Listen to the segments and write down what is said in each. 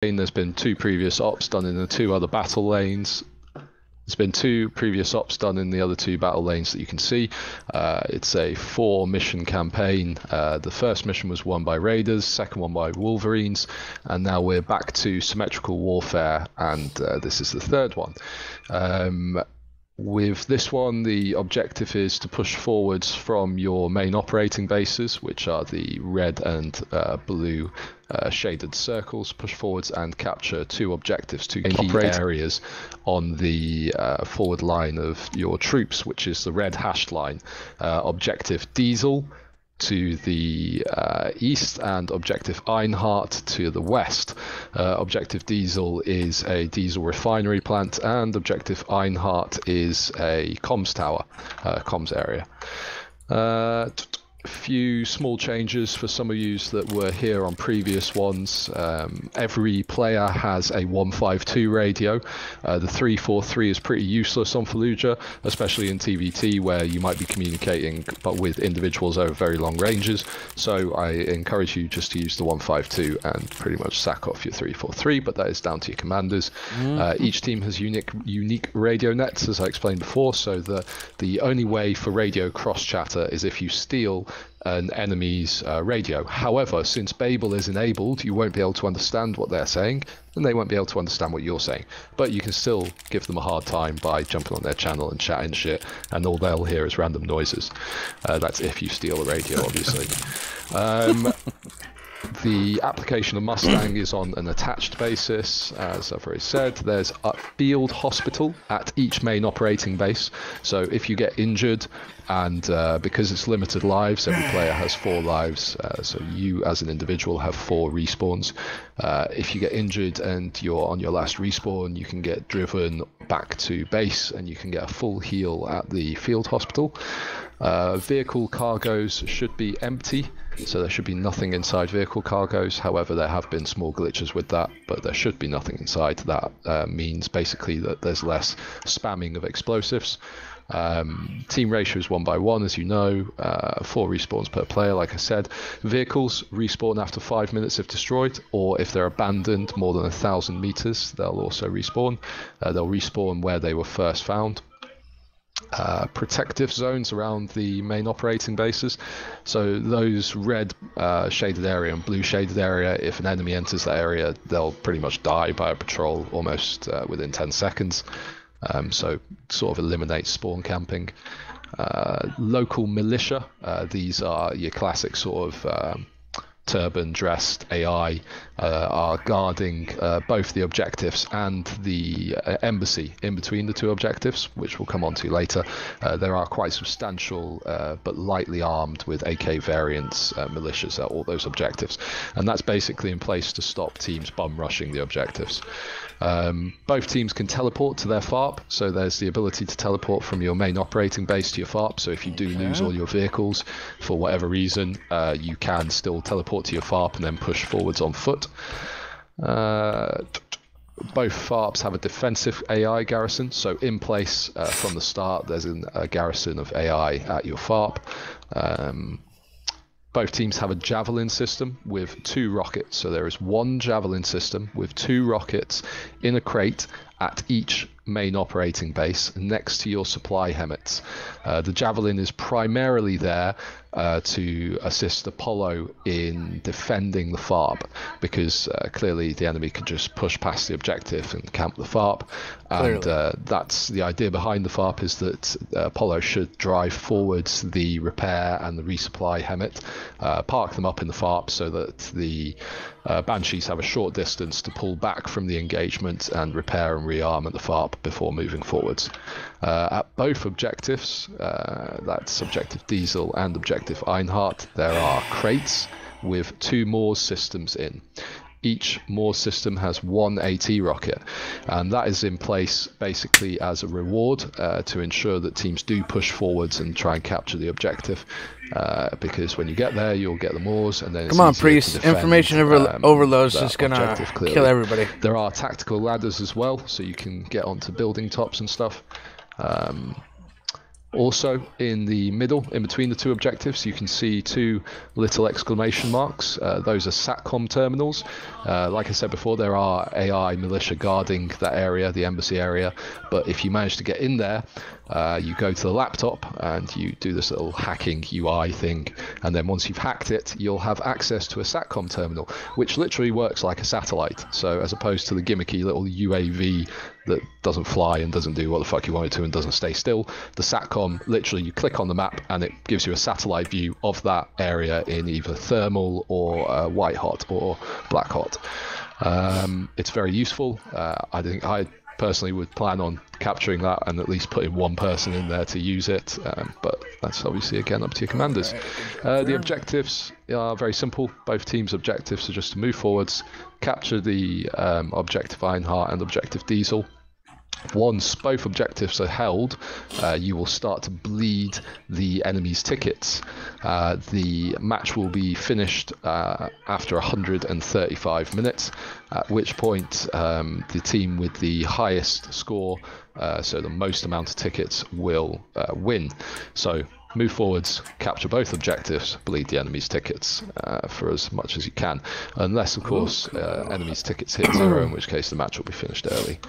There's been 2 previous ops done in the 2 other battle lanes. There's been 2 previous ops done in the other 2 battle lanes that you can see. It's a 4-mission campaign. The first mission was won by Raiders, second one by Wolverines, and now we're back to symmetrical warfare, and this is the 3rd one. With this one, the objective is to push forwards from your main operating bases, which are the red and blue shaded circles. Push forwards and capture 2 objectives, 2 key areas on the forward line of your troops, which is the red hashed line. Objective Diesel to the east and Objective Einhardt to the west. Objective Diesel is a diesel refinery plant, and Objective Einhardt is a comms tower, comms area. A few small changes for some of you that were here on previous ones. Every player has a 152 radio. The 343 is pretty useless on Fallujah, especially in TvT, where you might be communicating but with individuals over very long ranges. So I encourage you just to use the 152 and pretty much sack off your 343, but that is down to your commanders. Each team has unique radio nets, as I explained before, so the only way for radio cross chatter is if you steal an enemy's radio. However, since Babel is enabled, you won't be able to understand what they're saying, and they won't be able to understand what you're saying. But you can still give them a hard time by jumping on their channel and chatting shit, and all they'll hear is random noises. That's if you steal a radio, obviously. The application of Mustang is on an attached basis, as I've already said. There's a field hospital at each main operating base, so if you get injured, and because it's limited lives, every player has 4 lives, so you as an individual have 4 respawns. If you get injured and you're on your last respawn, you can get driven back to base and you can get a full heal at the field hospital. Vehicle cargoes should be empty, so there should be nothing inside vehicle cargoes. However, there have been small glitches with that, but there should be nothing inside. That means basically that there's less spamming of explosives. Team ratio is 1:1, as you know. 4 respawns per player, like I said. Vehicles respawn after 5 minutes if destroyed, or if they're abandoned more than 1,000 meters, they'll also respawn. They'll respawn where they were first found. Protective zones around the main operating bases, so those red shaded area and blue shaded area, if an enemy enters that area, they'll pretty much die by a patrol almost within 10 seconds. So sort of eliminates spawn camping. Local militia, these are your classic sort of turban dressed AI, are guarding both the objectives and the embassy in between the 2 objectives, which we'll come on to later. There are quite substantial but lightly armed with AK variants militias at all those objectives, and that's basically in place to stop teams bum rushing the objectives. Both teams can teleport to their FARP, so there's the ability to teleport from your main operating base to your FARP, so if you do lose all your vehicles for whatever reason, you can still teleport to your FARP and then push forwards on foot. Both FARPs have a defensive AI garrison, so in place from the start there's a garrison of AI at your FARP. Both teams have a javelin system with 2 rockets, so there is 1 javelin system with 2 rockets in a crate at each main operating base next to your supply helmets. The javelin is primarily there to assist Apollo in defending the FARP, because clearly the enemy can just push past the objective and camp the FARP, and that's the idea behind the FARP, is that Apollo should drive forwards the repair and the resupply helmet, park them up in the FARP so that the Banshees have a short distance to pull back from the engagement and repair and rearm at the FARP before moving forwards. At both objectives, that's Objective Diesel and Objective Einhardt, there are crates with 2 Moors systems in. Each Moors system has 1 AT rocket, and that is in place basically as a reward to ensure that teams do push forwards and try and capture the objective, because when you get there you'll get the Moors, and then it's come on, Priest, defend, information overload is gonna kill everybody. There are tactical ladders as well, so you can get onto building tops and stuff. Also, in the middle, in between the two objectives, you can see two little exclamation marks. Those are SATCOM terminals. Like I said before, there are AI militia guarding that area, the embassy area. But if you manage to get in there, you go to the laptop and you do this little hacking UI thing. And then once you've hacked it, you'll have access to a SATCOM terminal, which literally works like a satellite. So as opposed to the gimmicky little UAV that doesn't fly and doesn't do what the fuck you want it to and doesn't stay still, the SATCOM, literally you click on the map and it gives you a satellite view of that area in either thermal or white hot or black hot. It's very useful. I think I personally would plan on capturing that and at least putting one person in there to use it, but that's obviously again up to your commanders. The objectives are very simple. Both teams' objectives are just to move forwards, capture the objective Ironheart and objective Diesel. Once both objectives are held, you will start to bleed the enemy's tickets. The match will be finished after 135 minutes, at which point the team with the highest score, so the most amount of tickets, will win. So move forwards, capture both objectives, bleed the enemy's tickets for as much as you can. Unless, of course, enemy's tickets hit 0, in which case the match will be finished early.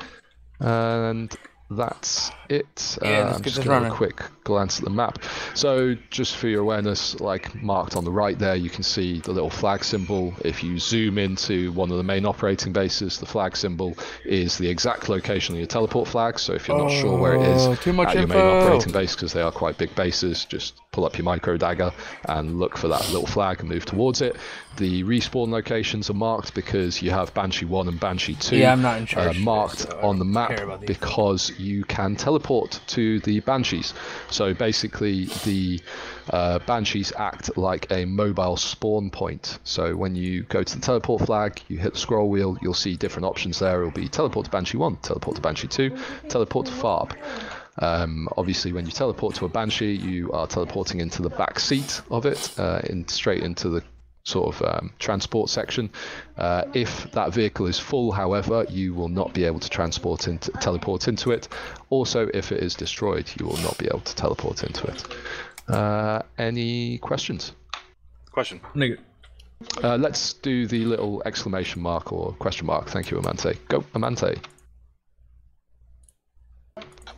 And that's it. I'm just going to have a quick glance at the map. So just for your awareness, like marked on the right there, you can see the little flag symbol. If you zoom into one of the main operating bases, the flag symbol is the exact location of your teleport flag. So if you're not sure where it is at your main operating base, because they are quite big bases, just pull up your micro dagger and look for that little flag and move towards it. The respawn locations are marked because you have Banshee 1 and Banshee 2 I'm not in charge marked on the map because you can teleport to the Banshees. So basically the Banshees act like a mobile spawn point. So when you go to the teleport flag, you hit the scroll wheel, you'll see different options there. It'll be teleport to Banshee 1, teleport to Banshee 2, teleport to Farb. Obviously when you teleport to a Banshee, you are teleporting into the back seat of it, straight into the sort of transport section. If that vehicle is full, however, you will not be able to teleport into it. Also, if it is destroyed, you will not be able to teleport into it. Any questions? Question. Let's do the little exclamation mark or question mark. Thank you, Amante. Go, Amante.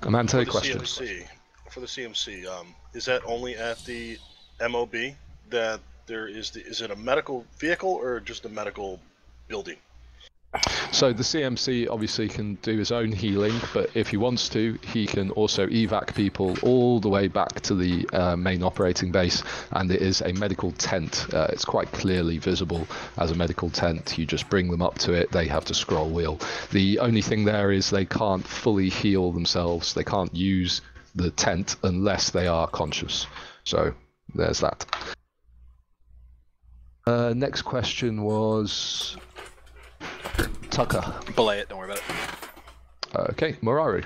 Amante, question. For the CMC, is that only at the MOB that there is is it a medical vehicle or just a medical building? So the CMC obviously can do his own healing, but if he wants to, he can also evac people all the way back to the main operating base, and it is a medical tent. It's quite clearly visible as a medical tent. You just bring them up to it, they have to scroll wheel. The only thing there is they can't fully heal themselves. They can't use the tent unless they are conscious. So there's that. Next question was Tucker. Belay it, don't worry about it. Okay, Moraru.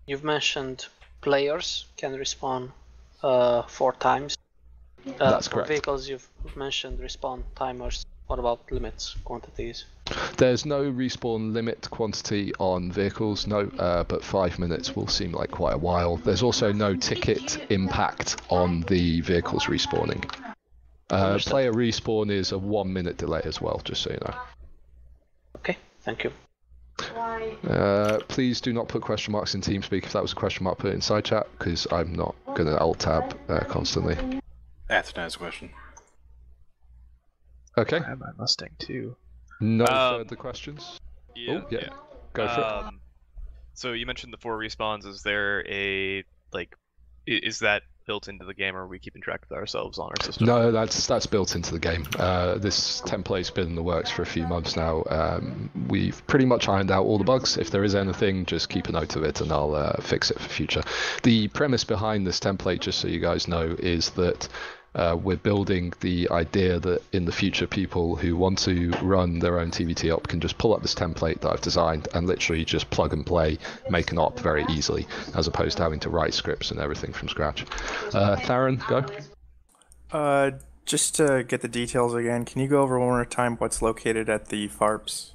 You've mentioned players can respawn 4 times. That's correct. For vehicles, you've mentioned respawn timers. What about limits, quantities? There's no respawn limit quantity on vehicles, no, but 5 minutes will seem like quite a while. There's also no ticket impact on the vehicles respawning. Player respawn is a 1 minute delay as well, just so you know. Okay, thank you. Please do not put question marks in TeamSpeak. If that was a question mark, put it in side chat, because I'm not going to alt tab constantly. Anthony has a question. Okay. I have my Mustang too. No further questions? Yeah. Oh, yeah. Go for it. So you mentioned the 4 respawns. Is there a, is that built into the game, or are we keeping track of that ourselves on our system? No, that's built into the game. This template's been in the works for a few months now. We've pretty much ironed out all the bugs. If there is anything, just keep a note of it and I'll fix it for future. The premise behind this template, just so you guys know, is that we're building the idea that in the future people who want to run their own TvT op can just pull up this template that I've designed and literally just plug and play, make an op very easily, as opposed to having to write scripts and everything from scratch. Theron, go. Just to get the details again, can you go over one more time what's located at the FARPs?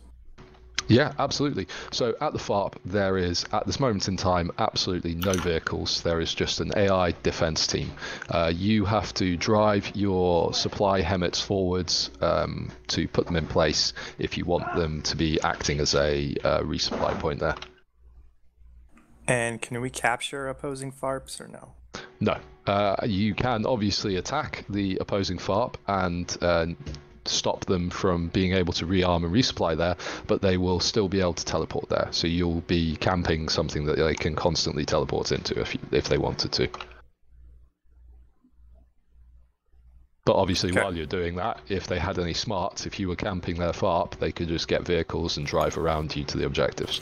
Yeah, absolutely. So at the FARP, there is, at this moment in time, absolutely no vehicles. There is just an AI defense team. You have to drive your supply HEMETs forwards to put them in place if you want them to be acting as a resupply point there. And can we capture opposing FARPs or no? No. You can obviously attack the opposing FARP and stop them from being able to rearm and resupply there, but they will still be able to teleport there. So you'll be camping something that they can constantly teleport into if they wanted to. But obviously, while you're doing that, if they had any smarts, if you were camping their FARP, they could just get vehicles and drive around you to the objectives.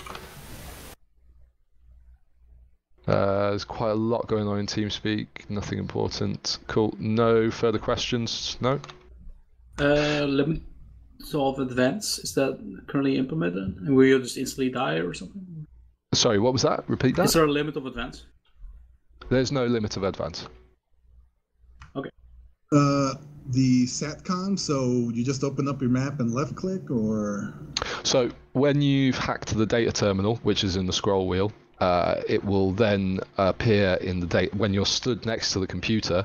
There's quite a lot going on in TeamSpeak, nothing important. Cool, no further questions? No? Limit of advance, is that currently implemented? And will you just instantly die or something? Sorry, what was that? Repeat that? Is there a limit of advance? There's no limit of advance. Okay. The SATCOM, so you just open up your map and left click, or? So when you've hacked the data terminal, which is in the scroll wheel, it will then appear in the data when you're stood next to the computer.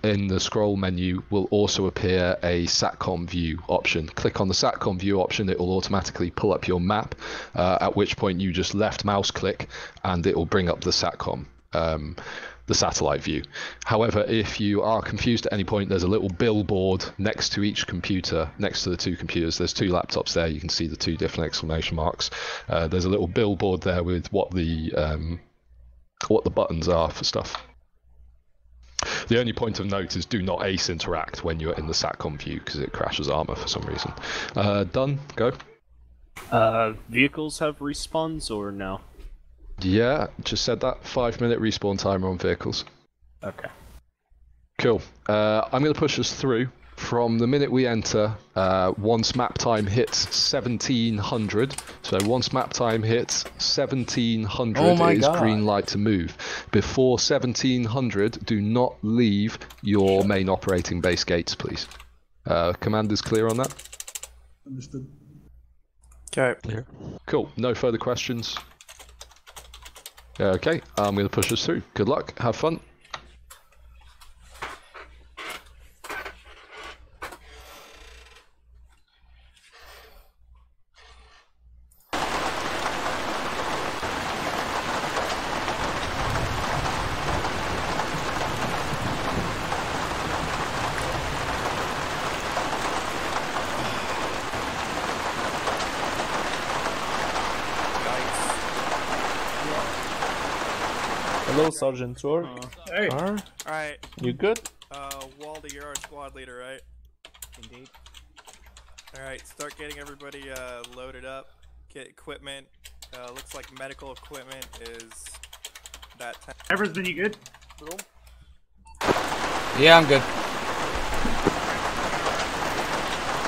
In the scroll menu will also appear a SATCOM view option. Click on the SATCOM view option, it will automatically pull up your map, at which point you just left mouse click and it will bring up the SATCOM, the satellite view. However, if you are confused at any point, there's a little billboard next to each computer, next to the two computers. There's two laptops there. You can see the two different exclamation marks. There's a little billboard there with what the buttons are for stuff. The only point of note is do not ace interact when you're in the SATCOM view because it crashes Arma for some reason. Done. Go. Vehicles have respawns or no? Yeah, just said that. 5-minute respawn timer on vehicles. Okay. Cool. I'm going to push us through from the minute we enter. Once map time hits 1700, so once map time hits 1700 is green light to move. Before 1700, do not leave your main operating base gates, please. Commanders clear on that? Understood. Okay. Clear. Cool. No further questions. Okay, I'm going to push us through. Good luck. Have fun. Hello, Sergeant Torque. Hey. Alright. You good? Waldy, you're our squad leader, right? Indeed. Alright, start getting everybody loaded up. Get equipment. Looks like medical equipment is that time. Everton, you good? Yeah, I'm good.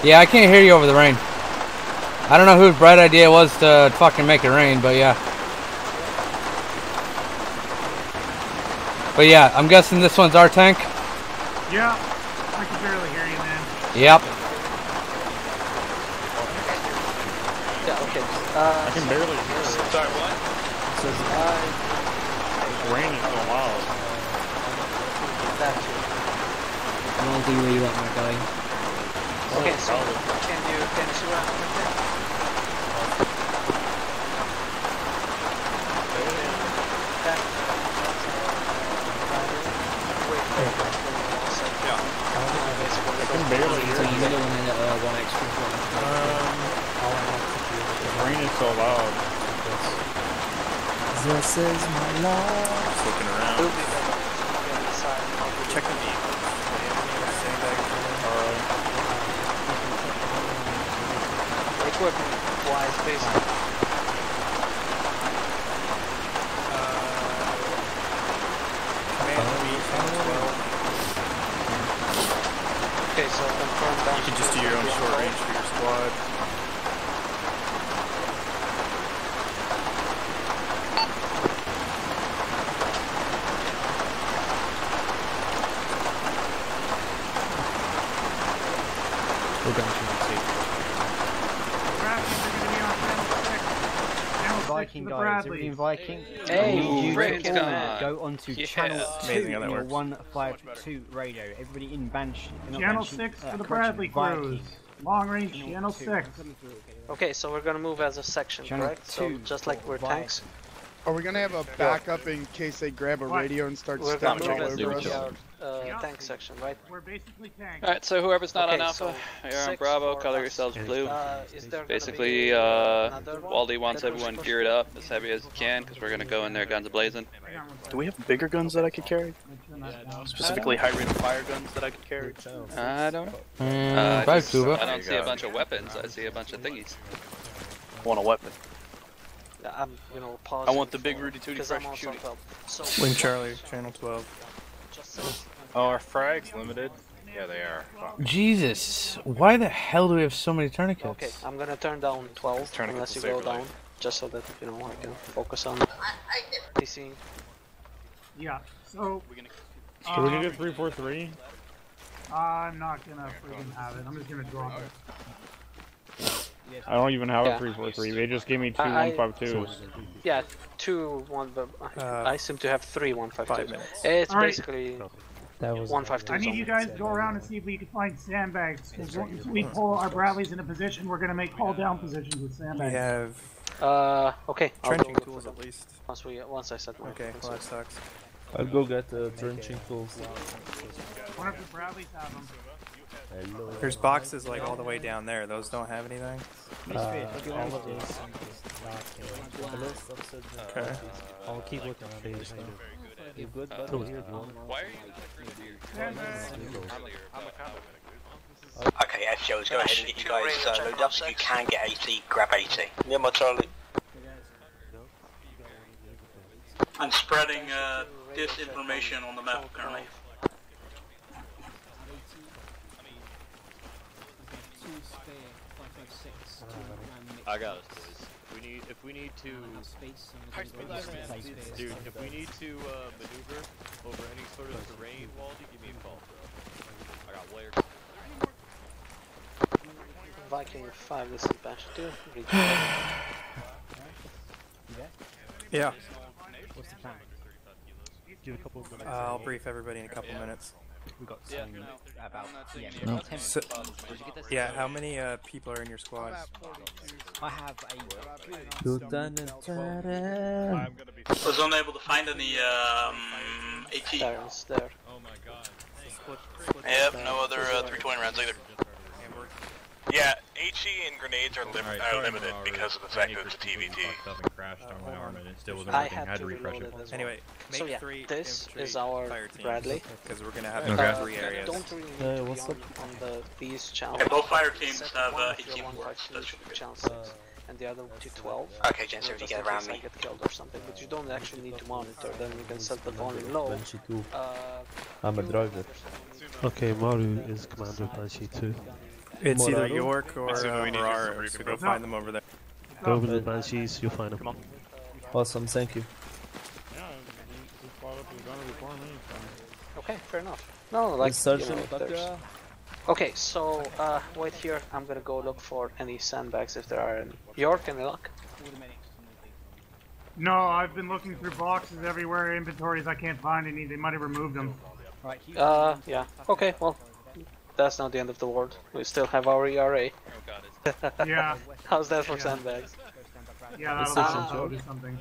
Yeah, I can't hear you over the rain. I don't know whose bright idea it was to fucking make it rain, but yeah. But yeah, I'm guessing this one's our tank? Yeah, I can barely hear you, man. Yep. Yeah, okay. I can barely hear it. Sorry, what? It's raining so loud. I don't think where you at, my guy. Okay, so can you see what I'm doing? I can barely hear So it. you got one extra one. It's raining so loud. This is my life. Just looking around. Check the vehicles. Equipment wise, basically. Command B 12. Okay, so confirm down. You can just do your own short range for your squad. We're going to see. Raptors are going to be on Viking guys. Everybody in Viking. Hey, you Britain's all gone. go onto Yeah. channel 2 Amazing how that on your works. 152 radio. Everybody in Banshee. not Channel Banshee, 6 for the correction, Bradley Viking. crews. Long range Channel channel 2. 6. Okay, so we're gonna move as a section, Channel correct? So 2 just like we're Viking. tanks. Are we gonna have a backup in case they grab a radio and start We're gonna stepping move all as over the us? tank section, right? We're basically tanks. Alright, so whoever's not Okay, on Alpha, so you're on 6 Bravo, for color us. yourselves blue. Is there gonna Basically, be another one? Waldy wants everyone geared up as heavy as you can, because we're gonna go in there guns blazing. Do we have bigger guns that I could carry? Specifically high rate of fire guns that I could carry? I don't know. Bye, Kuba. I don't see a bunch of weapons, I see a bunch of thingies. I want a weapon. Yeah, I'm, you know, I pausing want the big for- Rudy Tooty because fresh I'm on shooting. South Hub. So Wing Charlie, channel 12. just Oh, are frags limited? Yeah, they are. Fuck. Jesus, why the hell do we have so many tourniquets? okay, I'm gonna turn down 12 Tourniquets unless you will go save your down, life. just so that you know I can focus on PC. Yeah, so. Do we need a 343? I'm not gonna freaking have it. I'm just gonna drop it. I don't even have Yeah. a 343. They just gave me two I- 152s. Yeah, 2 1, but I seem to have 3 152. 5 minutes. It's All right. basically That was 152. I need you guys to go around and see if we can find sandbags. Because once we pull our Bradleys in a position, we're gonna make pull down positions with We sandbags. have Okay. I'll trenching go look tools for at them least. once I set my. Okay, well that sucks. I'll go get the trenching tools. One of the Bradleys have them. There's boxes like all the way down there. Those don't have anything. All of this is not the list of subjects. Okay. I'll keep looking at these stuff. You good, Why buddy? are you Okay, yeah, Joes, go ahead and get you guys loaded up so you can get 80, grab 80. Yeah, my Charlie. I'm spreading disinformation on the map currently. I got us, boys. If we need to, dude, if we need to maneuver over any sort of terrain, Waldy, give me a call, bro. I got layer. Viking 5, this is Bash 2. Yeah. What's the plan? Give a couple of minutes. I'll brief everybody in a couple minutes. We got some about No. 10 So, minutes. yeah, how many people are in your squad? I have a Was unable to find any AT. There, it's there. Oh my god. Yep, no other 320 rounds either. Yeah, HE and grenades are limited because of the fact that it's a TvT. I had to reload it as well. Anyway, make so yeah, 3 this infantry is our fire teams, Bradley. because we're gonna have Okay. 3 areas. Don't really need to be on these channels. Okay, both fire teams Except have one if 18 you're force. 152 channel 6, and the other to 12. Okay, Jen, so just you in get around case I me. get killed or something, but you don't actually need to monitor. Then you can set the volume low. I'm a driver. Okay, Maru is commander of Banshee 2. It's either Morado? York or Moraro, so go find them over there. Go with the Banshees, you'll find them. Awesome, thank you. Okay, fair enough. No, like, you know, there's... Okay, so, wait here. I'm gonna go look for any sandbags if there are any. York, any luck? No, I've been looking through boxes everywhere, inventories. I can't find any. They might have removed them. Yeah. Okay, well, that's not the end of the world. We still have our ERA. Yeah. How's that for sandbags? Yeah, that'll do something.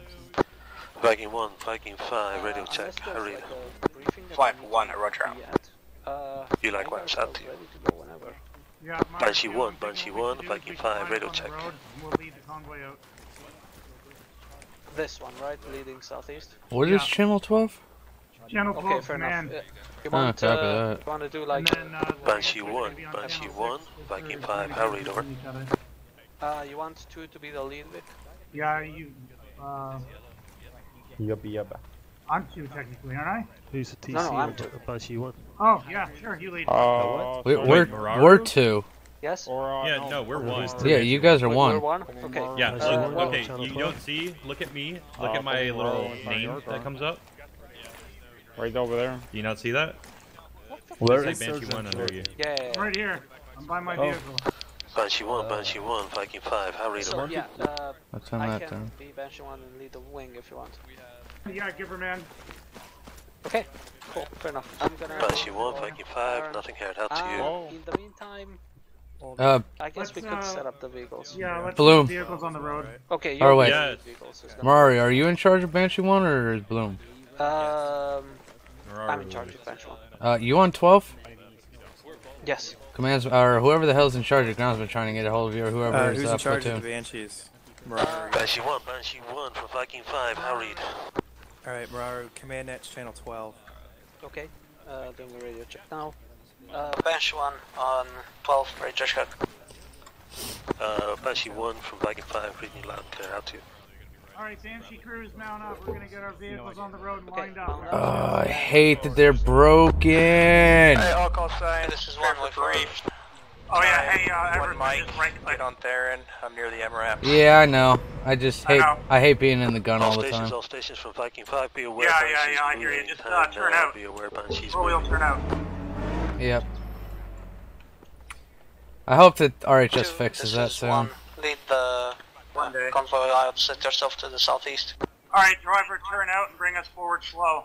Viking 1, Viking 5, radio check, hurry. 5-1, roger. You like what I'm saying to you? Yeah, Banshee 1, Viking 5, radio check. We'll lead the convoy out. This one, right? Leading southeast? What is channel 12? Channel 12, Okay, fair man. enough. You want, copy that. you want to do like... Banshee 1, Viking 5, hurry door. you want 2 to be the lead, Vic? Yeah, you. Yabba. I'm 2 technically, aren't I? Who's the TC No, I'm of 2. Banshee 1? Oh, yeah, sure, you lead. We're 2. Yes? Yeah, no, we're 1. Yeah, you guys are We're 1. 1? Okay. Yeah, well, okay, you don't see, look at me, look at my little name that comes up. Right over there. Do you not see that? Where It is says Banshee 1 under you. Yeah. Right here. I'm by my vehicle. Banshee 1, Banshee 1, Viking 5, how read So, yeah, Let's on I that can then. be Banshee 1 and lead the wing if you want. Yeah, give her, man. Okay, cool, fair enough. I'm gonna... Banshee 1, Viking 5, nothing here, out to you. In the meantime... I guess we could set up the vehicles. Yeah, let's Bloom. get the vehicles on the road. Okay, Oh, you're wait. the vehicles. Mari, are you in charge of Banshee 1 or is Bloom? I'm in charge of Banshee 1. You on 12? Yes. Commands, or whoever the hell's in charge of grounds been trying to get a hold of you, or whoever is Who's in charge platoon. of the Banshees? Banshee 1 for Viking 5, how read? Alright, Muraru, command net channel 12. Okay, doing a radio check now. Banshee 1 on 12, radio check. Banshee 1 from Viking 5, reading loud and clear, out to you. Alright, Banshee crews, mount up. We're gonna get our vehicles on the road and lined up. Oh, I hate that they're broken. Hey, all call sign. This is 1 with brief. Oh yeah, hey, everybody just right on Theron. I'm near the MRAP. Yeah, I know. I just hate. I hate being in the gun all the time. All stations from Viking 5, be aware. Yeah, I hear you. Just turn out. Be aware, Banshees. We'll turn out. Yep. I hope that RHS fixes that soon. Lead the convoy opposite yourself to the southeast. Alright, driver, turn out and bring us forward slow.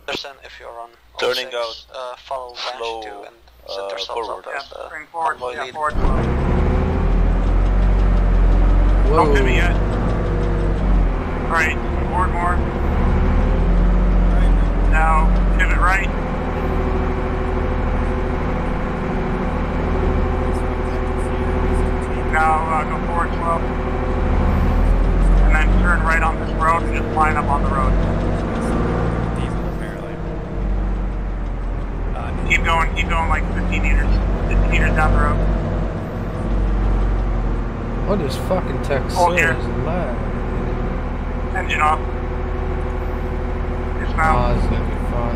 Understand if you're on Turning out follow slow, Banshee 2 and set yourselves forward. up as the Bring forward, convoy yeah, lead. forward slow. Whoa. Don't hit me yet. Alright, forward more. Now, pivot right. Now, go forward slow. And then turn right on this road and just line up on the road. Keep going like 15 meters down the road. What is fucking Texas lag? Engine off. Dismount. Oh, this is gonna be fun.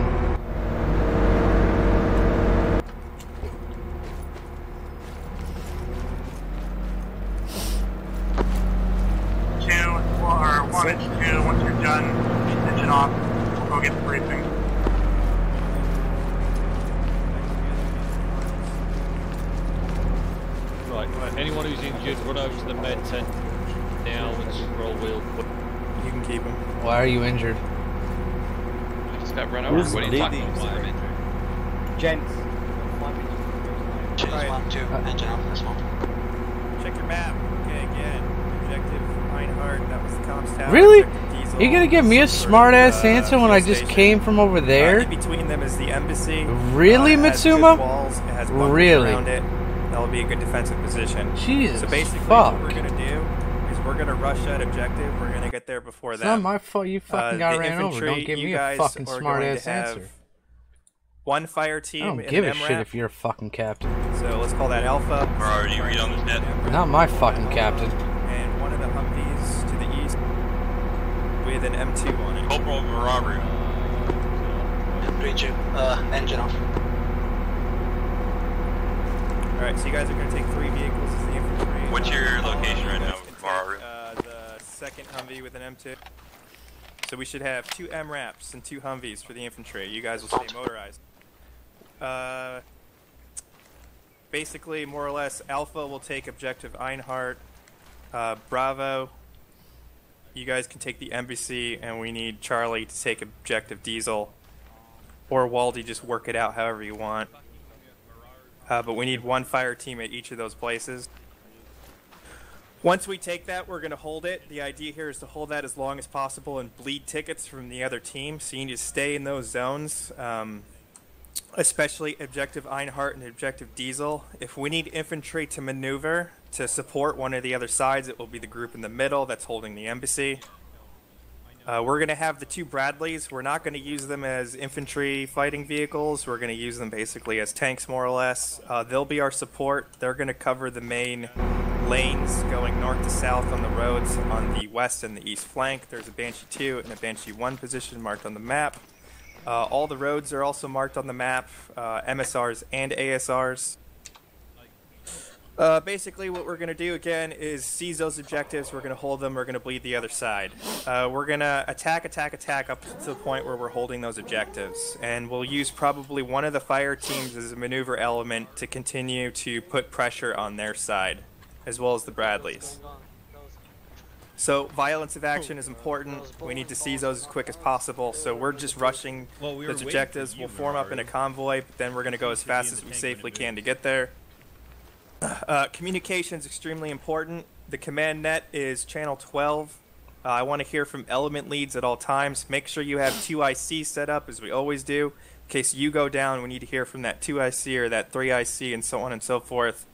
One inch two. Once you're done, engine off. We'll go get the briefing. Right, anyone who's injured, run over to the med tent now and scroll wheel. You can keep him. Why are you injured? I just got run over. What are you talking about? Why I'm injured? Gents. Choose 1, 2, engine off this one. Check your map. Okay, again. Objective Einhard, that was the comms tower. Really? Diesel, You gonna give me a smart ass answer when I just came from over there? In between them is the embassy. Really, It has Mitsuma? good walls. It has bunkers Really? around it. That'll be a good defensive position. Jesus, So basically, fuck. what we're gonna do is we're gonna rush that objective. We're gonna get there before It's that. not my fault you fucking got the ran over. infantry, Don't give you me a guys fucking are smart going ass to have answer. One fire team I don't in give a MRAP. shit if you're a fucking captain. So let's call that Alpha. Where are you? Read on this net. Not my fucking captain. And one of the Humvees to the east with an M2 on it. Corporal Muraru. Read you. Engine off. Alright, so you guys are going to take 3 vehicles as the infantry. What's your location right now, Muraru? The second Humvee with an M2. So we should have 2 MRAPs and 2 Humvees for the infantry. You guys will stay motorized. Basically, more or less, Alpha will take objective Einhard. Bravo, you guys can take the embassy, and we need Charlie to take objective Diesel. Or Waldy, just work it out however you want. But we need 1 fire team at each of those places. Once we take that, we're going to hold it. The idea here is to hold that as long as possible and bleed tickets from the other team. So you need to stay in those zones, especially objective Einhard and objective Diesel. If we need infantry to maneuver to support one of the other sides, it will be the group in the middle that's holding the embassy. We're going to have the 2 Bradleys. We're not going to use them as infantry fighting vehicles. We're going to use them basically as tanks, more or less. They'll be our support. They're going to cover the main lanes going north to south on the roads on the west and the east flank. There's a Banshee 2 and a Banshee 1 position marked on the map. All the roads are also marked on the map, MSRs and ASRs. Basically, what we're going to do again is seize those objectives. We're going to hold them. We're going to bleed the other side. We're going to attack up to the point where we're holding those objectives. And we'll use probably one of the fire teams as a maneuver element to continue to put pressure on their side, as well as the Bradleys. So violence of action is important. We need to seize those as quick as possible. So we're just rushing those objectives. We'll form up in a convoy, but then we're going to go as fast as we safely can to get there. Communication is extremely important. The command net is channel 12. I want to hear from element leads at all times. Make sure you have 2 IC set up, as we always do. In case you go down, we need to hear from that 2 IC or that 3 IC and so on and so forth.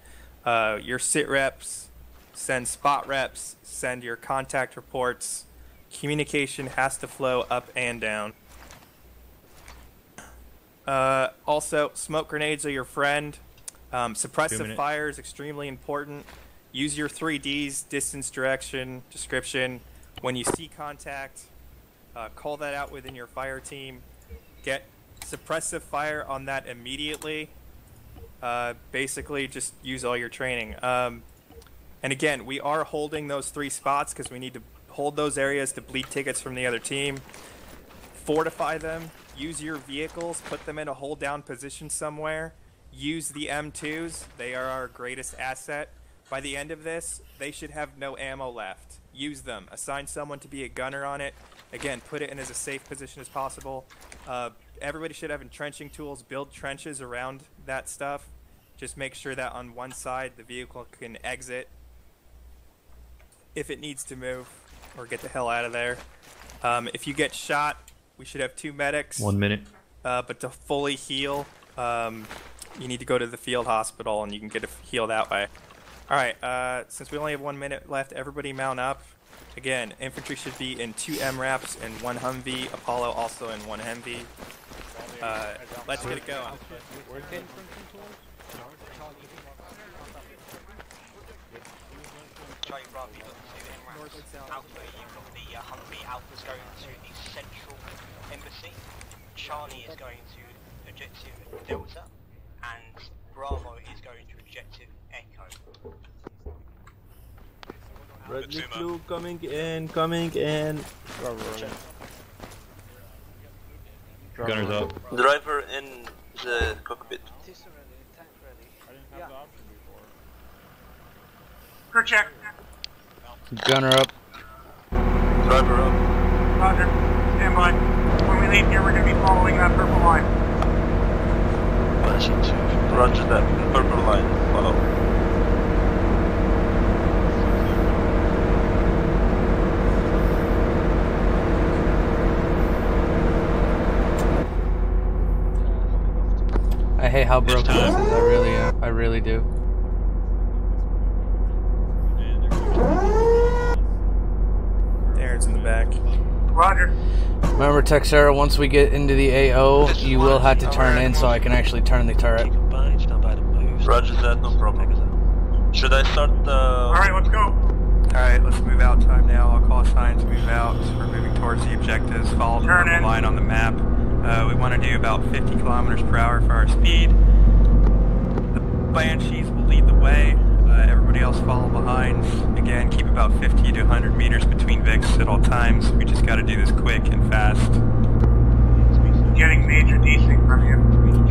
Your sit reps, send spot reps, send your contact reports. Communication has to flow up and down. Also, smoke grenades are your friend. Suppressive fire is extremely important. Use your 3Ds, distance, direction, description. When you see contact, call that out within your fire team. Get suppressive fire on that immediately. Basically, just use all your training. And again, we are holding those 3 spots because we need to hold those areas to bleed tickets from the other team. Fortify them. Use your vehicles. Put them in a hold down position somewhere. Use the M2s. They are our greatest asset. By the end of this, they should have no ammo left. Use them. Assign someone to be a gunner on it. Again, put it in as a safe position as possible. Everybody should have entrenching tools. Build trenches around that stuff. Just make sure that on one side the vehicle can exit if it needs to move or get the hell out of there. If you get shot, we should have 2 medics. 1 minute. But to fully heal, you need to go to the field hospital and you can get a heal that way. Alright, since we only have 1 minute left, everybody mount up. Again, infantry should be in 2 MRAPs and 1 Humvee, Apollo also in 1 Humvee. Let's get it going. Charlie Bravo, you've got the 2 MRAPs. Alpha, you've got the Humvee. Alpha's going to the central embassy. Charlie is going to objective Delta. And Bravo is going to objective Echo. Bradley Blue coming in. Gunners up. Driver in the cockpit. Crew check. Gunner up. Driver up. Roger. Stand by. When we leave here, we're going to be following that purple line. Roger that. Purple line. Follow. I hate how broken this is. I really do. There, it's in the back. Roger. Remember, Texera, once we get into the AO, you will have to turn in so I can actually turn the turret. Roger that, no problem. Should I start the... Alright, let's go. Alright, let's move out time now. I'll call signs, move out. We're moving towards the objectives. Follow the purple line on the map. We want to do about 50 kilometers per hour for our speed. The Banshees will lead the way. Everybody else follow behind. Again, keep about 50 to 100 meters between VIX at all times. We just got to do this quick and fast. Getting major desync from you.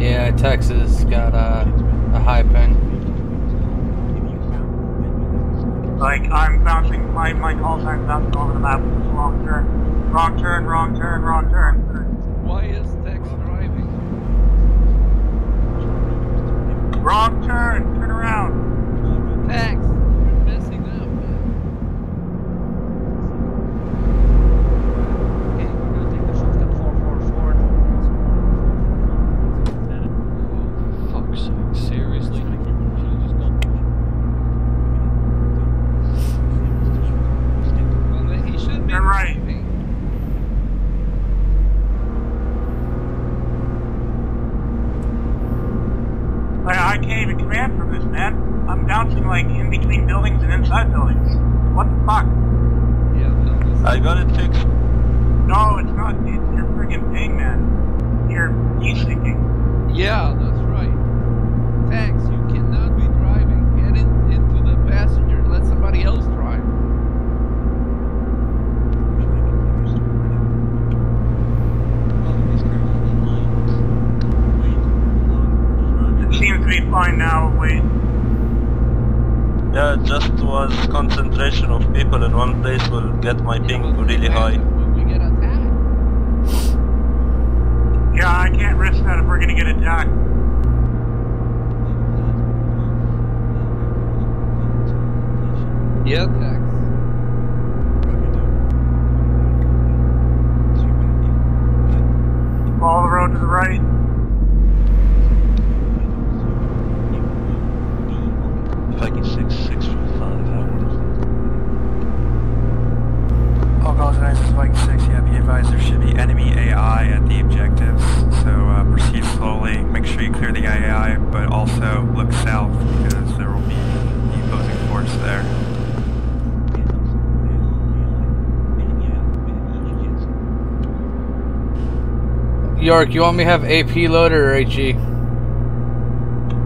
Yeah, Texas got a high ping. Like, I'm bouncing, my call sign's bouncing over the map. Wrong turn. Wrong turn, wrong turn, wrong turn. Why is Tex driving? Wrong turn, turn around. Tex, you're messing up, man. Okay, we're gonna take the shortcut 444. Oh, fuck's sake, seriously? Should've just done well, then he should be right. I can't even command from this, man. I'm bouncing like in between buildings and inside buildings. What the fuck? Yeah, I got it fixed. No, it's not. It's your friggin' ping, man. You're desyncing. yeah, that's right. Tex, you cannot be driving. Get in concentration of people in one place will get my ping really high. Yeah, I can't risk that if we're gonna get attacked. Yeah, Follow the road to the right. Viking 645. All calls and answers Viking 6, yeah, be advised there should be enemy AI at the objectives, so proceed slowly, make sure you clear the AI, but also look south because there will be the opposing force there. York, you want me to have AP loaded or HE?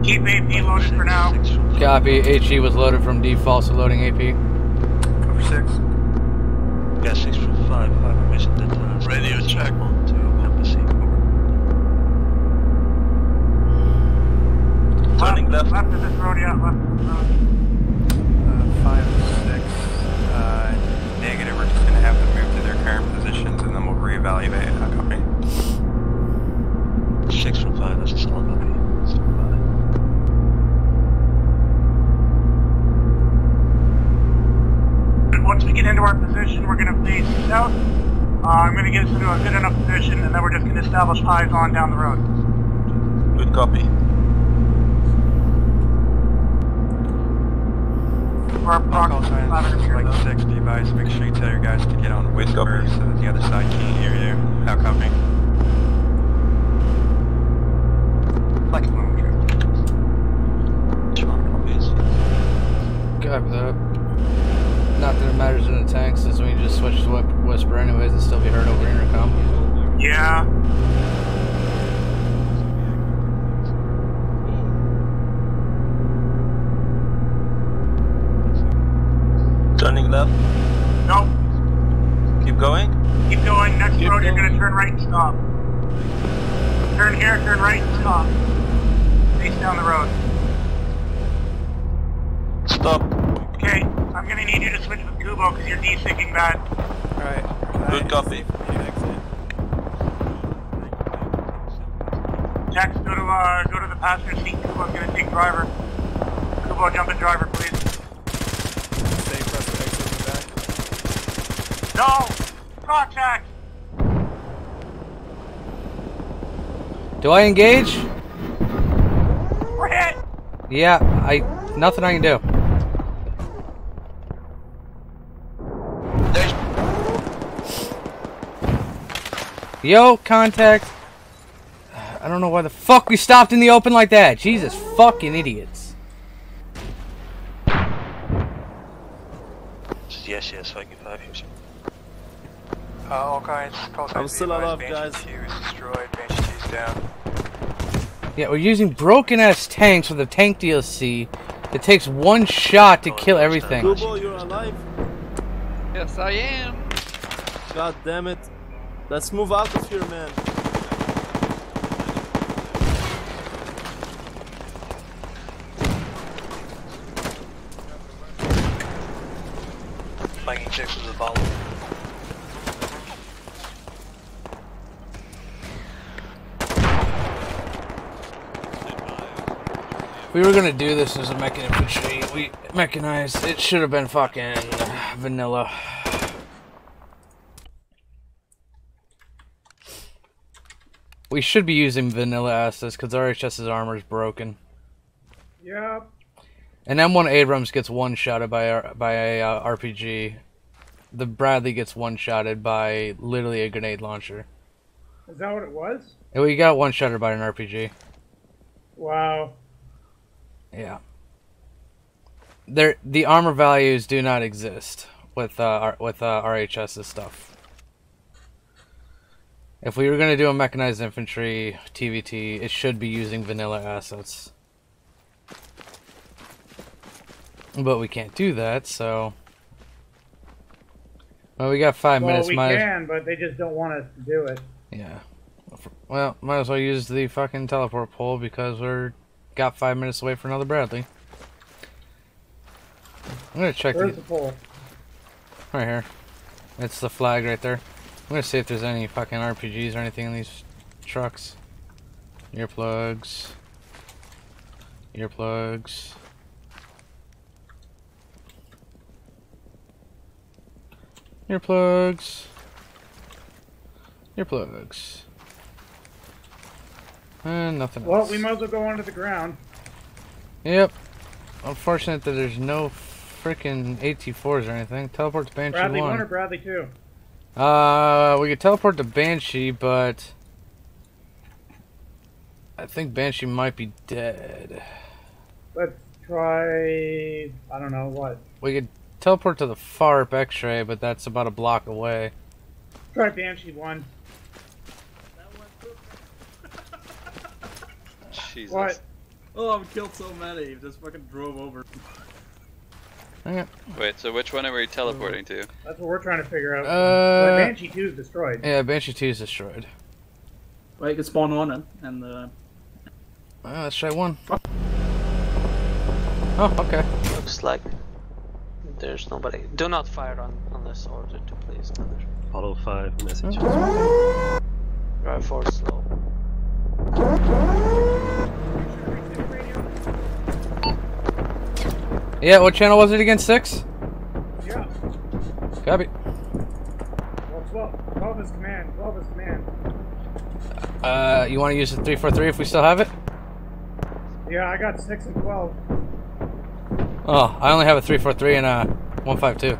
Keep AP loaded for now. Copy. HE was loaded from default, so loading AP. Over 6. Yeah, 645. I permission that radio check on to embassy. Turning left. Left of this road, yeah, left of this road. 5 6. Negative. We're just going to have to move to their current positions and then we'll reevaluate. Copy. 645, that's a solid copy. Once we get into our position, we're going to face south. I'm going to get us into a good enough position, and then we're just going to establish eyes on down the road. Good copy. We're approximately 500 meters like 6, be advised, make sure you tell your guys to get on whisper so that the other side can't hear you. How copy? Copy that. Not that it matters in the tank, since we can just switch to whisper anyways and still be heard over intercom. Yeah. Turning left? Nope. Keep going? Keep going. Next road, you're going to turn right and stop. Turn here, turn right and stop. Face down the road. Stop. Okay, I'm going to need you to switch with Kubo because you're desyncing bad. Alright. Good copy. Tex, go to the passenger seat. Kubo's going to take driver. Kubo, jump in driver, please. Safe for us to exit back. No! Contact! Do I engage? We're hit! Yeah, nothing I can do. Yo, contact. I don't know why the fuck we stopped in the open like that. Jesus fucking idiots. Yes, Viking 5 here. All kinds. I'm still alive, guys. Destroyed, Banshee down. Yeah, we're using broken ass tanks with a tank DLC that takes one shot to kill everything. Kubo, you're alive? Yes, I am. God damn it. Let's move out of here, man. Viking 6 is a follow. We were gonna do this as a mechan infantry. We mechanized. It should have been fucking vanilla. We should be using vanilla assets because RHS's armor is broken. Yep. And M1 Abrams gets one-shotted by a RPG. The Bradley gets one-shotted by literally a grenade launcher. Is that what it was? And we got one-shotted by an RPG. Wow. Yeah. The armor values do not exist with RHS's stuff. If we were going to do a mechanized infantry TvT, it should be using vanilla assets. But we can't do that, so... Well, we got 5 minutes. Well, we can, but they just don't want us to do it. Yeah. Well, might as well use the fucking teleport pole because we're got 5 minutes away for another Bradley. I'm gonna check Where's the pole? Right here. It's the flag right there. I'm gonna see if there's any fucking RPGs or anything in these trucks. Earplugs. Earplugs. Earplugs. Earplugs. And nothing Well, else. we might as well go under the ground. Yep. Unfortunate that there's no freaking AT4s or anything. Teleport to Banshee Bradley 1. 1 or Bradley 2? We could teleport to Banshee, but I think Banshee might be dead. Let's try... I don't know, what? We could teleport to the FARP X-ray, but that's about a block away. Try Banshee 1. Jesus. What? Oh, I've killed so many. Just fucking drove over. Okay. Wait, so which one are we teleporting to? That's what we're trying to figure out. Well, Banshee 2 is destroyed. Yeah, Banshee 2 is destroyed. Well, you can spawn on and let's try 1. Oh, okay. Looks like there's nobody. Do not fire unless ordered to, please. Follow 5 messages. Drive forward slow. Yeah, what channel was it again? 6? Yeah. Copy. Well, 12 is command. 12 is command. You want to use the 343 if we still have it? Yeah, I got 6 and 12. Oh, I only have a 343 and a 152.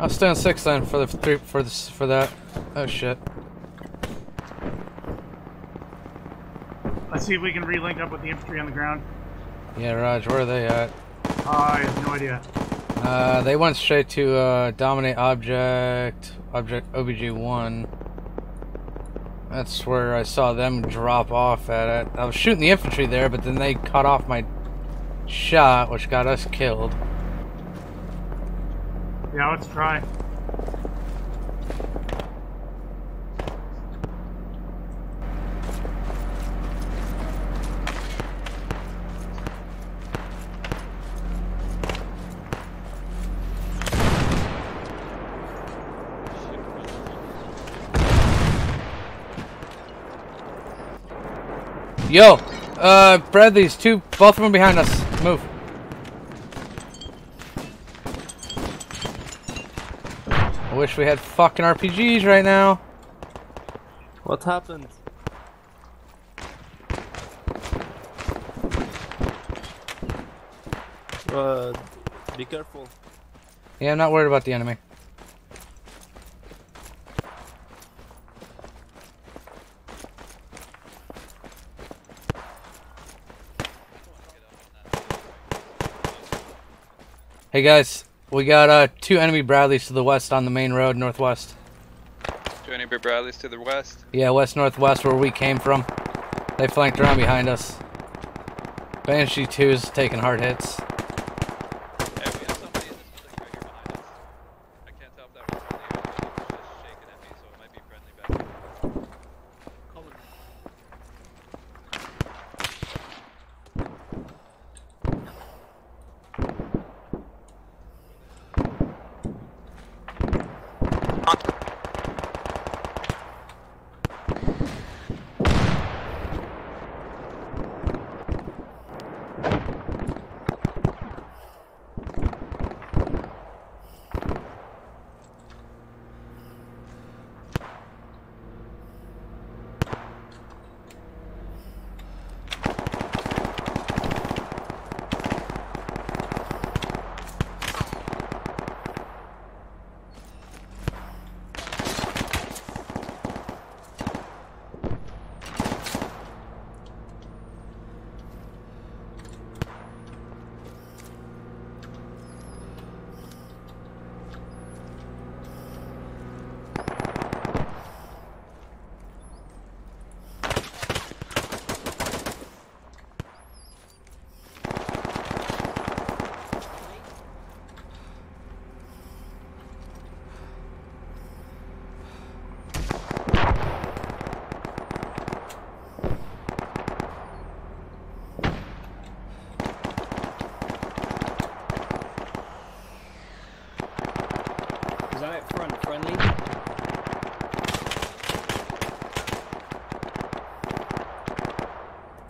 I'll stay on 6 then for the for that. Oh shit. Let's see if we can relink up with the infantry on the ground. Yeah, Raj, where are they at? I have no idea. They went straight to dominate object OWG 1. That's where I saw them drop off at it. I was shooting the infantry there, but then they cut off my shot, which got us killed. Yeah, let's try. Yo, Bradley's both of them behind us. Move. I wish we had fucking RPGs right now. What happened? Be careful. Yeah, I'm not worried about the enemy. Hey guys, we got 2 enemy Bradleys to the west on the main road, northwest. 2 enemy Bradleys to the west? Yeah, west-northwest where we came from. They flanked around behind us. Banshee 2 is taking hard hits.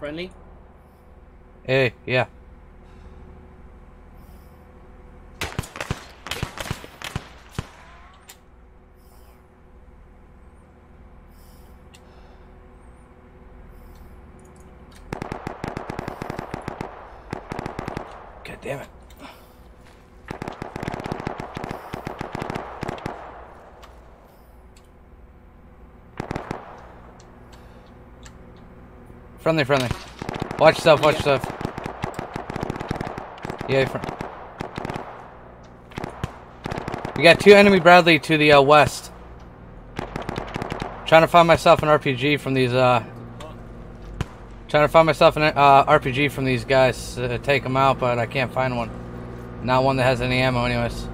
Friendly? Hey, yeah. God damn it. Friendly, friendly. Watch yourself, watch yourself. Yeah, we got 2 enemy Bradley to the west. Trying to find myself an RPG from these, RPG from these guys to take them out, but I can't find one. Not one that has any ammo anyways.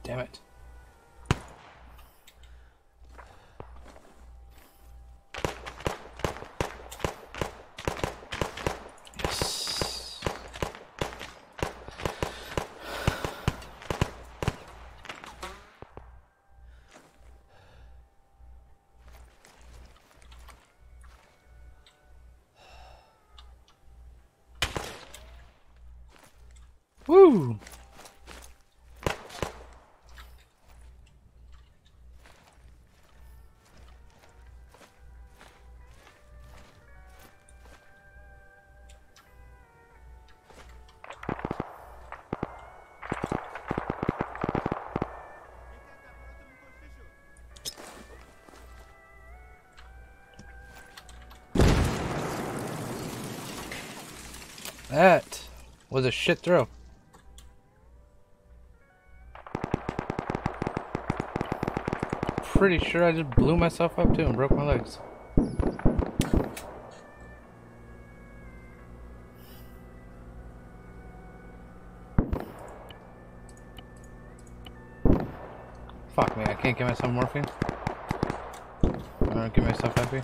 Damn it. Yes. Woo! That was a shit throw. Pretty sure I just blew myself up too and broke my legs. Fuck me, I can't get myself morphine. I don't get myself happy.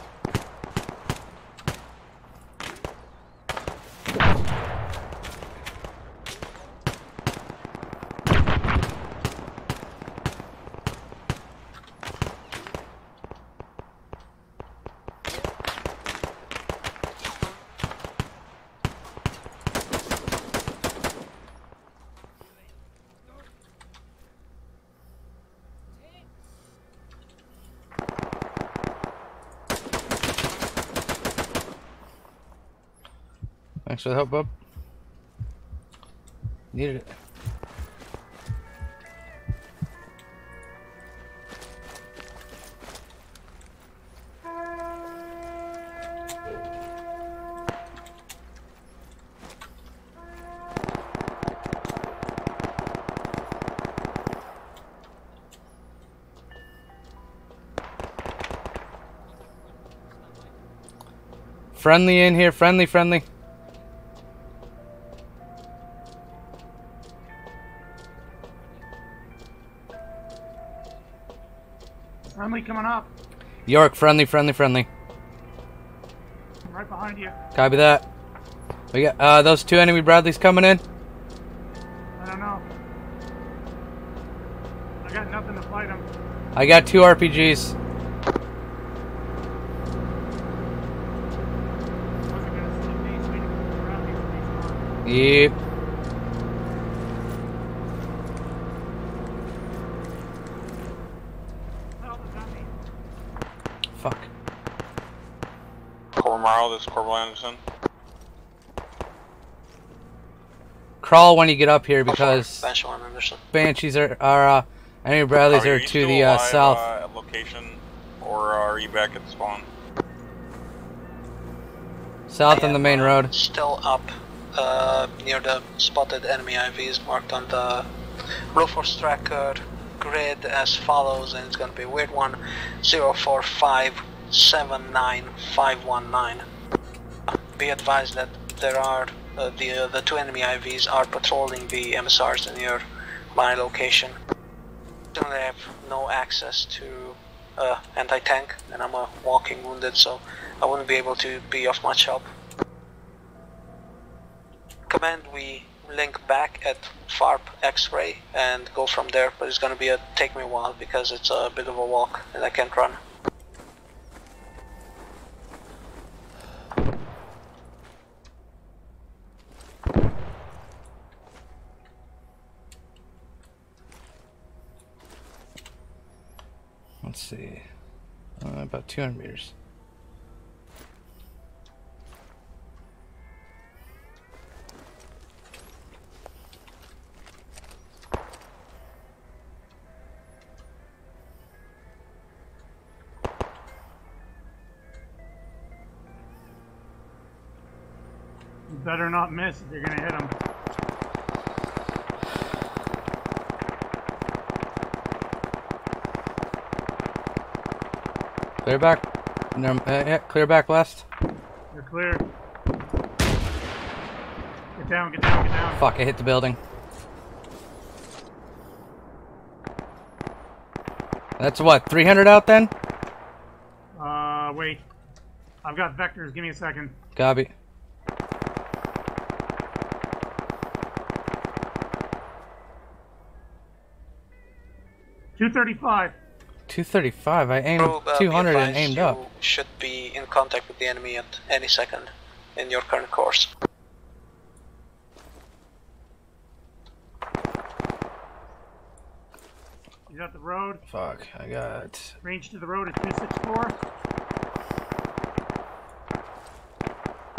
Thanks for the help, bub. Needed it. Friendly in here. Friendly. Friendly coming up. York, friendly. I'm right behind you. Copy that. We got those 2 enemy Bradleys coming in. I don't know. I got nothing to fight them. I got 2 RPGs. Yep. Fuck. Corporal Morrow, this is Corporal Anderson. Crawl when you get up here because Banshee 1 Anderson. Banshees are enemy Bradleys are to the south. At location, or are you back at spawn? South on the main road. Still up near the spotted enemy IVs marked on the Blue Force tracker grid as follows, and it's going to be a weird one: 04579519. Be advised that there are the 2 enemy IVs are patrolling the MSRs near my location. They have no access to anti-tank, and I'm a walking wounded, so I wouldn't be able to be of much help. Command, we link back at FARP X-ray and go from there, but it's gonna take me a while because it's a bit of a walk and I can't run. Let's see. About 200 meters. You better not miss if you're gonna hit him. Clear back. No, yeah, clear back west. You're clear. Get down, get down, get down. Fuck, I hit the building. That's what, 300 out then? Wait. I've got vectors, give me a second. Copy. .235. 235. I aimed 200 and aimed up. You should be in contact with the enemy at any second in your current course. He's at the road. Fuck, I got... Range to the road is 264.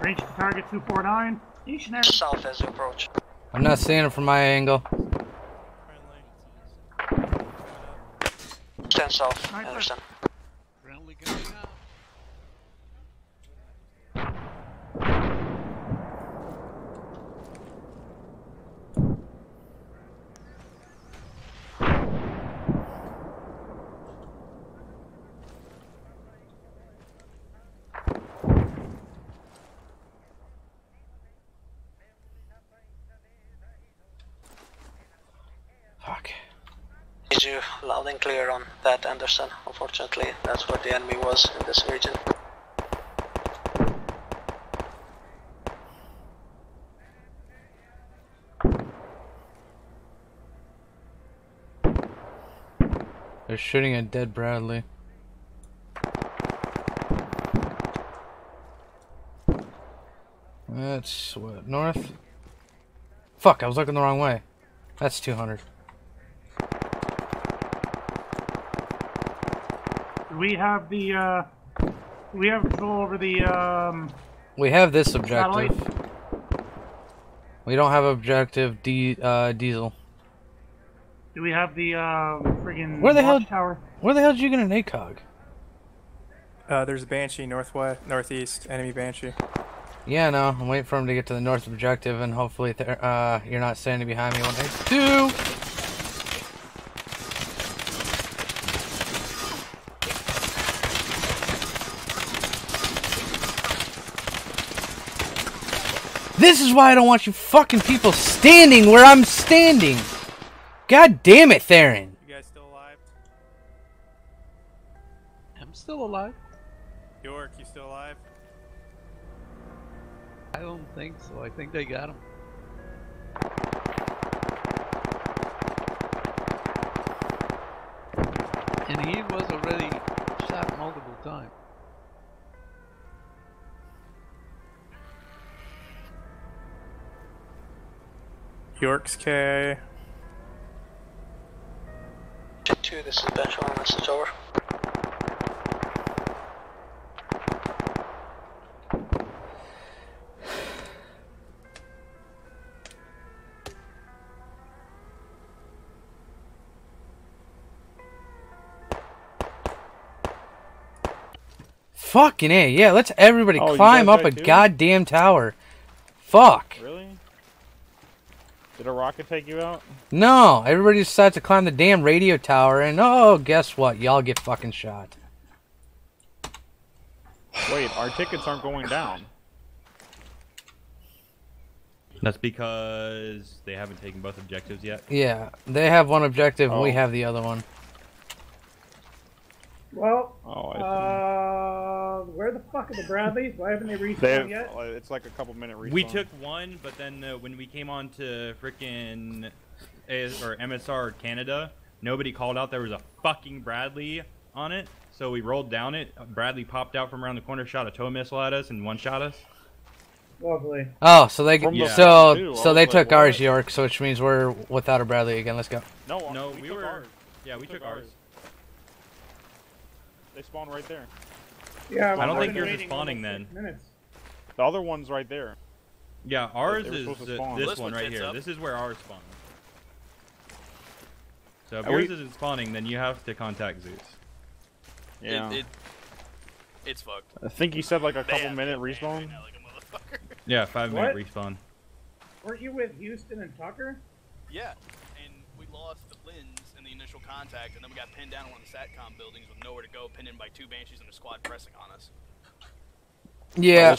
Range to target 249. Stationary. South as you approach. I'm not seeing him from my angle. 10 south, Anderson. Friendly going out. Fuck. Did you loud and clear on that, Anderson? Unfortunately, that's where the enemy was in this region. They're shooting at dead Bradley. That's what, north? Fuck, I was looking the wrong way. That's 200. Do we have the, do we have control over the, We have this objective. satellite? We don't have objective diesel. Do we have the, friggin' Where the hell? tower? Where the hell did you get an ACOG? There's a Banshee northeast, enemy Banshee. Yeah, no, I'm waiting for him to get to the north objective, and hopefully you're not standing behind me when I do. This is why I don't want you fucking people standing where I'm standing. God damn it, Theron. You guys still alive? I'm still alive. York, you still alive? I don't think so. I think they got him. And he was already shot multiple times. York's K. 2, this is Benjamin, message over. Fucking A, yeah, let's everybody climb up a goddamn tower. Fuck. Really? Did a rocket take you out? No, everybody decides to climb the damn radio tower, and oh, guess what? Y'all get fucking shot. Wait, our tickets aren't going down. That's because they haven't taken both objectives yet? Yeah, they have one objective, and we have the other one. Well, where the fuck are the Bradleys? Why haven't they respawned yet? It's like a couple minute respawn. We took one, but then when we came on to frickin' MSR Canada, nobody called out there was a fucking Bradley on it, so we rolled down it. Bradley popped out from around the corner, shot a tow missile at us, and one-shot us. Lovely. Oh, so they so they took ours, York, so which means we're without a Bradley again. Let's go. No, we were. Ours. Yeah, we took ours. They spawn right there. Yeah, I don't think yours is spawning then. The other one's right there. Yeah, ours is well, this one right here. This is where ours spawns. So if yours isn't spawning, then you have to contact Zeus. Yeah. It's fucked. I think you said like a couple minute respawn. Yeah, 5-minute respawn. Weren't you with Houston and Tucker? Yeah, and we lost the Lins in the initial contact, and then we got pinned down in one of the SATCOM buildings with nowhere to go, pinned in by 2 Banshees and a squad pressing on us. Yeah,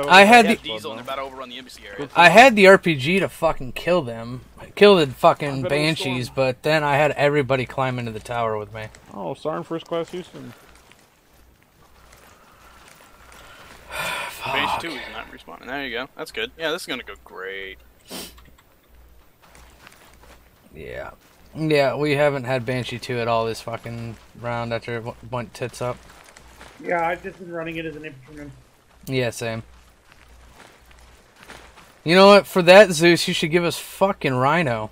I had the diesel and they're about to overrun the embassy area. I had the RPG to fucking kill them, kill the fucking Banshees, but then I had everybody climb into the tower with me. Oh, Siren First Class Houston. Banshee 2 is not respawning. There you go. That's good. Yeah, this is gonna go great. Yeah. Yeah, we haven't had Banshee 2 at all this fucking round after it went tits up. Yeah, I've just been running it as an infantryman. Yeah, same. You know what? For that, Zeus, you should give us fucking Rhino.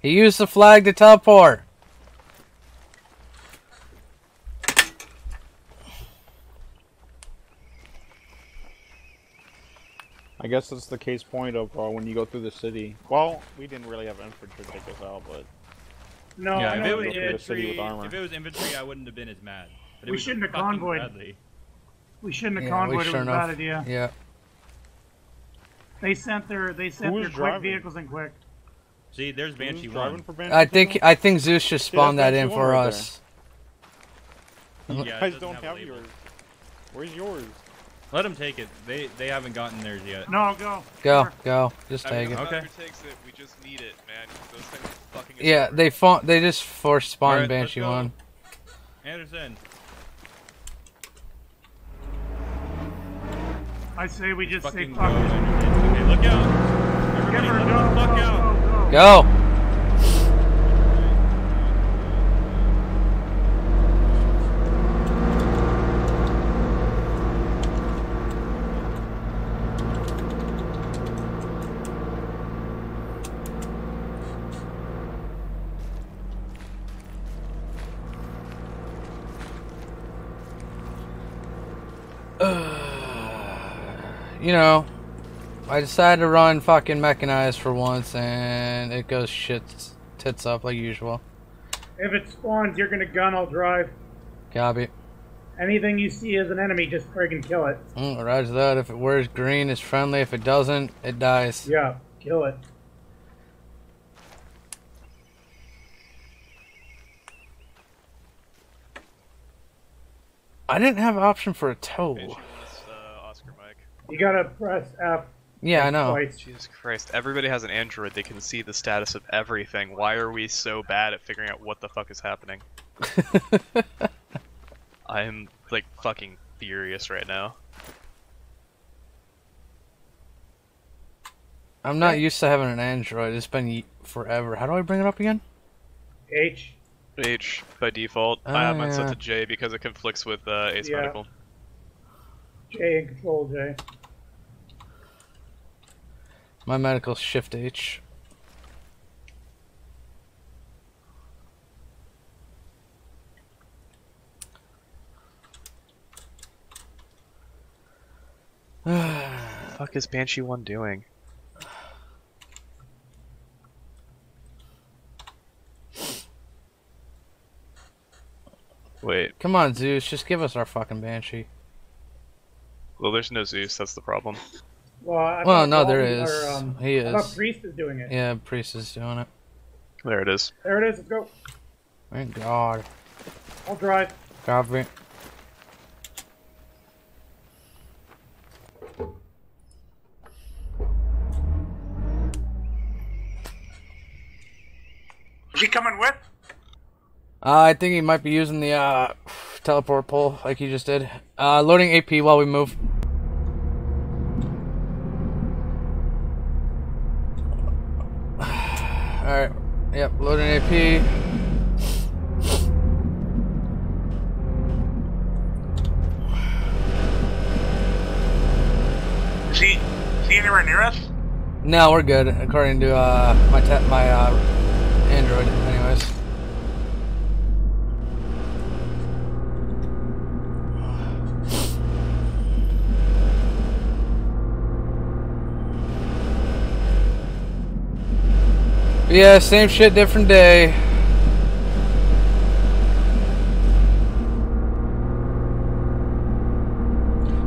He used the flag to teleport. I guess that's the case point of when you go through the city. Well, we didn't really have infantry take us out, but no, yeah, I if know it was we did. infantry, if it was infantry, I wouldn't have been as mad. But We shouldn't have convoyed. We shouldn't have convoyed. It was a bad idea. Yeah. They sent their quick vehicles in quick. See, there's Banshee 1. I think Zeus should spawn that in for us. You guys don't have yours. Where's yours? Let them take it. They haven't gotten theirs yet. No, go. Go. Just take it. Okay. Takes it, we just need it, man. Those things are fucking Yeah, they just force spawn Banshee 1. Anderson. I say we just say fuck go, it. Okay, look out. Everybody let the fuck out. Go. You know, I decided to run fucking mechanized for once, and it goes tits up like usual. If it spawns, you're gonna gun, I'll drive. Copy. Anything you see as an enemy, just friggin' kill it. Roger that. If it wears green, it's friendly. If it doesn't, it dies. Yeah, kill it. I didn't have an option for a tow. Oscar Mike. You gotta press F. Yeah, I know. Twice. Jesus Christ, everybody has an Android, they can see the status of everything. Why are we so bad at figuring out what the fuck is happening? I'm, like, fucking furious right now. I'm not used to having an Android. It's been forever. How do I bring it up again? H. H by default. I have mine set to J because it conflicts with Ace Medical. J and Control J. My medical's Shift H. What the fuck is Banshee 1 doing? Wait. Come on, Zeus, just give us our fucking Banshee. Well, there's no Zeus, that's the problem. Well, no, there Dalton- is. or, He I thought is. Priest is doing it. Yeah, Priest is doing it. There it is. There it is. Let's go. Thank God. I'll drive. Copy. Is he coming with? I think he might be using the teleport pole like he just did. Loading AP while we move. Alright. Yep, loading AP. Is he anywhere near us? No, we're good, according to my Android, anyways. Yeah, same shit, different day.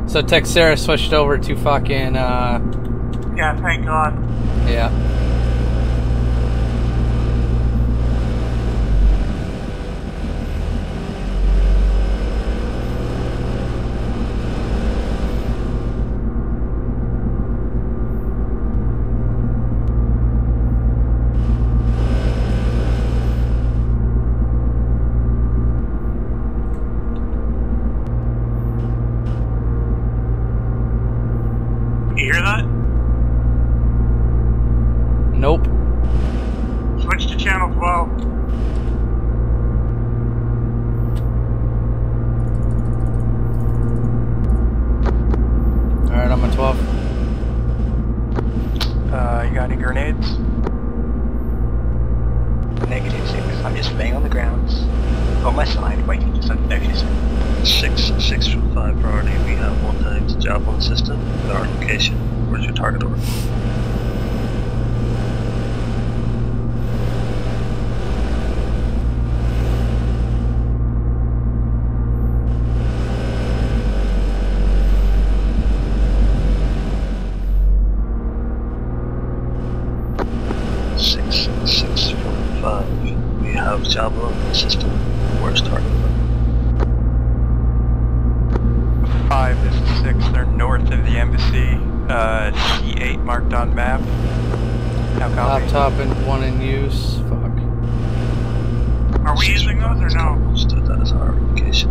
So Texera switched over to fucking Yeah, thank God. yeah. You hear that? Nope. Switch to channel 12. Alright, I'm on 12. You got any grenades? -6. I'm just laying on the ground, on my side, waiting to send notice. 6 from 5 priority. We have 1 times javelin system at our location. Where's your target over? Six from 5. We have javelin system. Where's target over? 5, this is 6. They're north of the embassy. C8 marked on map. How copy? Laptop and one in use. Fuck. Are we using those or no? Understood, that is our location.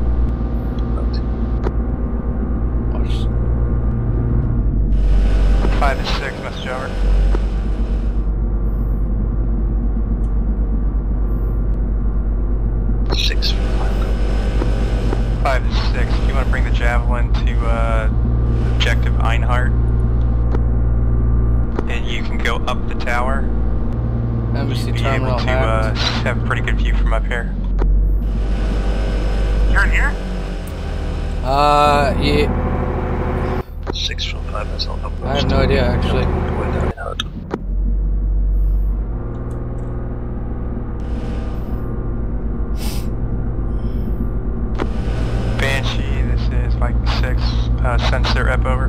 Watch. 5 is 6, message over. Six from 5. 5 is 6. If you want to bring the javelin to objective Einhardt, and you can go up the tower. Embassy You'll be terminal able to hacked. have a pretty good view from up here. You're in here? Yeah. 6 from 5 is on up. I have no idea, actually. Banshee, this is Viking 6. Send their rep over.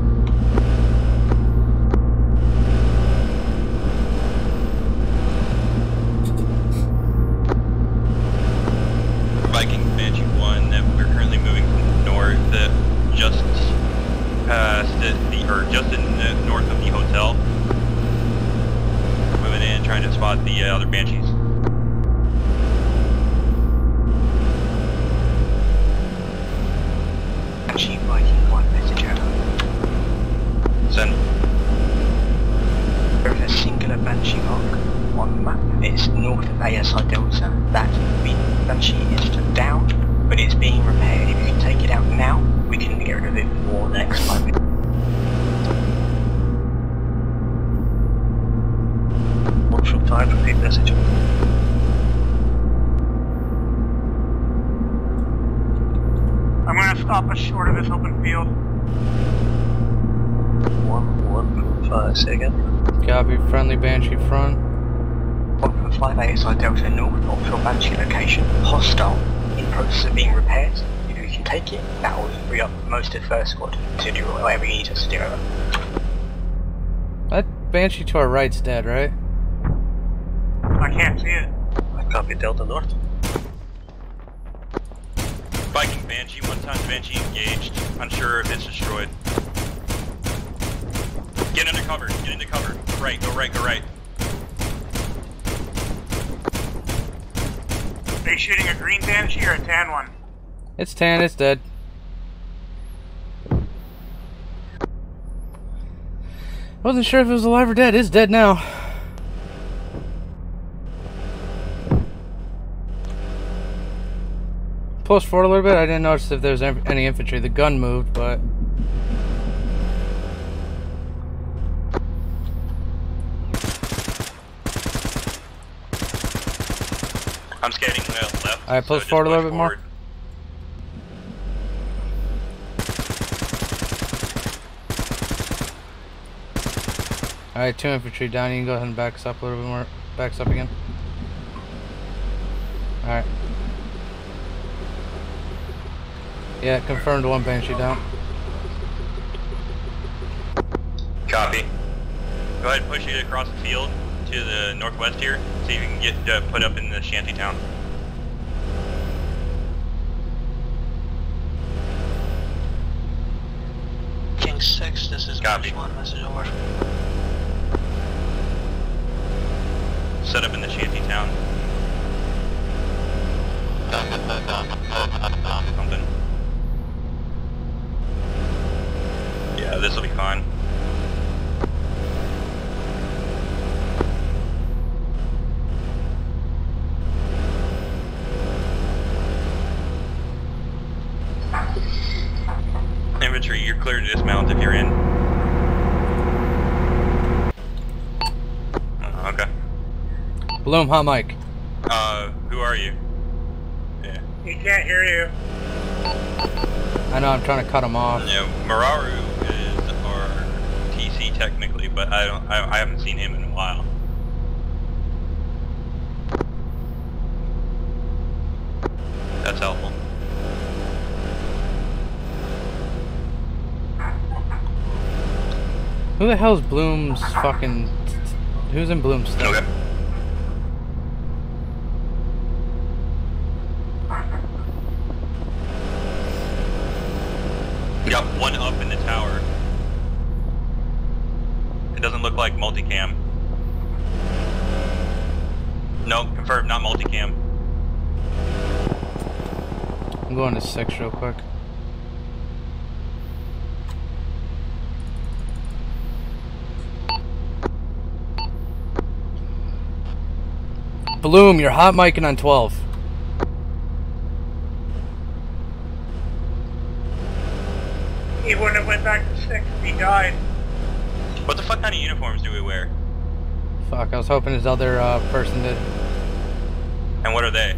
Viking Banshee 1, we're currently moving from the north or just in the north of the hotel. Moving in, trying to spot the other Banshees. Banshee Viking 1 message out. Send. There is a singular Banshee mark on the map. It's north of ASI Delta. That Banshee is down, but it's being repaired. If you can take it out now, we can get rid of it for the next 5 minutes. One from time, repeat message. I'm gonna stop us short of this open field. 1.5 second. Copy, friendly Banshee front. 1.5 ASI Delta North, offshore Banshee location. Hostile, in process of being repaired. If we can take it, that will free up most of the first squad to do whatever you need us to do. That Banshee to our right's dead, right? I can't see it. I copy Delta North. Viking Banshee, 1 times Banshee engaged. Unsure if it's destroyed. Get under cover, get into cover. Go right, go right, go right. Are you shooting a green Banshee or a tan one? It's tan, it's dead. Wasn't sure if it was alive or dead. It's dead now. Push forward a little bit. I didn't notice if there was any infantry. The gun moved, but... I'm scanning left. Alright, push forward a little bit more. Alright, 2 infantry down. You can go ahead and back us up a little bit more. Backs up again. Alright. Yeah, confirmed 1 Banshee down. Copy. Go ahead and push it across the field to the northwest here. See if you can get put up in the shanty town. King 6, this is Copy. 1 message over. Set up in the shanty town. Something. Yeah, this will be fine. Infantry, you're clear to dismount if you're in. Okay. Bloom, hot mic. Who are you? Yeah. He can't hear you. I know, I'm trying to cut him off. Yeah, Mararu is our TC technically, but I haven't seen him in a while. That's helpful. Who the hell's Bloom's fucking... Who's in Bloom's stuff? Okay. We got 1 up in the tower. It doesn't look like multicam. No, confirmed, not multicam. I'm going to 6 real quick. Bloom, you're hot micing on 12. He wouldn't have went back to 6 if he died. What the fuck kind of uniforms do we wear? Fuck, I was hoping his other person did. And what are they?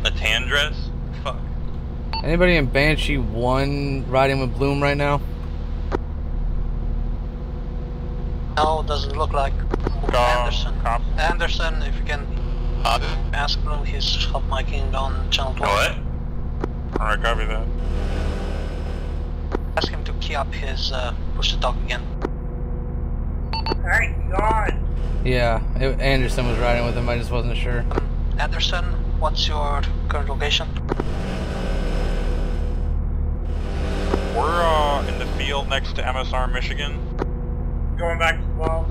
A tan dress? Fuck. Anybody in Banshee 1 riding with Bloom right now? No, doesn't look like. Anderson. Anderson, if you can ask Bloom, he's hot micing on channel 12. What? Alright, copy that. Ask him to key up his push to talk again. Thank God. Yeah, Anderson was riding with him, I just wasn't sure. Anderson, what's your current location? We're in the field next to MSR Michigan. Going back to 12.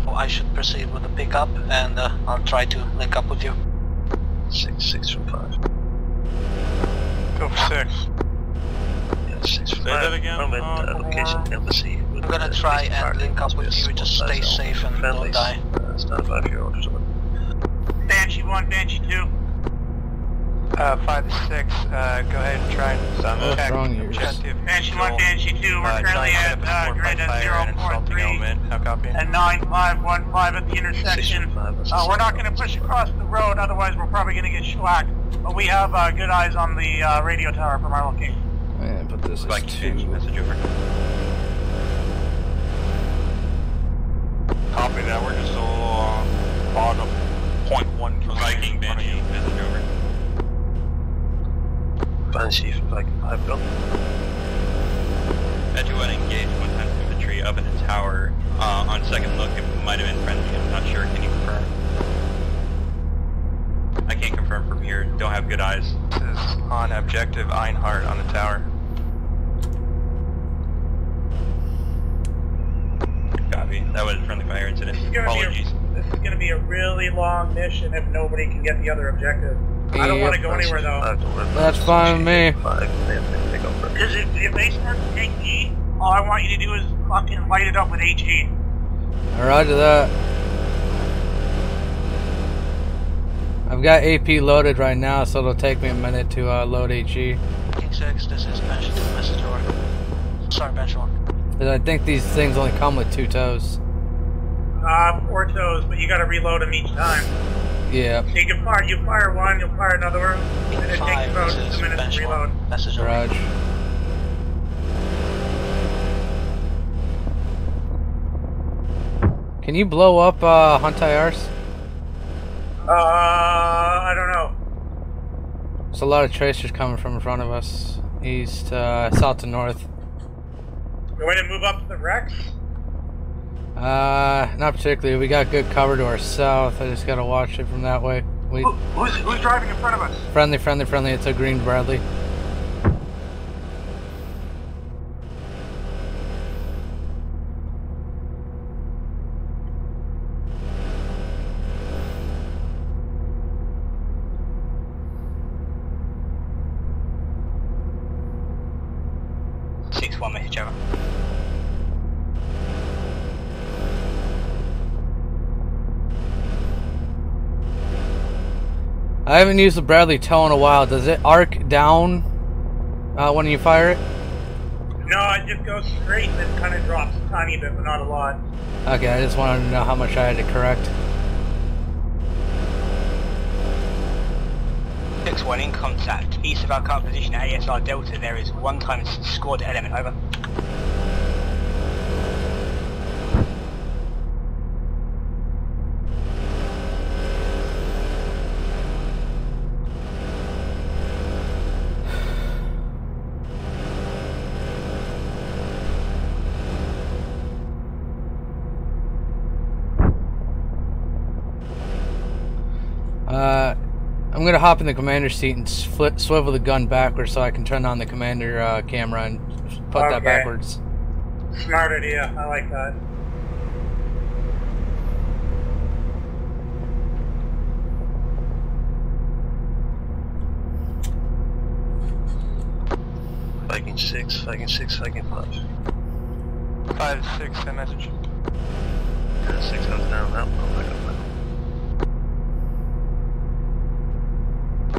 I should proceed with the pickup, and I'll try to link up with you. 6 from 5. Go for 6. Yeah, 6 from 5. Say that again. Location embassy. I'm gonna try and link up with you. Just stay safe and don't die. Stand by for your orders. Banshee 1, Banshee 2. 5 to 6, go ahead and try and check objective. Banshee 1, Banshee 2, we're currently at grid at 0.3 and 9515 at the intersection. We're not going to push across the road, otherwise we're probably going to get shellacked. But we have good eyes on the radio tower from our location. Man, but this is like too... message over. Copy that, we're just a little bottom 0.1 Viking Banshee, message over. Banshee from Viking 5 gone. Edgewood engaged 1 times infantry up in the tower. On second look, it might have been friendly. I'm not sure. Can you confirm? I can't confirm from here. Don't have good eyes. This is on objective Einhardt on the tower. Copy. That was a friendly fire incident. Apologies. This is going to be a really long mission if nobody can get the other objective. I don't want to go anywhere though. That's fine with me. Because if they start to take E, all I want you to do is fucking light it up with HE. Roger that. I've got AP loaded right now, so it'll take me a minute to load HE. King 6, this is Banshee 2, message over. Sorry, Banshee 1. But I think these things only come with 2 toes. 4 toes, but you gotta reload them each time. Yeah. So you can fire one, you'll fire another one, and it takes about just a minute to reload. Message over. Roger. Can you blow up Huntayars? I don't know. There's a lot of tracers coming from in front of us. East, south to north. You want to move up to the Rex? Not particularly. We got good cover to our south. I just gotta watch it from that way. Who's driving in front of us? Friendly. It's a green Bradley. Message over. I haven't used the Bradley tow in a while. Does it arc down when you fire it? No, it just goes straight and then kind of drops a tiny bit, but not a lot. Okay, I just wanted to know how much I had to correct. 6-1 in contact. East of our current position at ASR Delta, there is 1 times squad element, over. I'm gonna hop in the commander's seat and swivel the gun backwards so I can turn on the commander camera and put that backwards. Smart idea. I like that. Viking 6, Viking 6, Viking 5. 5 6, send message. Yeah, 6 goes down that one. Back up now.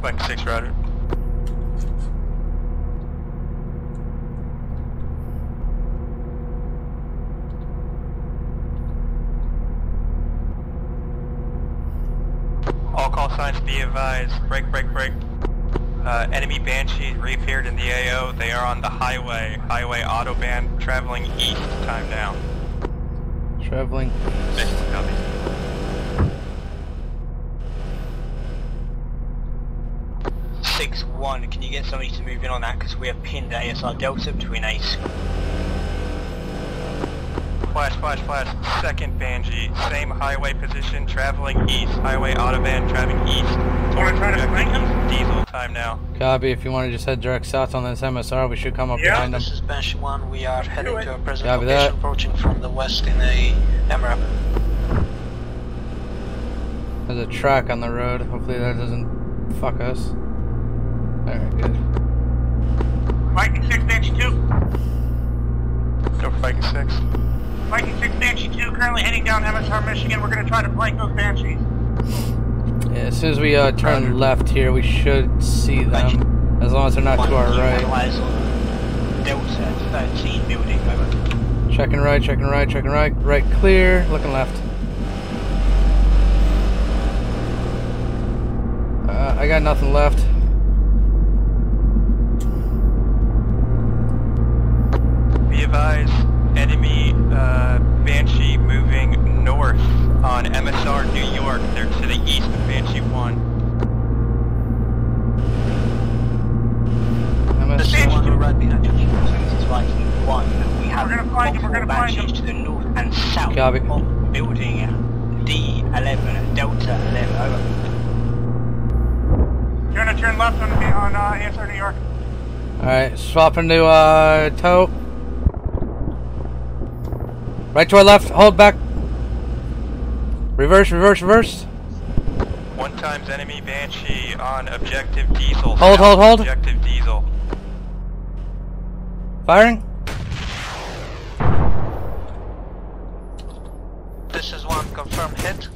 Viking 6, roger. All call signs be advised. Break. Enemy Banshees reappeared in the AO. They are on the highway. Highway autobahn traveling east. Time down. Traveling. Copy. One, can you get somebody to move in on that because we have pinned ASR Delta between Ace. Flash. Second Banshee, same highway position, traveling east. Highway autobahn, traveling east. Towards objective diesel time now. Copy. If you want to just head direct south on this MSR, we should come up behind them. This is Banshee 1. We are heading to our present Copy location, that. approaching from the west in a MRAP. There's a track on the road. Hopefully that doesn't fuck us. Alright, good. Viking 6, Banshee 2. Go for Viking 6. Viking 6, Banshee 2, currently heading down MSR, Michigan. We're going to try to flank those Banshees. Yeah, as soon as we turn left here, we should see them. As long as they're not to our right. Delta 13 building, over. Checking right. Right clear, looking left. I got nothing left. Be advised, enemy Banshee moving north on MSR New York. They're to the east of Banshee 1. MSR 1, we're right behind you. This is Viking 1. We have multiple Banshees to the north and south Copy. of building D11, Delta 11, over. You're going to turn left on ASR New York. Alright, swap into tow. Right to our left, hold back. Reverse. 1 times enemy Banshee on objective diesel. Hold. Objective diesel. Firing. This is 1, confirm hit.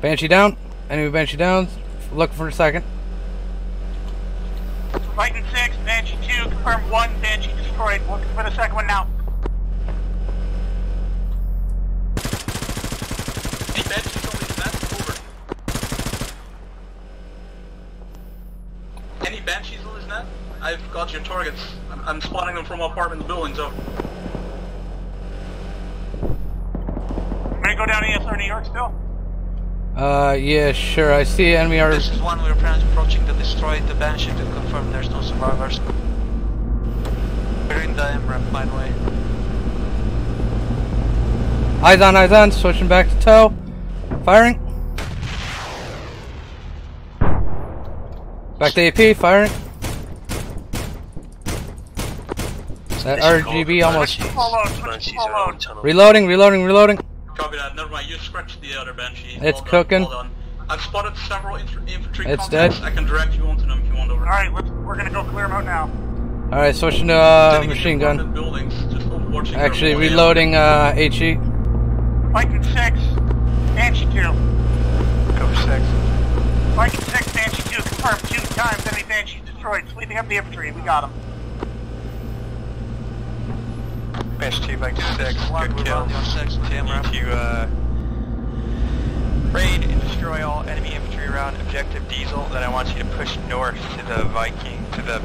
Banshee down. Enemy Banshee down. Looking for a second. Viking 6, Banshee 2, confirm 1, Banshee destroyed. Looking for the second one now. Any Banshees on this map? Over. Any Banshees on this map? I've got your targets. I'm spotting them from apartment buildings, over. I'm going to go down ASR New York still. Yeah, sure. I see enemy are. This is 1, we're approaching the destroyed the Banshee to confirm there's no survivors. We're in the MRAP, by the way. Eyes on, switching back to tow. Firing. Back to AP, firing. That RGB almost. Reloading. Copy that, never mind, you scratched the other Banshee. It's cooking. Hold on. I've spotted several infantry It's contacts. dead. I can direct you onto them if you want over. Alright, we're gonna go clear them out now. Alright, switching to machine gun. Buildings, just overwatching Actually, their reloading HE. Viking 6, Banshee 2. Go for 6. Viking 6, Banshee 2, confirmed 2 times enemy Banshees destroyed. Sweeping up the infantry, we got them. Banshee 2, Viking 6, good kill. Need to raid and destroy all enemy infantry around objective diesel. Then I want you to push north to the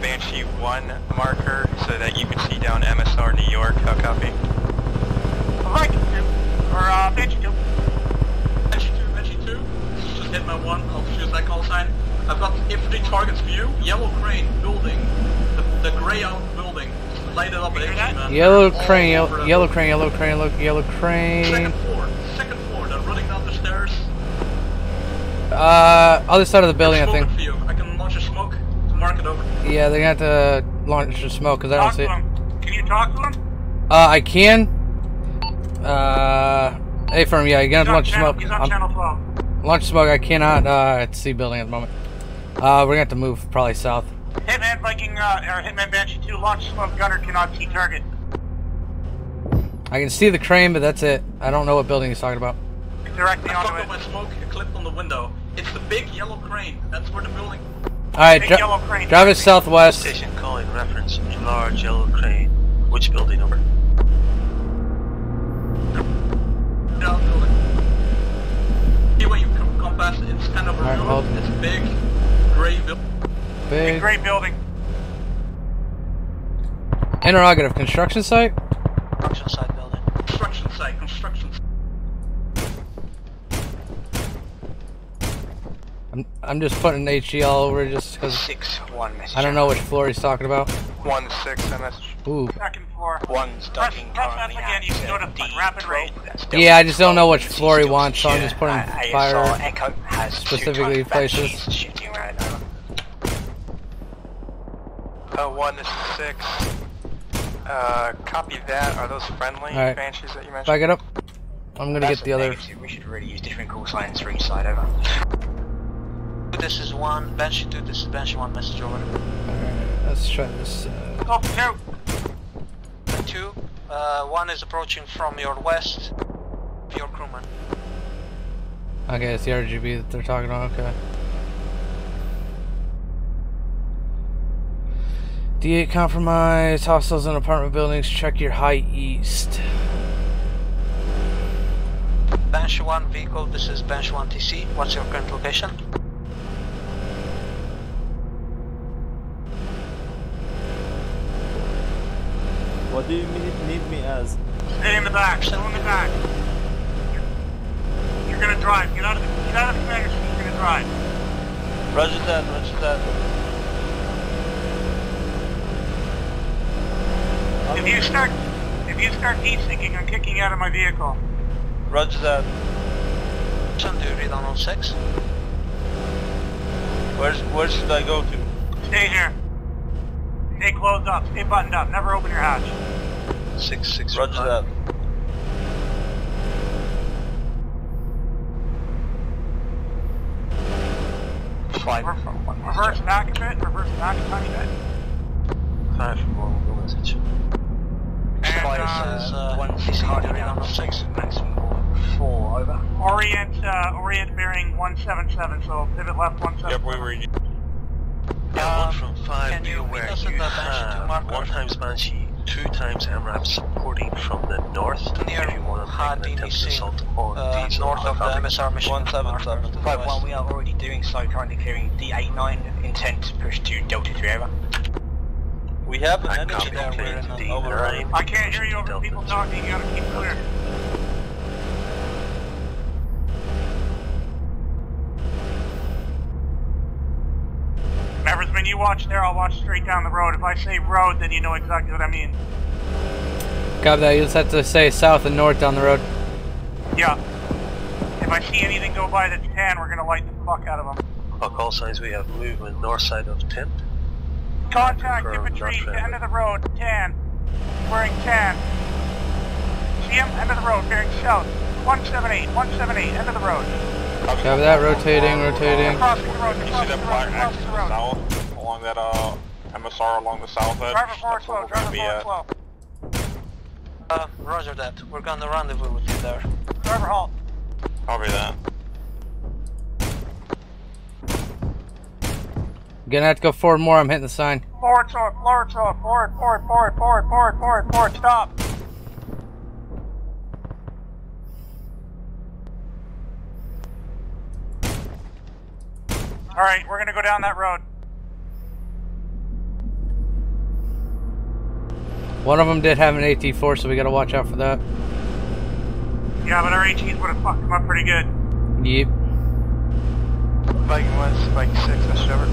Banshee 1 marker so that you can see down MSR New York. How copy? Viking 2, or Banshee 2. Banshee 2, just hit my 1, I'll choose that call sign. I've got infantry targets for you, yellow crane building, the grey out building. Light it up at HE, man. Yellow crane. Second floor, they're running down the stairs. Other side of the building, I think. For you. I can launch a smoke to mark it over. Yeah, they're gonna have to launch a smoke because I don't see it. Can you talk to him? I can. A-firm, yeah, you're gonna have to launch a smoke. He's on channel 12. Launch smoke, I cannot see building at the moment. We're gonna have to move probably south. Hitman Viking, or Hitman Banshee 2, launch smoke, gunner cannot see target. I can see the crane, but that's it. I don't know what building he's talking about. Directly onto I it. my smoke, it clipped on the window. It's the big yellow crane. That's where the building. Alright, drive us southwest. Station calling reference, large yellow crane. Which building number? Down building. See when you come past, it's kind of a road. It's a big, grey building. Big grey building. Interrogative, construction site? Construction site building. Construction site. I'm just putting HE all over just because 6-1 message. I don't know which floor he's talking about. 1-6 message. Ooh. Second floor. One's ducking currently again, you can go to rapid rate. Yeah, I just don't know which floor he wants, so I'm just putting fire Echo has specifically places. Shooting right now. 1-6. Copy that. Are those friendly Alright. banshees that you mentioned? Back it up. I'm gonna get the other. We should really use different call signs for each side, over. This is 1, Banshee 2, this is Banshee 1, message over. Alright, let's try this. Go 2. 2, 1 is approaching from your west, your crewman. Okay, it's the RGB that they're talking about, okay. D8 compromise, hostiles in apartment buildings, check your high east. Banshee 1 vehicle, this is Banshee 1 TC, what's your current location? What do you need me as? Stay in the back, still in the back. You're gonna drive, get out of the commander seat, you're gonna drive. Roger that, roger that. If you start desyncing, I'm kicking you out of my vehicle. Roger that. Do you read on 06? Where should I go to? Stay here. Stay closed up, stay buttoned up, never open your hatch. 6-6. Roger that. Reverse back a bit, reverse back a tiny bit. 5-1 message. And 1 TC, do you read on 06? Maximum 4, over. Orient bearing 177, so pivot left 177. Yep, we were. Yeah, 1 from 5, be aware you have 1 times Banshee, 2 times MRAP supporting from the north. Near if you want to make an attempt to assault on these north of the MSR mission. 177. 5-1, we are already doing so, currently clearing D89, intent to push to Delta 3, over. We have an enemy there, we're in an override. I can't hear you over people talking, you gotta keep clear. Members, when you watch there, I'll watch straight down the road. If I say road, then you know exactly what I mean. Copy that, you just have to say south and north down the road. Yeah. If I see anything go by that's 10, we're gonna light the fuck out of them. Call signs, we have movement north side of 10. Contact infantry, end of the road, 10. Wearing 10. See him? End of the road, bearing south. 178, 178, end of the road. Copy that, rotating. Crossing the road, You see that black axe to the south, along that MSR along the south edge? Driver forward slow, driver forward slow. Roger that. We're gonna rendezvous with you there. Driver halt. Copy that. Gonna have to go forward more, I'm hitting the sign. Forward, forward, stop. Alright, we're gonna go down that road. One of them did have an AT-4, so we gotta watch out for that. Yeah, but our ATs would have fucked them up pretty good. Yep. Viking 1, Viking 6, that's over.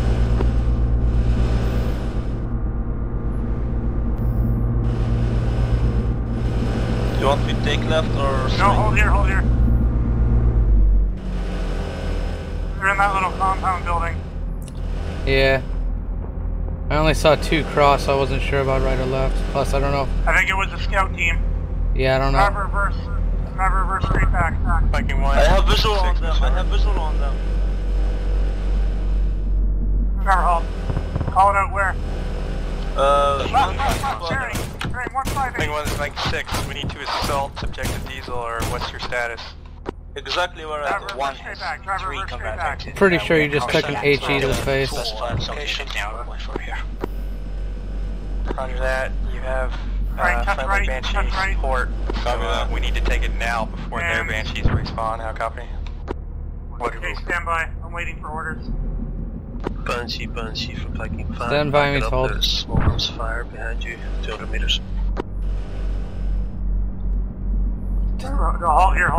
Do you want me to take left or straight? No, hold here. They're in that little compound building. Yeah. I only saw 2 cross, so I wasn't sure about right or left. Plus, I don't know. I think it was the scout team. Yeah, I don't know. Driver reverse straight back. Viking 1. I have visual on them, Driver halt. Call it out where? Viking 1 is Viking 6. We need to assault subjective diesel, or what's your status? Exactly where I am. Driver reverse straight back. Pretty sure you just took an HE to the face. Roger that. You have friendly Banshee support. So we need to take it now before their Banshees respawn. How copy? Okay, stand by. I'm waiting for orders. Banshee from Viking 5. Stand by me, hold. There's small arms fire behind you, 200 meters. Halt here.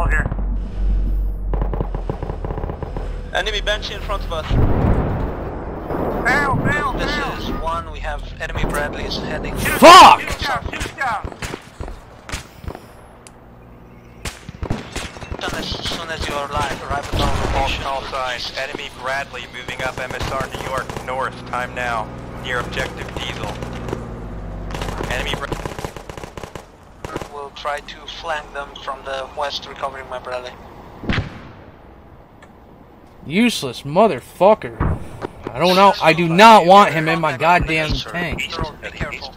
Enemy Banshee in front of us. This is 1, we have enemy Bradleys heading. Fuck! As soon as you are arrive at our location. All sides. Enemy Bradley moving up MSR New York north. Time now. Near objective Diesel. Enemy Bradley. We'll try to flank them from the west, recovering my Bradley. Useless motherfucker. I don't know. I do not want him in my goddamn tank. Be careful.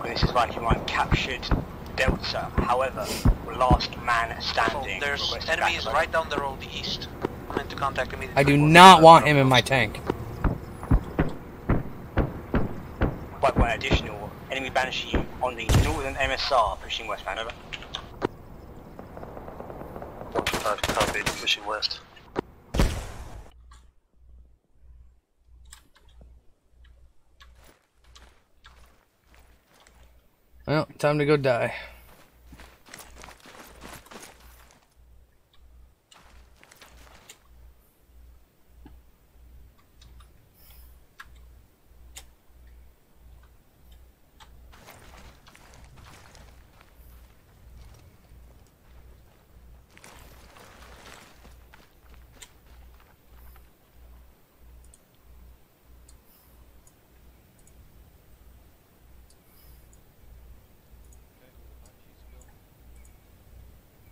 This is like you captured Delta. However, we're last man standing. So there's enemies right down the road east. I'm into contact immediately. I do not want him in my tank. But one additional enemy Banshee on the northern MSR pushing westbound. Over. 1-5 copy, pushing west. Well, time to go die.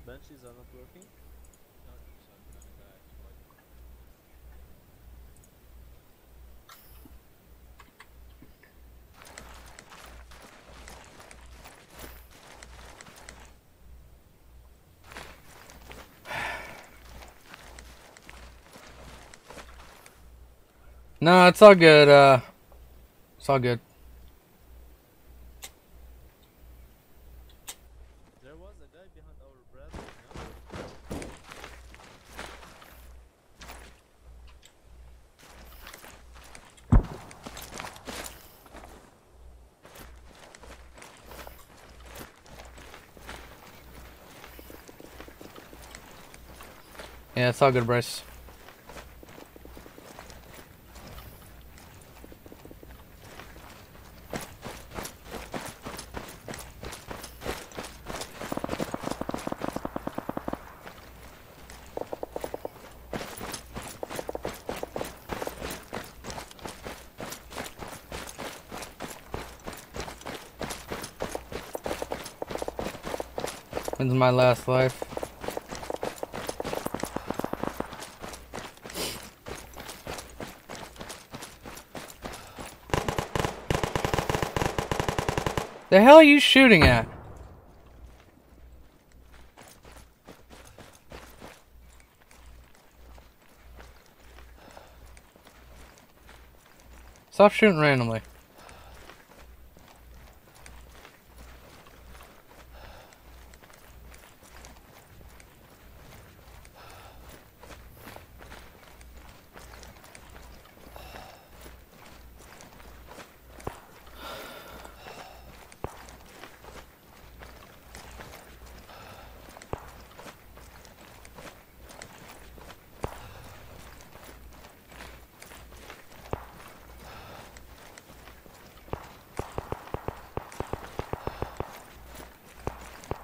Banshees are not working? No, it's all good. It's all good. There was a guy behind our Bradley, Yeah, it's all good, Bryce. When's my last life? The hell are you shooting at? Stop shooting randomly.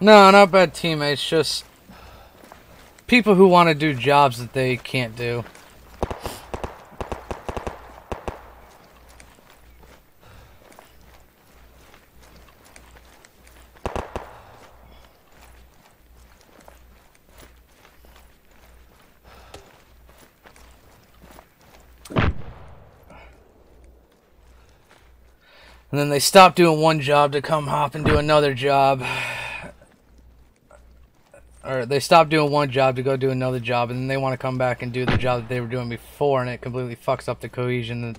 No, not bad teammates, just people who want to do jobs that they can't do. And then they stop doing one job to come hop and do another job. Or they stop doing one job to go do another job, and then they want to come back and do the job that they were doing before, and it completely fucks up the cohesion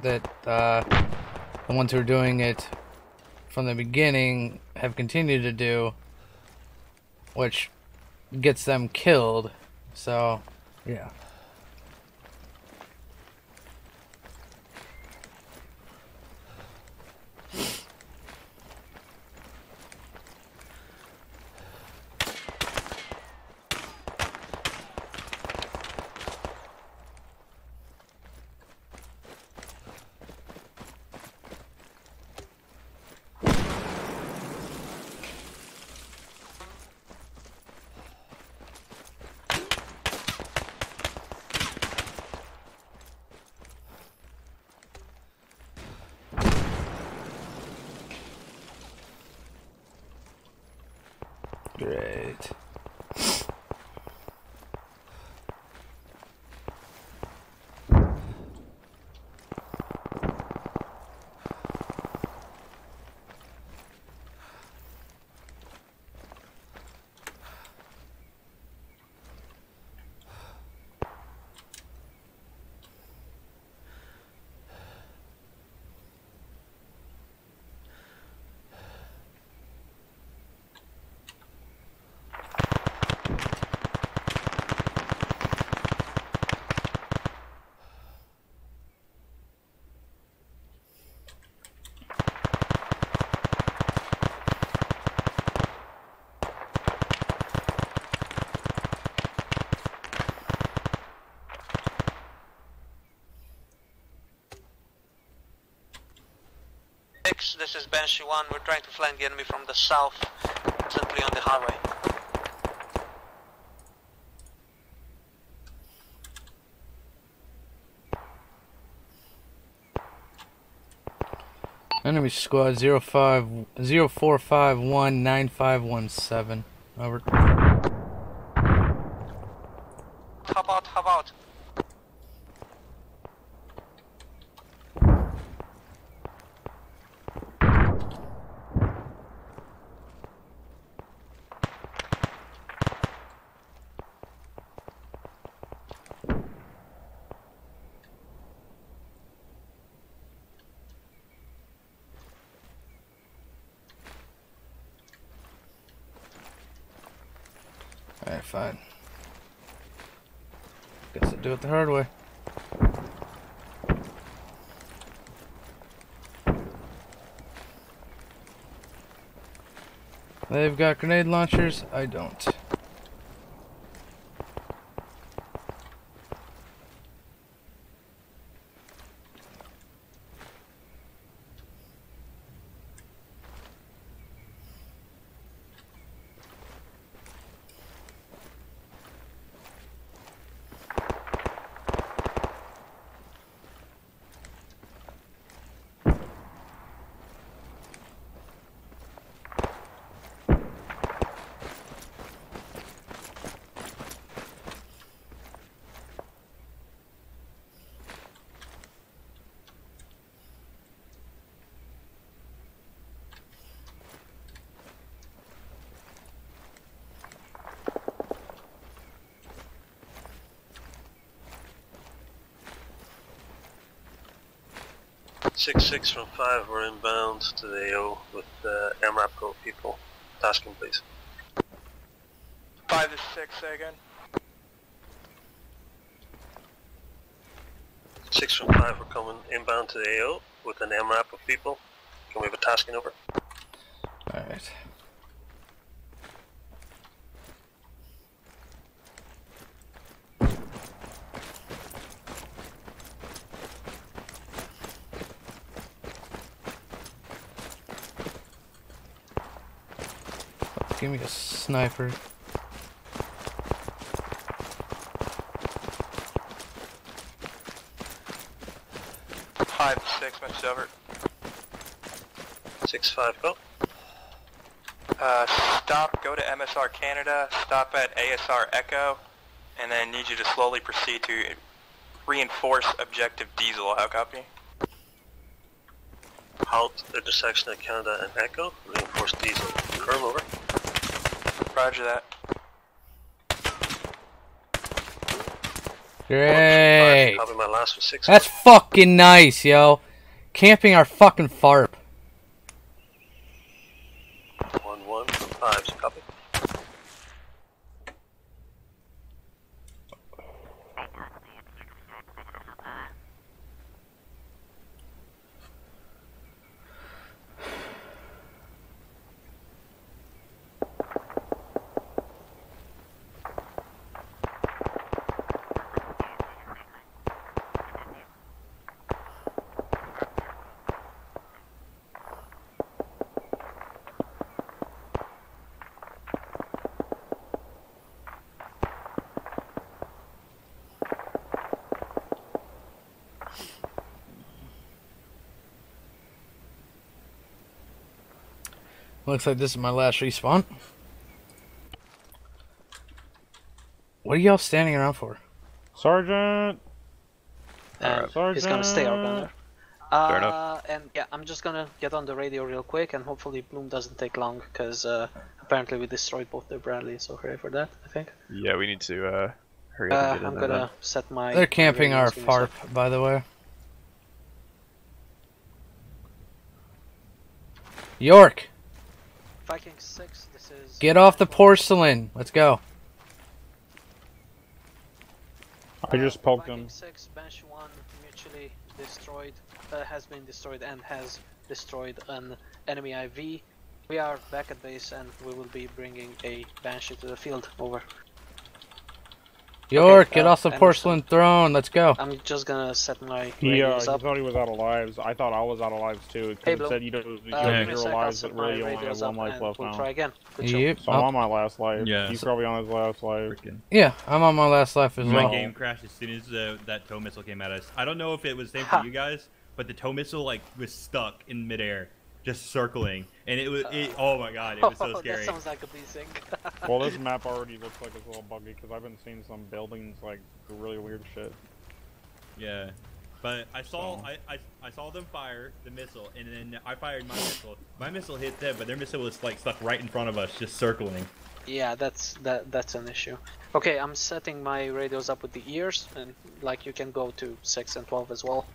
that the ones who are doing it from the beginning have continued to do, which gets them killed. So, yeah. Great. This is Banshee 1, we're trying to flank the enemy from the south, simply on the highway. Enemy squad 04519517. Over. Hop out, hop out. Alright, fine. Guess I'll do it the hard way. They've got grenade launchers, I don't. Six from 5, we're inbound to the AO with MRAP Pro people. Tasking, please. 5 to 6, say again. 6 from 5, we're coming inbound to the AO with an MRAP of people. Can we have a tasking over? Alright. Give me a sniper. Five to 6, message over. 6-5, go. Stop, go to MSR Canada, stop at ASR Echo, and then need you to slowly proceed to reinforce objective Diesel. How copy? Halt, intersection of Canada and Echo, reinforce Diesel. Confirm, over. Roger that. Great. Copy, my last was 6. That's fucking nice, yo. Camping our fucking FARP. 1-1 from 5, copy. Looks like this is my last respawn. What are y'all standing around for? Sergeant! And he's gonna stay our gunner. Fair enough. And yeah, I'm just gonna get on the radio real quick, and hopefully Bloom doesn't take long, because apparently we destroyed both their Bradley, so hurry for that, I think. Yeah, we need to hurry up and get in I'm there. gonna set my... They're camping our FARP, by the way. York! Viking 6, this is... Get off the porcelain! Let's go. I just poked Viking him. 6, Banshee 1, mutually destroyed, has been destroyed and has destroyed an enemy IV. We are back at base and we will be bringing a Banshee to the field. Over. York, Okay, get off the porcelain throne. Let's go. I'm just gonna set my He radios up. thought he was out of lives. I thought I was out of lives too. Hey, It Bloom. said you don't Give me a zero sec, I'll lives, set but really my you only have radios one up life and left we'll now. try again. Good Yep. So I'm on my last life. Yeah. He's probably on his last life. Yeah, I'm on my last life as My well. game crashed as soon as that tow missile came at us. I don't know if it was the same for you guys, but the tow missile like was stuck in midair, just circling, and it was oh my god, it was so scary. That sounds like a B-Sync. Well, this map already looks like it's a little buggy because I've been seeing some buildings like really weird shit. Yeah, but I saw I saw them fire the missile, and then I fired my missile. My missile hit them, but their missile was like stuck right in front of us, just circling. Yeah, that's an issue. Okay, I'm setting my radios up with the ears, and like you can go to 6 and 12 as well.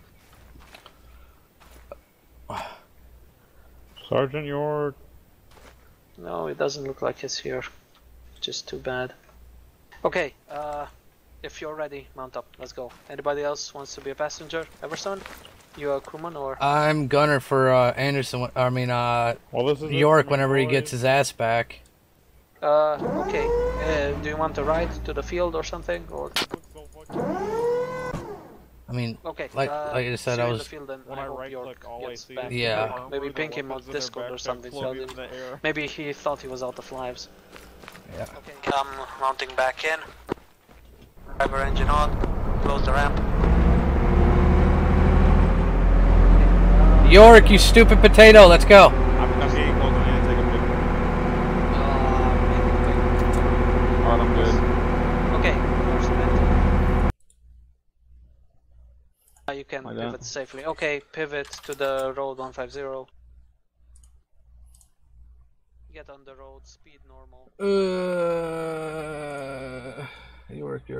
Sergeant York. No, it doesn't look like he's here. Just too bad. Okay, if you're ready, mount up. Let's go. Anybody else wants to be a passenger? Everson? You a crewman or? I'm gunner for Anderson. I mean, York whenever he gets his ass back. Okay. Do you want to ride to the field or something, or? I mean, Okay. like I said, I see you in was. the field, and When I I hope right York click, all I gets see back. is Yeah. Maybe ping him on Discord or something. Tell him. Maybe he thought he was out of lives. Yeah. Okay. I'm mounting back in. Driver engine on. Close the ramp. York, you stupid potato. Let's go. I'm getting close. I need to take a picture. Alright, I'm good. Okay. You can pivot safely. Okay, pivot to the road 150. Get on the road, speed normal. York. I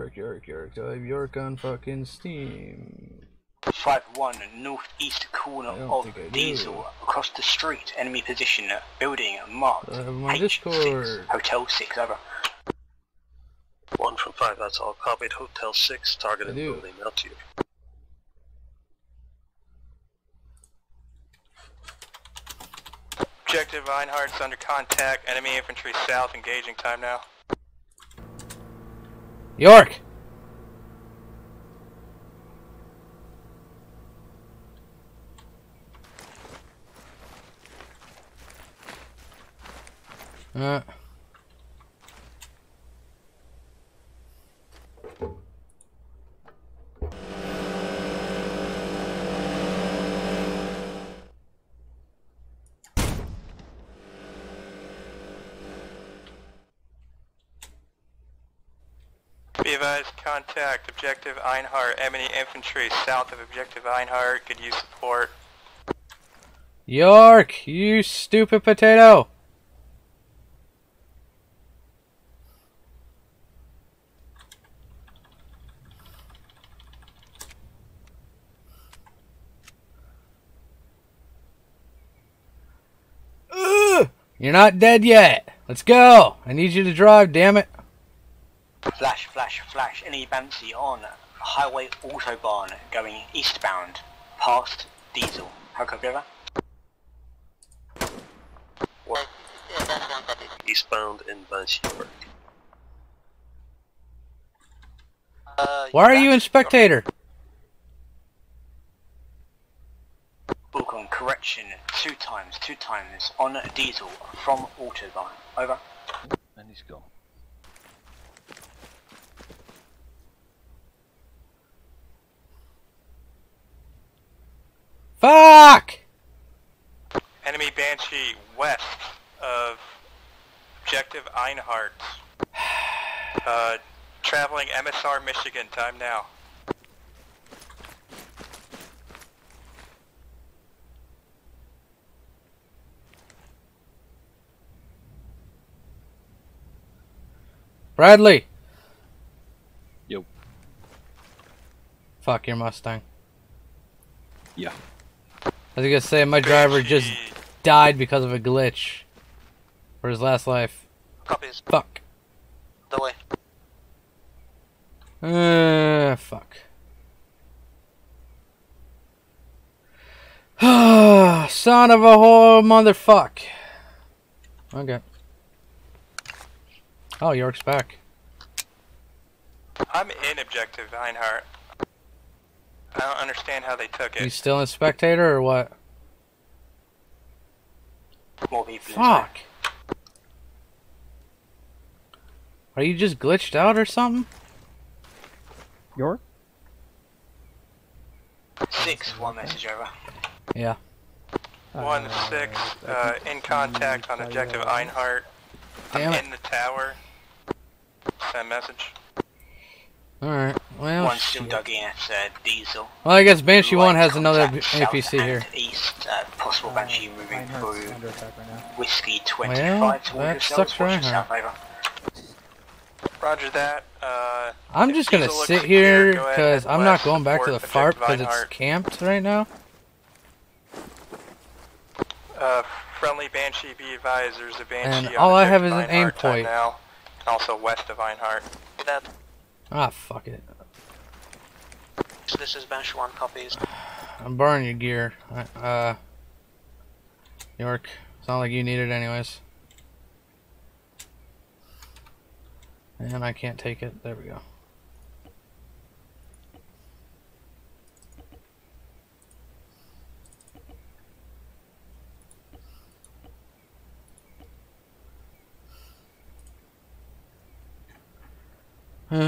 have York on fucking Steam. 5-1, northeast corner of Diesel, across the street, enemy position, building marked My Discord. Hotel 6, over. 1 from 5, that's all. Copied. Hotel 6, targeted building, out you. Objective Einhardt's under contact. Enemy infantry south. Engaging time now. York. Be advised, contact Objective Einhardt. Enemy infantry south of Objective Einhardt. Could use support. York, you stupid potato. You're not dead yet. Let's go. I need you to drive, damn it. Flash, flash, flash. Enemy Banshee on Highway Autobahn going eastbound past Diesel. How copy over? Eastbound in Banshee Park. Why are you in spectator? Book on correction, two times on Diesel from Autobahn. Over. And he's gone. Fuck! Enemy Banshee west of Objective Einhardt. Traveling MSR Michigan, time now. Bradley! Yo. Fuck your Mustang. Yeah. I was gonna say, my driver just died because of a glitch. For his last life. Copies. Fuck. The way. Fuck. Son of a whole motherfuck. Okay. Oh, York's back. I'm in objective, Einhart. I don't understand how they took it. You still in spectator or what? More people. Fuck. Are you just glitched out or something? York? 6, one message over. Yeah. 1-6, in contact on objective Einhart. Damn I'm in the tower. Send message. Alright, well. One still dug in at Diesel. Well, I guess Banshee 1 has another APC here. East, possible Banshee moving through Whiskey 25 Well, towards that yourselves. sucks for Watch yourself, Einhart. over. Roger that. I'm just gonna sit here because I'm not going back to the FARP because it's camped right now. Friendly Banshee, be advised, there's a Banshee And on all I have objective is an aim Einhart time point. now, and also west of Einhart. Ah, fuck it. So this is Banshee 1 copies. I'm borrowing your gear. York, it's not like you need it anyways. And I can't take it. There we go. You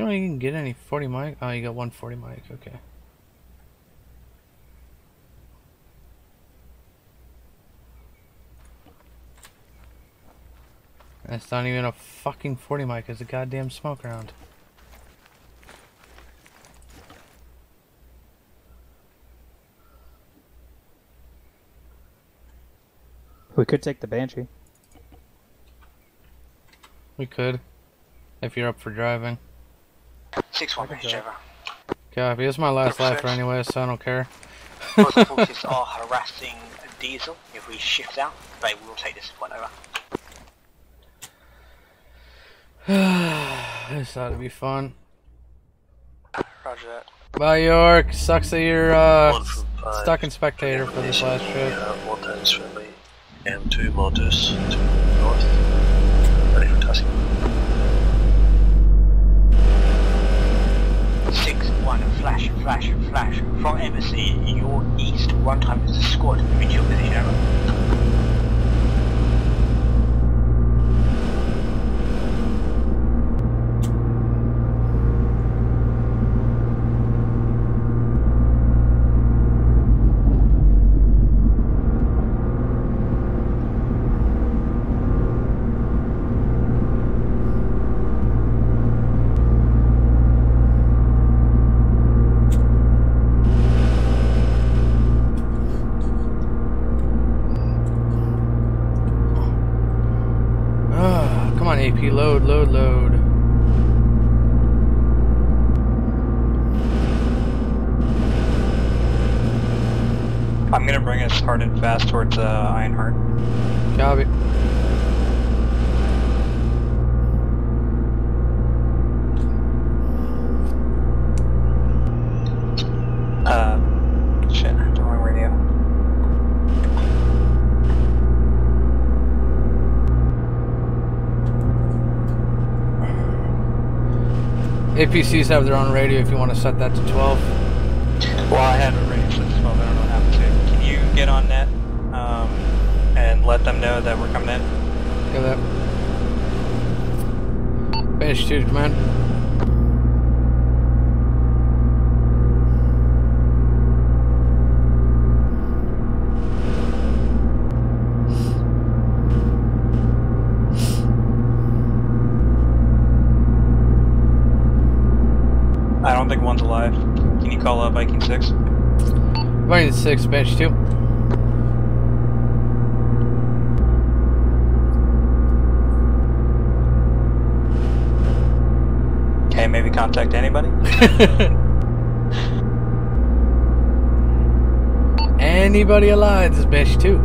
don't even get any 40 mic? Oh, you got 140 mic. Okay. That's not even a fucking 40 mic. It's a goddamn smoke round. We could take the Banshee. We could. If you're up for driving. 6-1 message over. Copy. It's my last life anyway, so I don't care. Both forces are harassing Diesel. If we shift out, they will take this point over. This ought to be fun. Roger that. Bye, York. Sucks that you're stuck in spectator for this last trip. 1 times friendly. M2 Modus to north. Ready for tasking. 6-1, flash, flash, flash. From embassy, your east, 1 time is the squad. Moving to your position, over. Come on, AP, load, load, load. I'm gonna bring us hard and fast towards Einhart. Copy. Shit, I have the wrong radio. APCs have their own radio if you want to set that to 12. Well, I have it ready for 12, I don't know how to. Can you get on net, and let them know that we're coming in? Get that. Banshee 2 to command. Call Viking 6. Viking 6, Banshee 2. Okay, maybe contact anybody? Anybody alive? This is Banshee 2.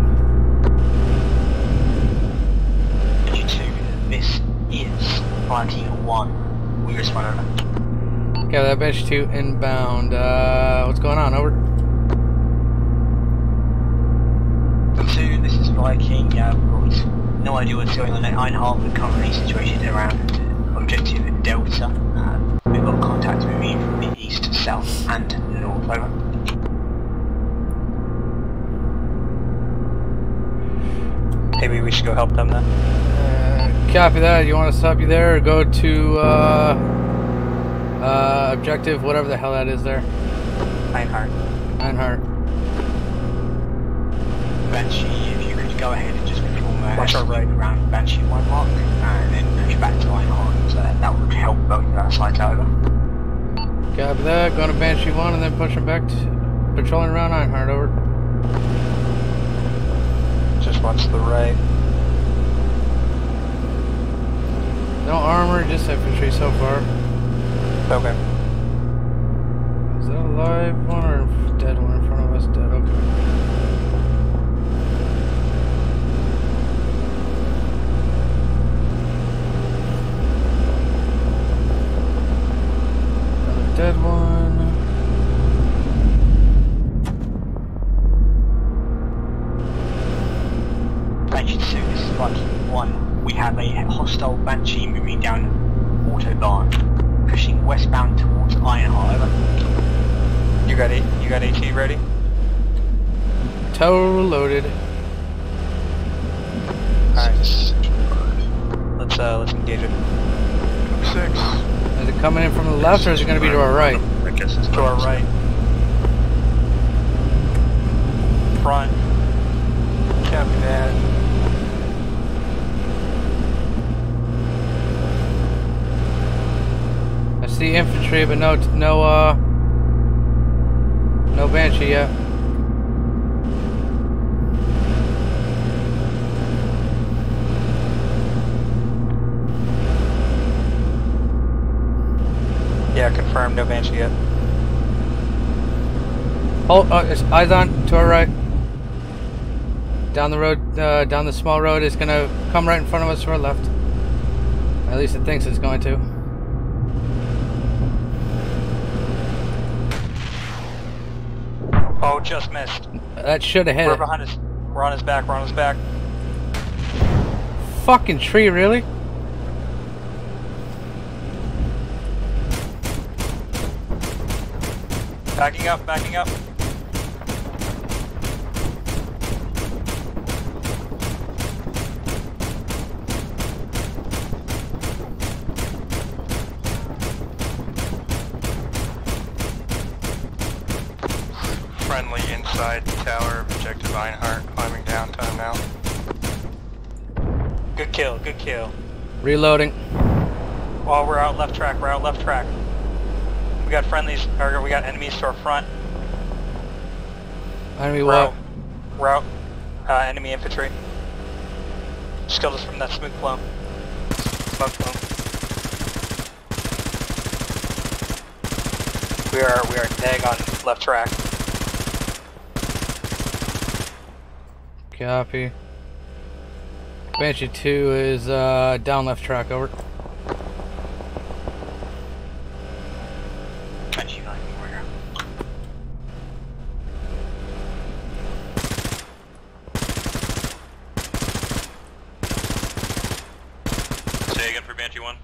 Banshee 2, this is Viking 1. We respond over. Okay, that Banshee 2 inbound. What's going on? Over. 2, this is Viking. We've got no idea what's going on at Einhardt. We're currently situated around objective Delta. We've got contact moving from the east, south, and north. Over. Maybe we should go help them then. Copy that. You want to stop you there or go to objective, whatever the hell that is there? Einhardt. Einhardt. Banshee, if you could go ahead and just perform a escort around Banshee 1 mark and then push back to Einhardt. That would help both our sides over. Copy that. Going to Banshee 1 and then pushing back to patrolling around Einhardt. Over. Just watch the right. No armor, just infantry so far. Okay. Is that a live one or a dead one in front of us? Dead, okay. Another dead one. Banshee 2, this is Viking 1. We have a hostile Banshee moving down Autobahn, pushing westbound towards Ironheart. Over. You got AT ready? Tow loaded. Alright. Let's engage it. 6. Is it coming in from the left or is it going to be to our right? I guess it's to our right. Front. Copy that. I see infantry, but no Banshee yet. Yeah, confirmed, no Banshee yet. Oh, it's eyes on to our right. Down the road, down the small road, is gonna come right in front of us to our left. At least it thinks it's going to. Oh, just missed. That should have hit We're it. behind us. We're on his back. We're on his back. Fucking tree, really? Backing up, backing up. Friendly inside the tower, objective Einhardt, climbing down time now. Good kill, good kill. Reloading. Well, we're out left track, we're out left track. We got friendlies, or we got enemies to our front. Enemy what? We're out. Enemy infantry. Just killed us from that smoke plume. Smoke plume. We are neg on left track. Copy. Banshee 2 is down left track, over. Banshee 9, we're Say again for Banshee 1.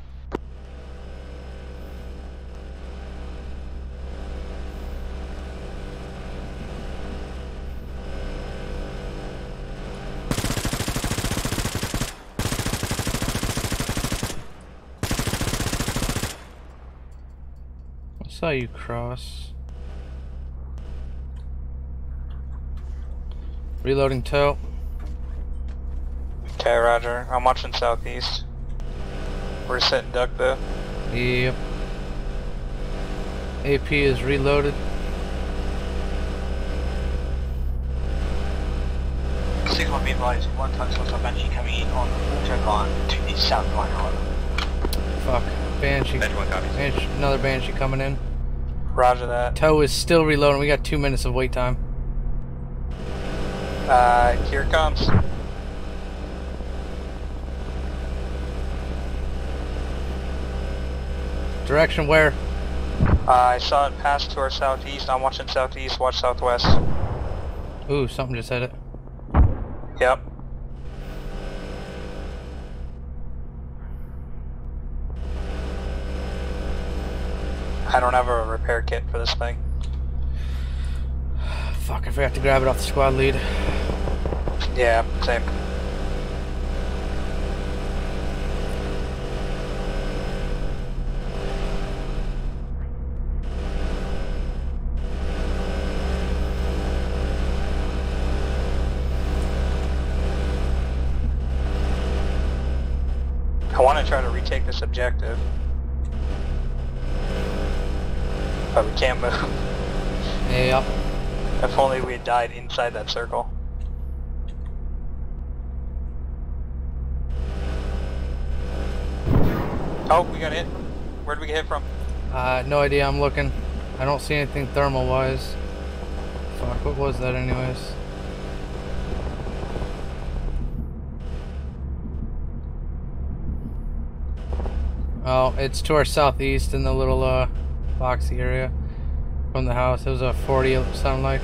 I saw you cross. Reloading tow. Okay, roger. I'm watching southeast. We're setting duck though. Yep. AP is reloaded. advised, one time slots are Banshee coming in on Autobahn to the south line harbor. Fuck. Banshee. Banshee. Another Banshee coming in. Roger that. Tow is still reloading. We got 2 minutes of wait time. Here it comes. Direction where? I saw it pass to our southeast. I'm watching southeast, watch southwest. Ooh, something just hit it. Yep. I don't have a repair kit for this thing. Fuck, I forgot to grab it off the squad lead. Yeah, same. I want to try to retake this objective, but we can't move. Yep. If only we had died inside that circle. Oh, we got hit. Where did we get hit from? No idea, I'm looking. I don't see anything thermal wise. Fuck, what was that anyways? Oh, it's to our southeast in the little boxy area from the house. It was a 40, it seemed like.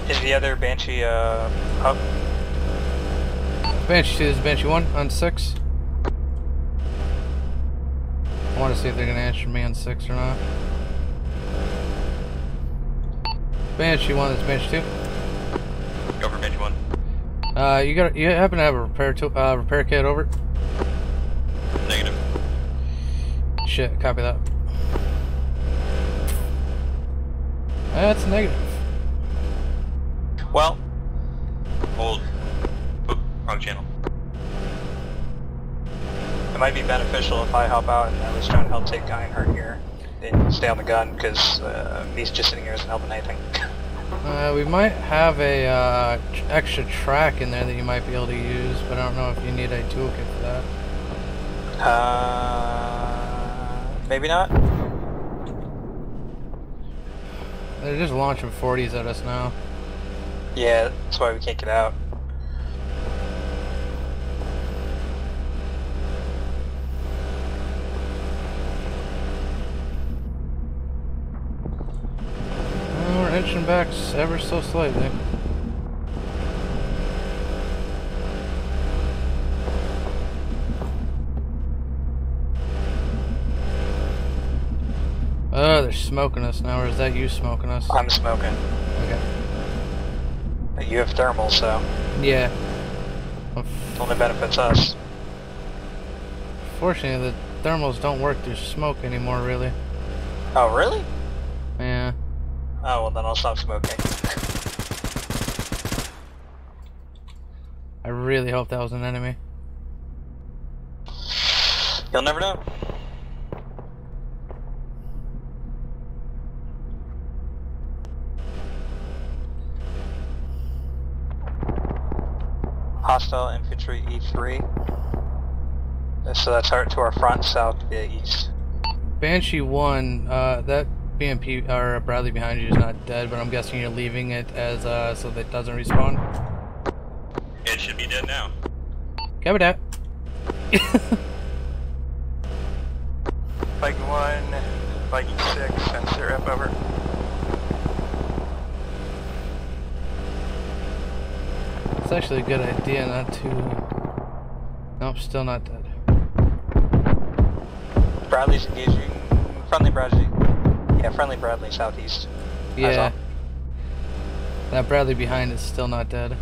Is the other Banshee up? Banshee 2 is Banshee 1 on 6. I want to see if they're gonna answer me on 6 or not. Banshee 1 is Banshee 2. Go for Banshee 1. You happen to have a repair kit over? Negative. Shit, copy that. That's negative. Well, hold. Oop, wrong channel. It might be beneficial if I hop out and at least try and help take Ironheart here and stay on the gun, because me just sitting here isn't helping anything. We might have a extra track in there that you might be able to use, but I don't know if you need a toolkit for that. Maybe not? They're just launching 40s at us now. Yeah, that's why we can't get out. We're inching back ever so slightly. Oh, they're smoking us now, or is that you smoking us? I'm smoking. Okay. But you have thermal, so... Yeah. It only benefits us. Fortunately, the thermals don't work through smoke anymore, really. Oh, really? Yeah. Oh, well then I'll stop smoking. I really hope that was an enemy. You'll never know. Hostile infantry E3. So that's to our front, south via east. Banshee 1, that BMP or Bradley behind you is not dead, but I'm guessing you're leaving it as so that it doesn't respawn. It should be dead now. Copy that. Viking 1, Viking 6, and Seraph over. It's actually a good idea not to... Nope, still not dead. Bradley's engaging. Friendly Bradley. Yeah, friendly Bradley, southeast. Yeah. That Bradley behind is still not dead.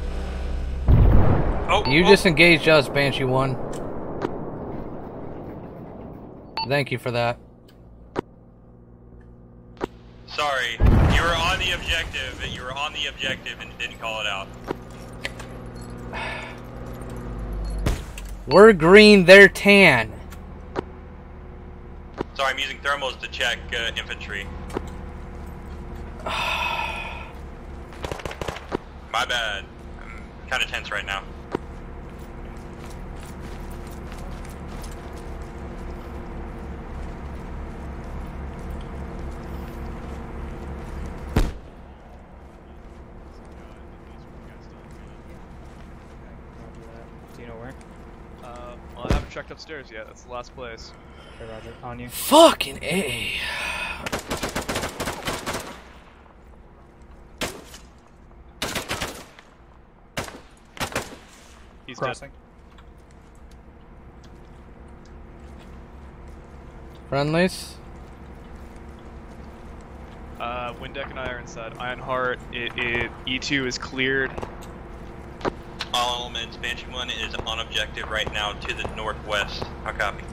Oh, you just engaged us, Banshee 1. Thank you for that. Sorry, you were on the objective. You were on the objective and didn't call it out. We're green, they're tan. Sorry, I'm using thermals to check infantry. My bad. I'm kind of tense right now. Do you know where? Well, I haven't checked upstairs yet. That's the last place. Okay, Roger. On you. Fucking A. He's Crossing. dead. Friendlies? Windeck and I are inside. Ironheart, E2 is cleared. All elements, Banshee 1 is on objective right now to the northwest. I'll copy.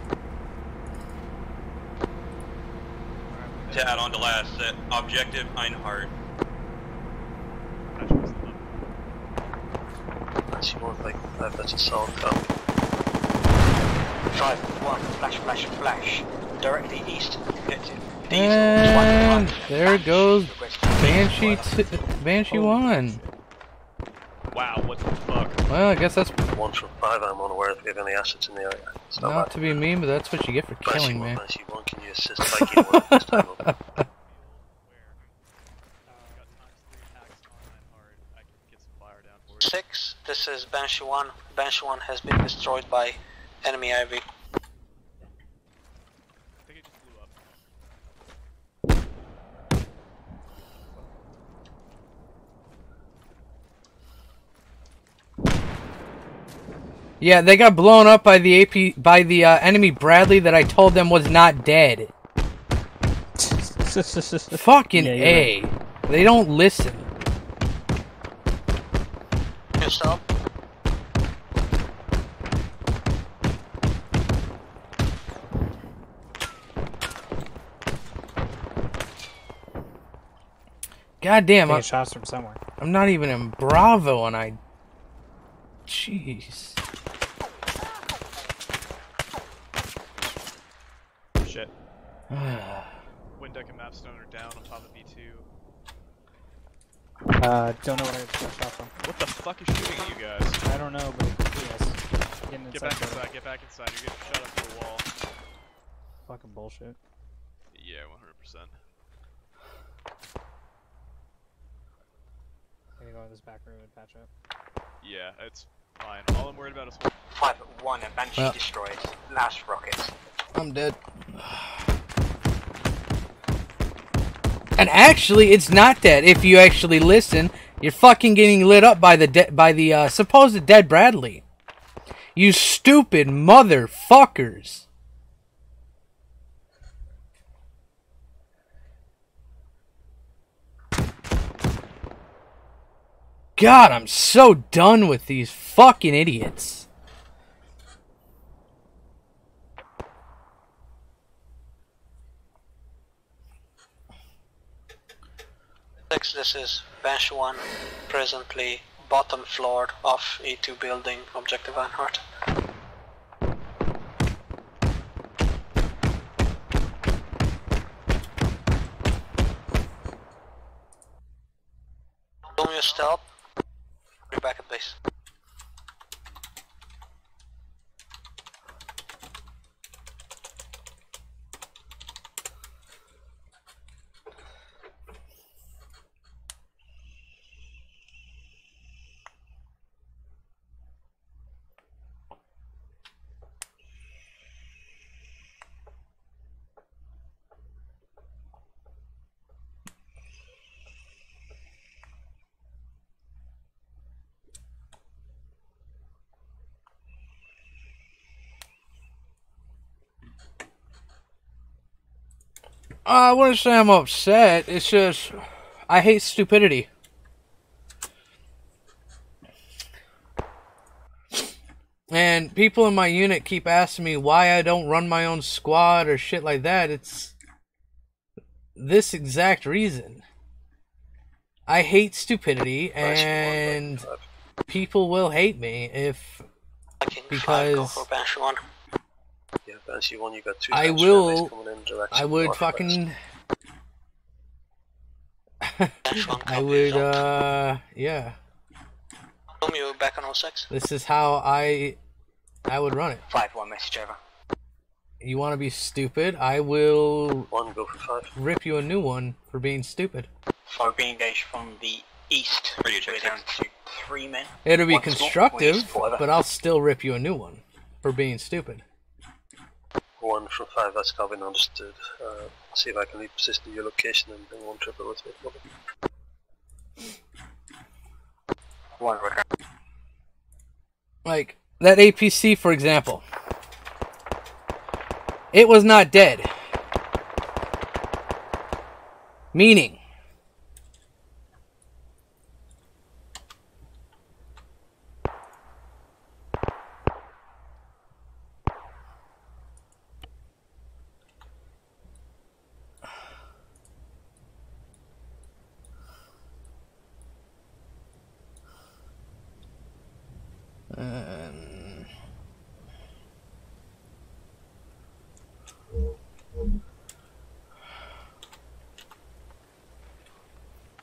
To add on to last, objective Einhard. That's you want like that's a solid copy. 5-1, flash, flash. Directly east. Objective. And there goes Banshee 1. Wow, what the fuck? Well, I guess that's 1 from 5. I'm unaware if we have any assets in the area. It's not bad. to be mean, but that's what you get for killing me. Banshee 1, can you assist Viking 1 this time? Over? 6, this is Banshee 1. Banshee 1 has been destroyed by enemy IV. Yeah, they got blown up by the enemy Bradley that I told them was not dead. Fucking Yeah, A. Right. They don't listen. Yourself. God damn, Taking shots from somewhere. I'm not even in Bravo and I... Jeez. Shit. Windeck and Mapstone are down on top of B2. Don't know where I got shot from. What the fuck is shooting at you guys? I don't know, but yes. Get back inside, get back inside. You're getting shot up through the wall. Fucking bullshit. Yeah, 100%. I'm gonna go in this back room and patch up. Yeah, it's fine. All I'm worried about is 5-1, and Banshee destroyed. Last rocket. I'm dead. And actually, it's not dead. If you actually listen, you're fucking getting lit up by the supposed dead Bradley. You stupid motherfuckers. God, I'm so done with these fucking idiots. This is Banshee 1, presently bottom floor of E2 building, objective Einhard. Don't use stealth. Be back at base. I wouldn't say I'm upset. It's just, I hate stupidity. And people in my unit keep asking me why I don't run my own squad or shit like that. It's this exact reason. I hate stupidity, and people will hate me if because for Banshee 1. Yeah, Banshee 1, you got 2 I French will. families coming in direction I would northwest. fucking. I would. Yeah. Romeo back on 06. This is how I would run it. 5-1 message over. You want to be stupid? I will 1, go for 5. rip you a new one for being stupid. So being engaged from the east, we're down to 3 men. It'll be Once constructive, more, but I'll still rip you a new one for being stupid. 1 from 5, that's Calvin, understood. See if I can lead position to your location and bring 1 triple with me. 1 record. Like, that APC, for example. It was not dead. Meaning,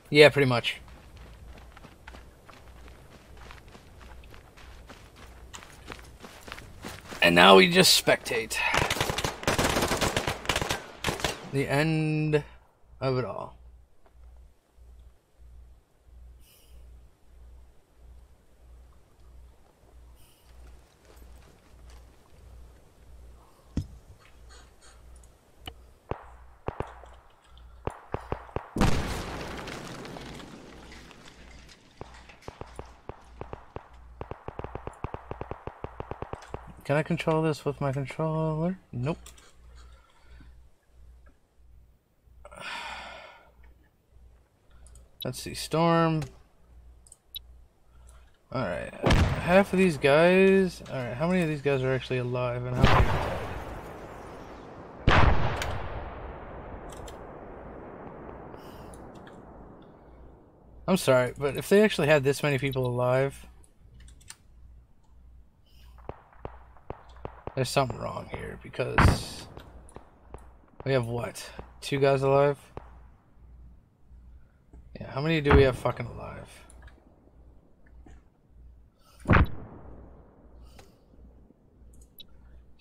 yeah, pretty much. And now we just spectate. The end of it all. Can I control this with my controller? Nope. Let's see, Storm. Alright, half of these guys... Alright, how many of these guys are actually alive and how many are dead? I'm sorry, but if they actually had this many people alive... There's something wrong here, because we have what? 2 guys alive? Yeah, how many do we have fucking alive?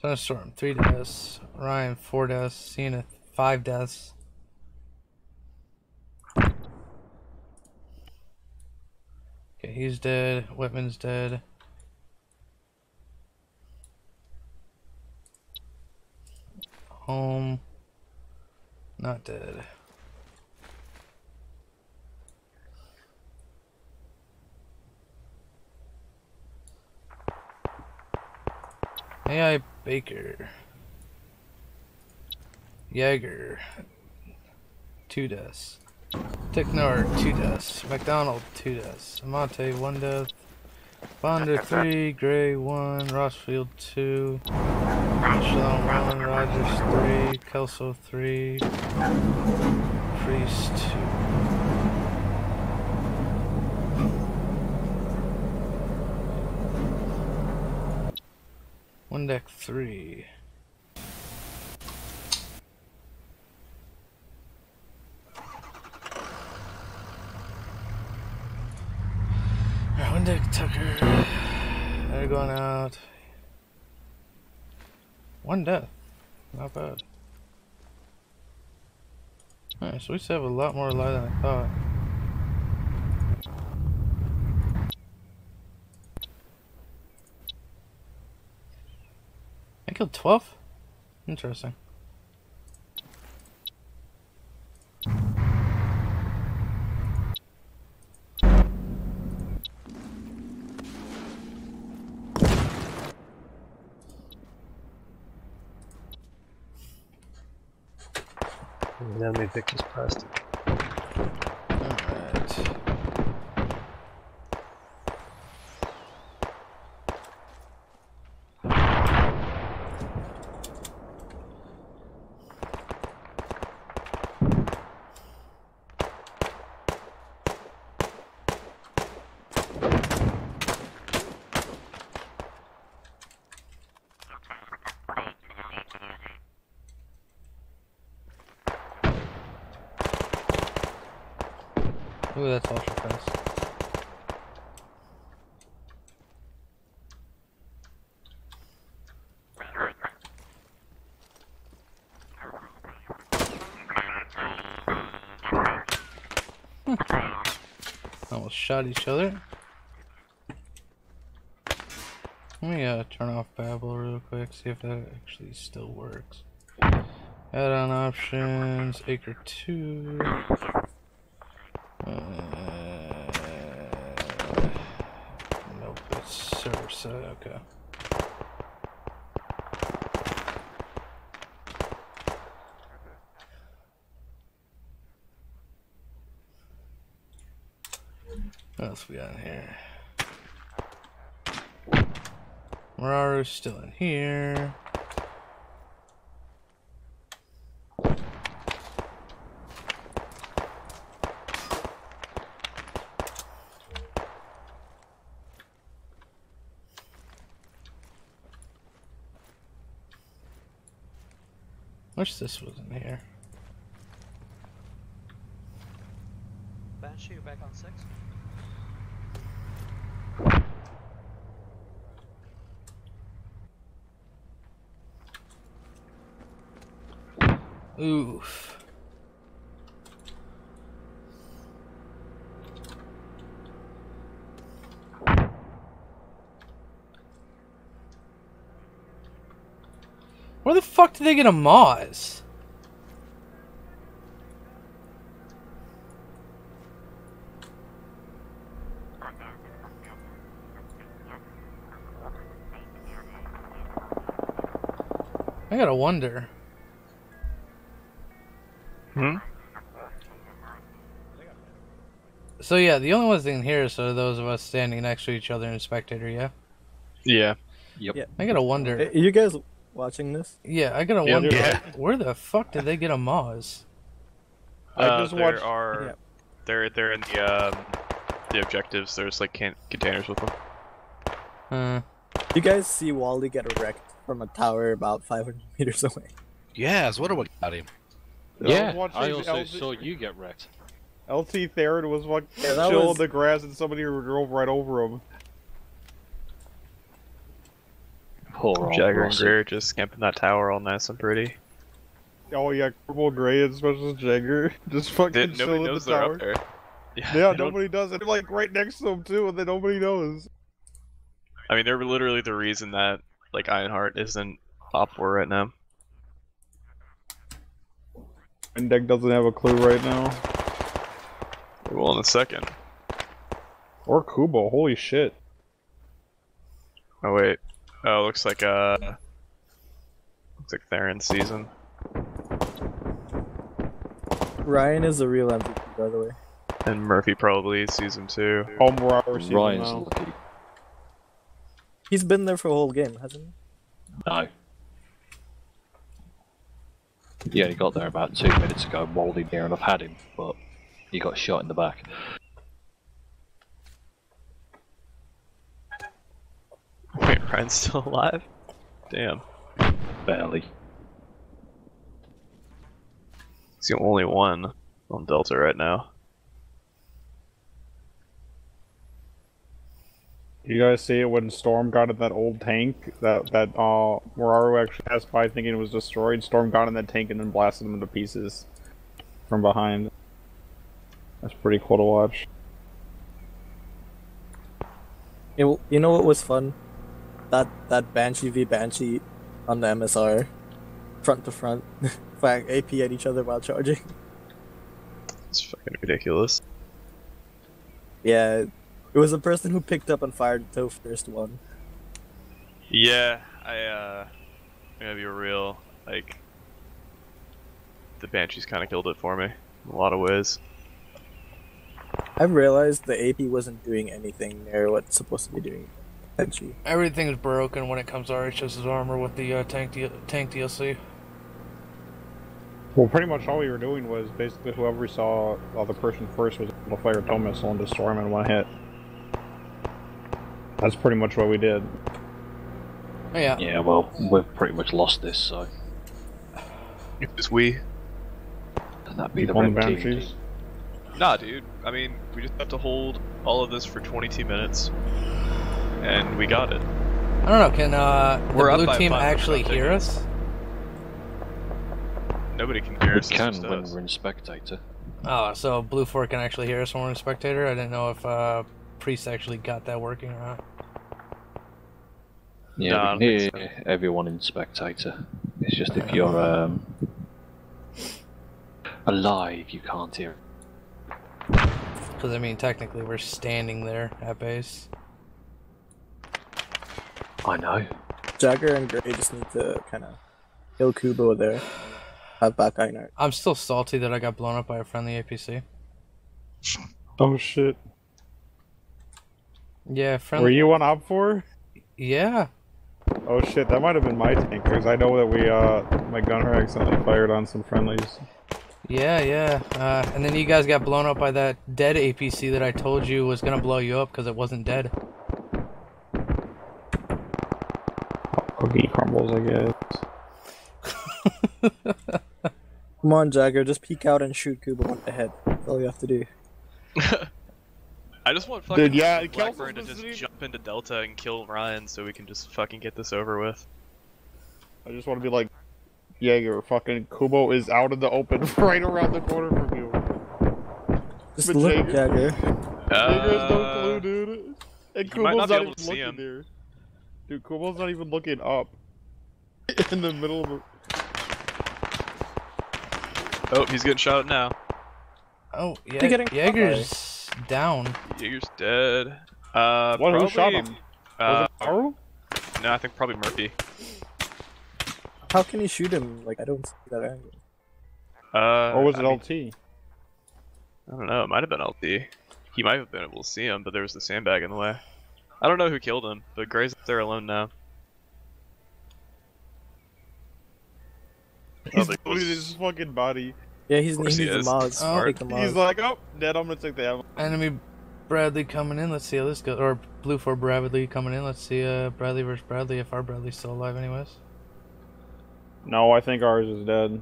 Thunderstorm, 3 deaths. Ryan, 4 deaths. Cena, 5 deaths. Okay, he's dead. Whitman's dead. Home, not dead. AI Baker, Jaeger, 2 deaths. Ticknor, 2 deaths. McDonald, 2 deaths. Amante, 1 death. Bonder, 3. Gray, 1. Rossfield, 2. Michelin, 1. Rogers, 3. Kelso, 3. Priest, 2. One deck, 3. One deck, Tucker. They're going out. 1 death. Not bad. Alright, so we still have a lot more alive than I thought. I killed 12? Interesting. Now me pick this plastic. Alright. Ooh, that's ultra fast. Almost shot each other. Let me turn off Babel real quick, see if that actually still works. Add-on options, Acre 2. Nope, it's server side, okay. What else we got in here? Mararu's still in here. Wish this was in here. Banshee, you're back on 6. Oof. Where the fuck did they get a Moz? I gotta wonder. So yeah, the only ones in here are those of us standing next to each other in spectator, yeah? Yeah. Yep. Yeah. I gotta wonder. Are you guys watching this? Yeah, I gotta wonder. Where the fuck did they get a Moz? They're in the objectives. There's like containers with them. You guys see Wally get wrecked from a tower about 500 meters away? Yes, what about him? Yeah, I also saw you get wrecked. LT Theron was like that chill was- in the grass and somebody drove right over him. Poor old Jagger and Rossi. Greer just camping that tower all nice and pretty. Oh yeah, Purple Gray and Special Jagger just fucking Nobody chill in knows the they're tower. up there. Yeah, they don't- nobody does it. Like right next to them too, and then nobody knows. I mean, they're literally the reason that like Ironheart isn't top 4 right now. And Deck doesn't have a clue right now. Well, in a second. Or Kubo, holy shit. Oh wait. Oh, looks like Theron's season. Ryan is the real MVP, by the way. And Murphy probably season 2. Oh, Moraro season Ryan's now. lucky. He's been there for a whole game, hasn't he? No. He only got there about 2 minutes ago. Waldy near enough had him, but he got shot in the back. Wait, Ryan's still alive? Damn. Barely. He's the only one on Delta right now. You guys see it when Storm got in that old tank that Moraro actually passed by thinking it was destroyed. Storm got in that tank and then blasted him to pieces from behind. That's pretty cool to watch. You know what was fun? That Banshee v Banshee on the MSR, front to front, flag AP at each other while charging. It's fucking ridiculous. Yeah, it was the person who picked up and fired the first one. Yeah, I'm gonna be real. Like, the Banshees kind of killed it for me in a lot of ways. I've realized the AP wasn't doing anything near what's supposed to be doing. Banshee. Everything's broken when it comes to RHS's armor with the tank DLC. Well, pretty much all we were doing was basically whoever saw the person first was able to fire a tow missile and destroy him in one hit. That's pretty much what we did. Oh, yeah. Yeah, well, we've pretty much lost this, so. It's we. And that'd be the On red the team. Banshees. Nah, dude. I mean, we just have to hold all of this for 22 minutes, and we got it. I don't know, can We're the up blue by team 5 actually hear us? Nobody can hear us. We can when we're in spectator. Oh, so Blue 4 can actually hear us when we're in spectator? I didn't know if Priest actually got that working or not. Yeah, we can hear everyone in spectator. It's just if you're alive, you can't hear it. Because, I mean, technically we're standing there at base. I know. Jagger and Gray just need to kind of kill Kubo there. Have back Einart. I'm still salty that I got blown up by a friendly APC. Oh shit. Yeah, friendly. Were you on OP4? Yeah. Oh shit, that might have been my tank, because I know that we, my gunner accidentally fired on some friendlies. Yeah, yeah. And then you guys got blown up by that dead APC that I told you was gonna blow you up because it wasn't dead. Cookie crumbles, I guess. Come on, Jagger, just peek out and shoot Kubo in the head. That's all you have to do. I just want fucking Dude, Blackburn to just jump into Delta and kill Ryan so we can just fucking get this over with. I just want to be like, Jaeger, fucking Kubo is out in the open right around the corner from you. Just look, Jagger. Jaeger has no clue, dude. And You might Kubo's not be not able even to see looking him. there. Dude, Kubo's not even looking up. In the middle of the... Oh, he's getting shot now. Oh, yeah, Jaeger's down. Jaeger's dead. What? Probably, Who shot him? Was it Maru? No, I think probably Murphy. How can he shoot him? Like, I don't see that angle. Or was it I mean, LT? I don't know, it might have been LT. He might have been able to see him, but there was the sandbag in the way. I don't know who killed him, but Gray's up there alone now. He's looting his fucking body. Yeah, he needs he the is. mods. Oh. Take the mods. He's like, oh, dead, I'm gonna take the ammo. Enemy Bradley coming in. Let's see how this goes. Or Blue 4 Bradley coming in. Let's see Bradley versus Bradley, if our Bradley's still alive anyways. No, I think ours is dead.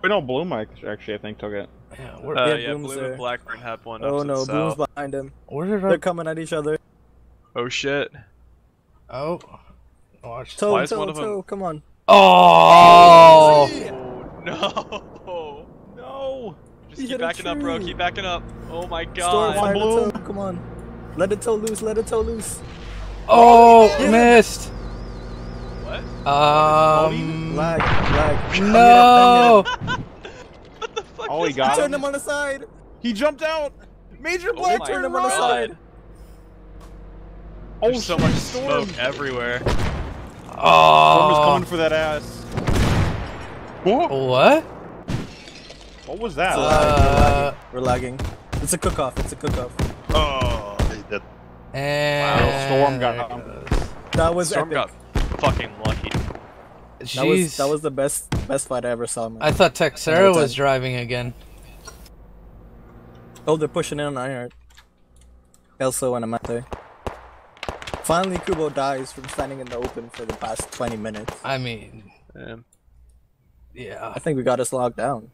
Wait, no, Bloom actually, I think, took it. Yeah, Yeah, Bloom's Bloom there. and Blackburn have one Oh up no, to the south. Bloom's behind him. Where did They're coming at each other. Oh shit. Oh. Watch. Toe, Why is toe, one of them- toe, come on. Oh! No! No! Just He keep hit a backing up, bro. tree. Keep backing up. Oh my Storm god. fire the toe, come on. Let it toe loose, let it toe loose. Oh, Yeah. missed. What? Lag. No! Oh, he got Turn him. him on the side. He jumped out! Major Oh Black my Turn him on the God. side. Oh, There's so much smoke everywhere. Storm is Oh. coming for that ass. What? What was that? We're lagging. It's a cook-off, it's a cook-off. Oh, he did. And Storm got him. That was Storm epic. got fucking lucky. Jeez. That was the best fight I ever saw, man. I thought Texera was driving again. Oh, they're pushing in on Ironheart. Elso and Amate. Finally, Kubo dies from standing in the open for the past 20 minutes. I mean, yeah. I think we got us locked down.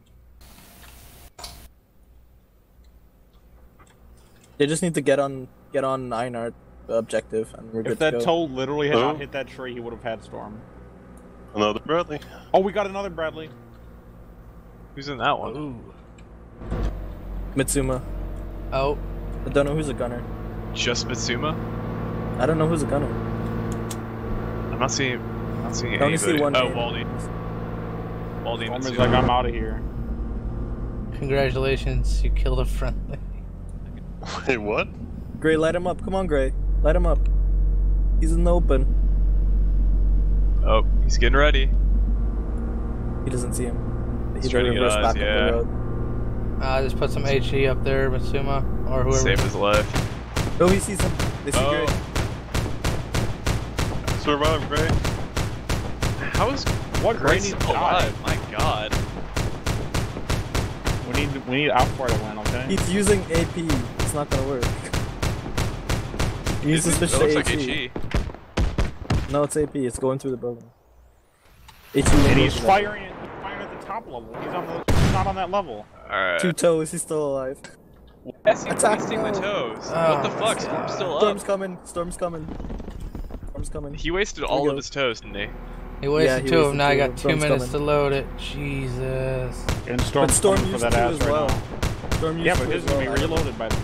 They just need to get on Ironheart objective, and we're good If to that go. toe literally had not hit that tree, he would have had Storm. Another Bradley. Oh, we got another Bradley. Who's in that one? Ooh. Mitsuma. Oh. I don't know who's a gunner. Just Mitsuma? I don't know who's a gunner. I'm not seeing I only see anybody. one Oh, name. Waldy. Waldy Storm is Mitsuma. like, I'm out of here. Congratulations, you killed a friendly. Wait, what? Gray, light him up. Come on, Gray. Light him up. He's in the open. Oh, he's getting ready. He doesn't see him. He's He's trying to get reverse us, back up yeah. the road. Just put some HE up there, Mitsuma, or whoever. Saved his life. Oh, he sees him. They see Gray. Survive, Gray. How is What Grace Gray needs alive? My god. We need outfire to win, okay? He's using AP. It's not gonna work. He uses It switch looks to like HE. HE. No, it's AP. It's going through the building. HE And he's goes firing at the top level. He's not on that level. Alright. 2 toes. He's still alive. Yes, he's Attack wasting the now. toes. Oh, What the fuck? Storm's still up. Storm's coming. Storm's coming. Storm's coming. He wasted Here we all go. of his toes, didn't he? He wasted he two of wasted them. Now I two got of 2 them. minutes Storm's to load it. Jesus. And Storm's Storm coming for used that to ass as right well. now. Storm used Yeah, to but as his is gonna be well. reloaded by the.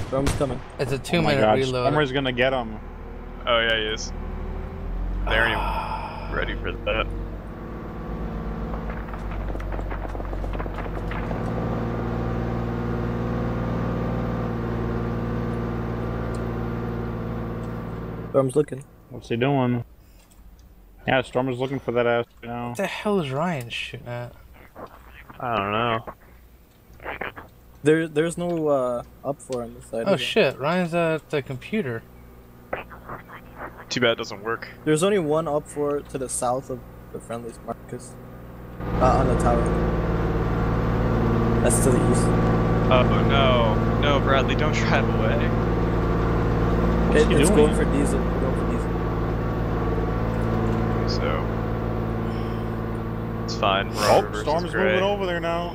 Storm's coming. It's a Oh 2 my minute god, reload. Stormer's gonna get him. Oh yeah, he is. They aren't even ready for that. Storm's looking. What's he doing? Yeah, Stormer's looking for that ass right now. What the hell is Ryan shooting at? I don't know. There's no up for on this side. Oh is there? shit, Ryan's at the computer. Too bad it doesn't work. There's only one up for to the south of the friendly's Marcus. On the tower. That's to the east. Oh no. No, Bradley, don't drive away. It's going for diesel. We're going for diesel. So. It's fine. We're Oh, on reverse Storm's gray. moving over there now.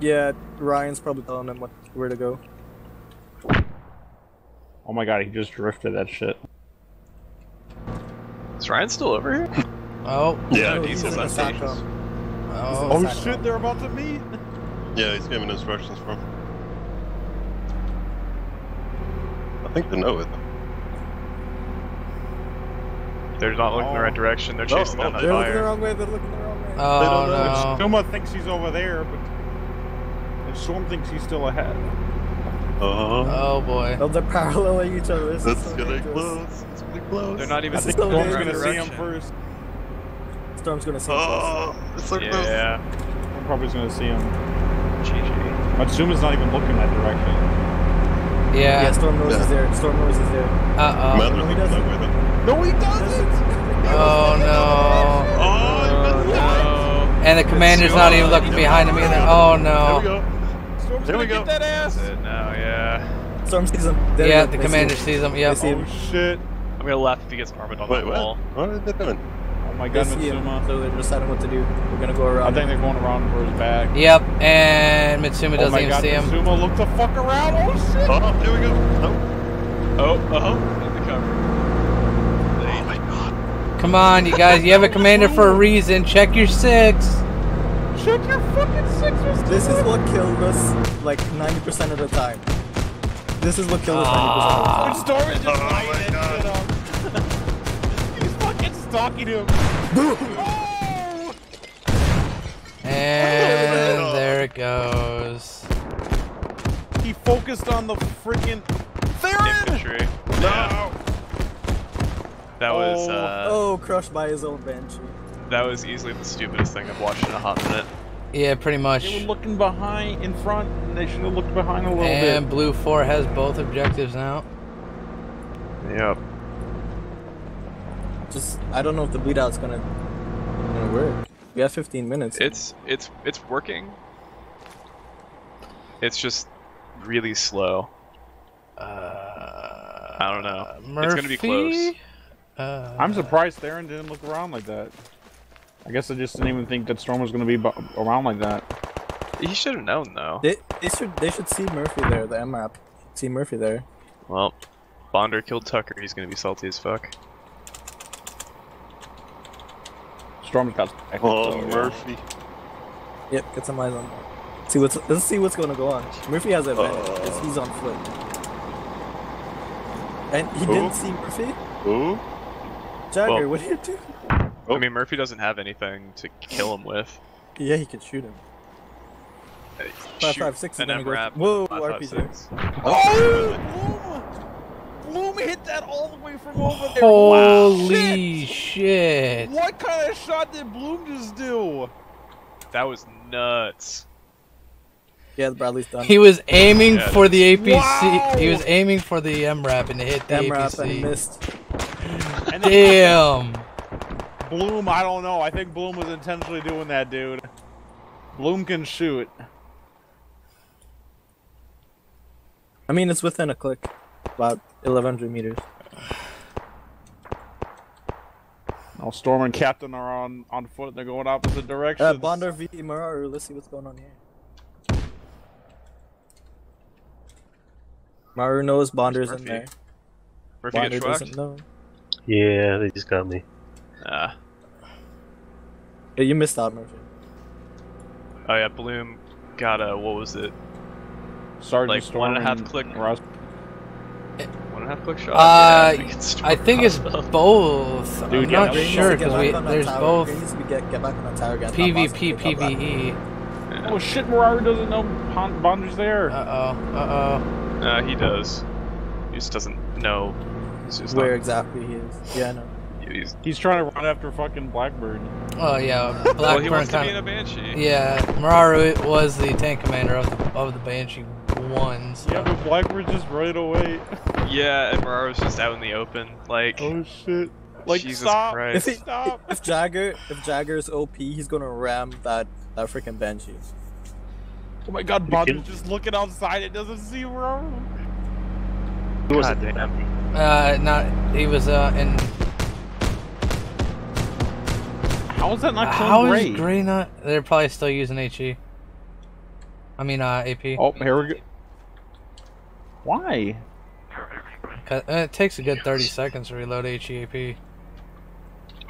Yeah, Ryan's probably telling them where to go. Oh my god, he just drifted that shit. Is Ryan still over here? Oh. Yeah, No, Diesel's he's in on the stations. SATCOM. Oh shit, they're about to meet. Yeah, he's giving instructions from. I think they know it. They're not looking the right direction. They're chasing down that They're looking the fire. wrong way. They're looking the wrong way. Oh no. Stuma thinks he's over there, but and Storm thinks he's still ahead. Oh boy. Oh, they're paralleling each other. This is so getting dangerous. close. It's getting close. They're not even I think so Storm's dangerous. gonna see him first. Storm's gonna see him Oh, it's so close. Yeah. Storm probably gonna see him. GG. But Stuma's not even looking that direction. first. Yeah. Yeah, Storm knows he's there. Storm knows he's there. Uh Matters No, he looking doesn't. that way though. No, he doesn't. oh. Oh no. Oh, No. And the commander's not even looking behind him either. Oh There we no. go. Storm's There we gonna go. get that ass. That's it now, yeah. Storm sees him. There Yeah, they the see commander him. sees him. Yep. They see him. Oh shit. I'm gonna laugh if he gets armored on Wait, that what? wall. What are they doing? Oh my They god, see him. Mitsuma. So they're deciding what to do. We're gonna go I around. think they're going around for his back. Yep. And Mitsuma Oh doesn't my even god, see him. Mitsuma, look the fuck around. Oh shit. Oh, here we go. Oh, in the cover. Oh my god. Come on, you guys. You have a commander for a reason. Check your 6. Check your fucking 6. This is what killed us like 90% of the time. This is what killed us 90% of the time. Storm is just lighting my that shit up. He's fucking stalking him. And there it goes. He focused on the freaking Infantry. No. That was, Oh, crushed by his own Banshee. that was easily the stupidest thing I've watched in a hot minute. Yeah, pretty much. They were looking behind, in front, and they should have looked behind a little And bit. Blue 4 has both objectives now. Yep. Just, I don't know if the bleed out's gonna work. We have 15 minutes. It's working. It's just really slow. I don't know. It's gonna be close. I'm surprised Theron didn't look around like that. I guess I just didn't even think that Storm was going to be around like that. He should have known though. They should see Murphy there, the MRAP. See Murphy there. Well, Bonder killed Tucker. He's gonna be salty as fuck. Storm's got. Oh, Murphy. Yep, get some eyes on that. Let's see what's gonna go on. Murphy has a advantage because he's on foot. And he didn't see Murphy? Ooh. Jagger, Well- what do you do? I mean, Murphy doesn't have anything to kill him with. Yeah, he can shoot him. 5.56 is an gonna go. MRAP. Whoa, 5.56. RPG. Oh! Bloom hit that all the way from over there. Holy shit. What kind of shot did Bloom just do? That was nuts. Yeah, Bradley's done. He was aiming Yeah, for the APC. Wow! He was aiming for the MRAP and it hit the MRAP APC. and missed. Damn. Bloom, I don't know. I think Bloom was intentionally doing that, dude. Bloom can shoot. I mean, it's within a click. About 1,100 meters. Now Storm and Captain are on foot. They're going opposite directions. Bonder v. Mararu, let's see what's going on here. Maru knows Bonder's in there. Murphy Bonder get doesn't schwacked? know. Yeah, they just got me. Ah. Yeah, you missed out, Murphy. Oh yeah, Bloom got a, what was it? Sergeant Like Storm 1.5 click. 1.5 click shot? I think it's both. I'm not sure because there's both Get back on that tower again. PvP, PvE. Oh shit, Muraru doesn't know Bonder's there. He does. He just doesn't know. He's just Where not- exactly he is. Yeah, I know. He's trying to run after fucking Blackbird. Oh yeah, Blackburn Well, he wants to kinda, be in a Banshee. Yeah, Muraru was the tank commander of the Banshee 1. So. Yeah, but Blackbird's just running away. Yeah, and Muraro's just out in the open. Like, oh shit. Like, Jesus stop. Christ. If Jagger's OP, he's gonna ram that freaking Banshee. Oh my god, Bonder's just looking outside. It doesn't see Muraru. Who was it? He was in. How is that not killing How Gray? is Gray not? They're probably still using HE. I mean, AP. Oh, here we go. Why? It takes a good 30 seconds to reload HE AP.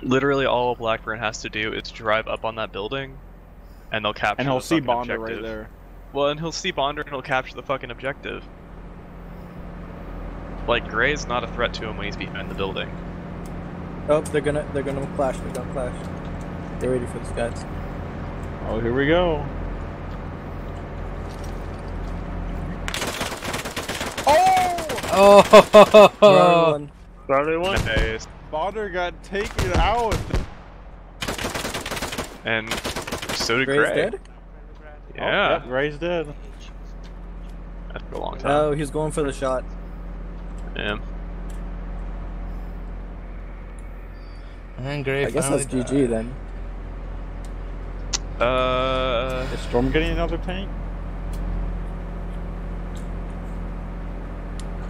Literally all Blackburn has to do is drive up on that building, and they'll capture And he'll the see fucking Bonder objective. right there. Well, and he'll see Bonder and he'll capture the fucking objective. Like, Gray's not a threat to him when he's behind the building. Oh, they're gonna clash. They're gonna clash. Get ready for this, guys. Oh, here we go. Oh! Charlie one. Nice. Bonder got taken out. And so did Gray's Gray. dead? Yeah. Oh, yep, Gray's dead. After a long time. Oh, he's going for the shot. Yeah. And Gray I guess that's finally GG died. then. Is Storm getting another tank?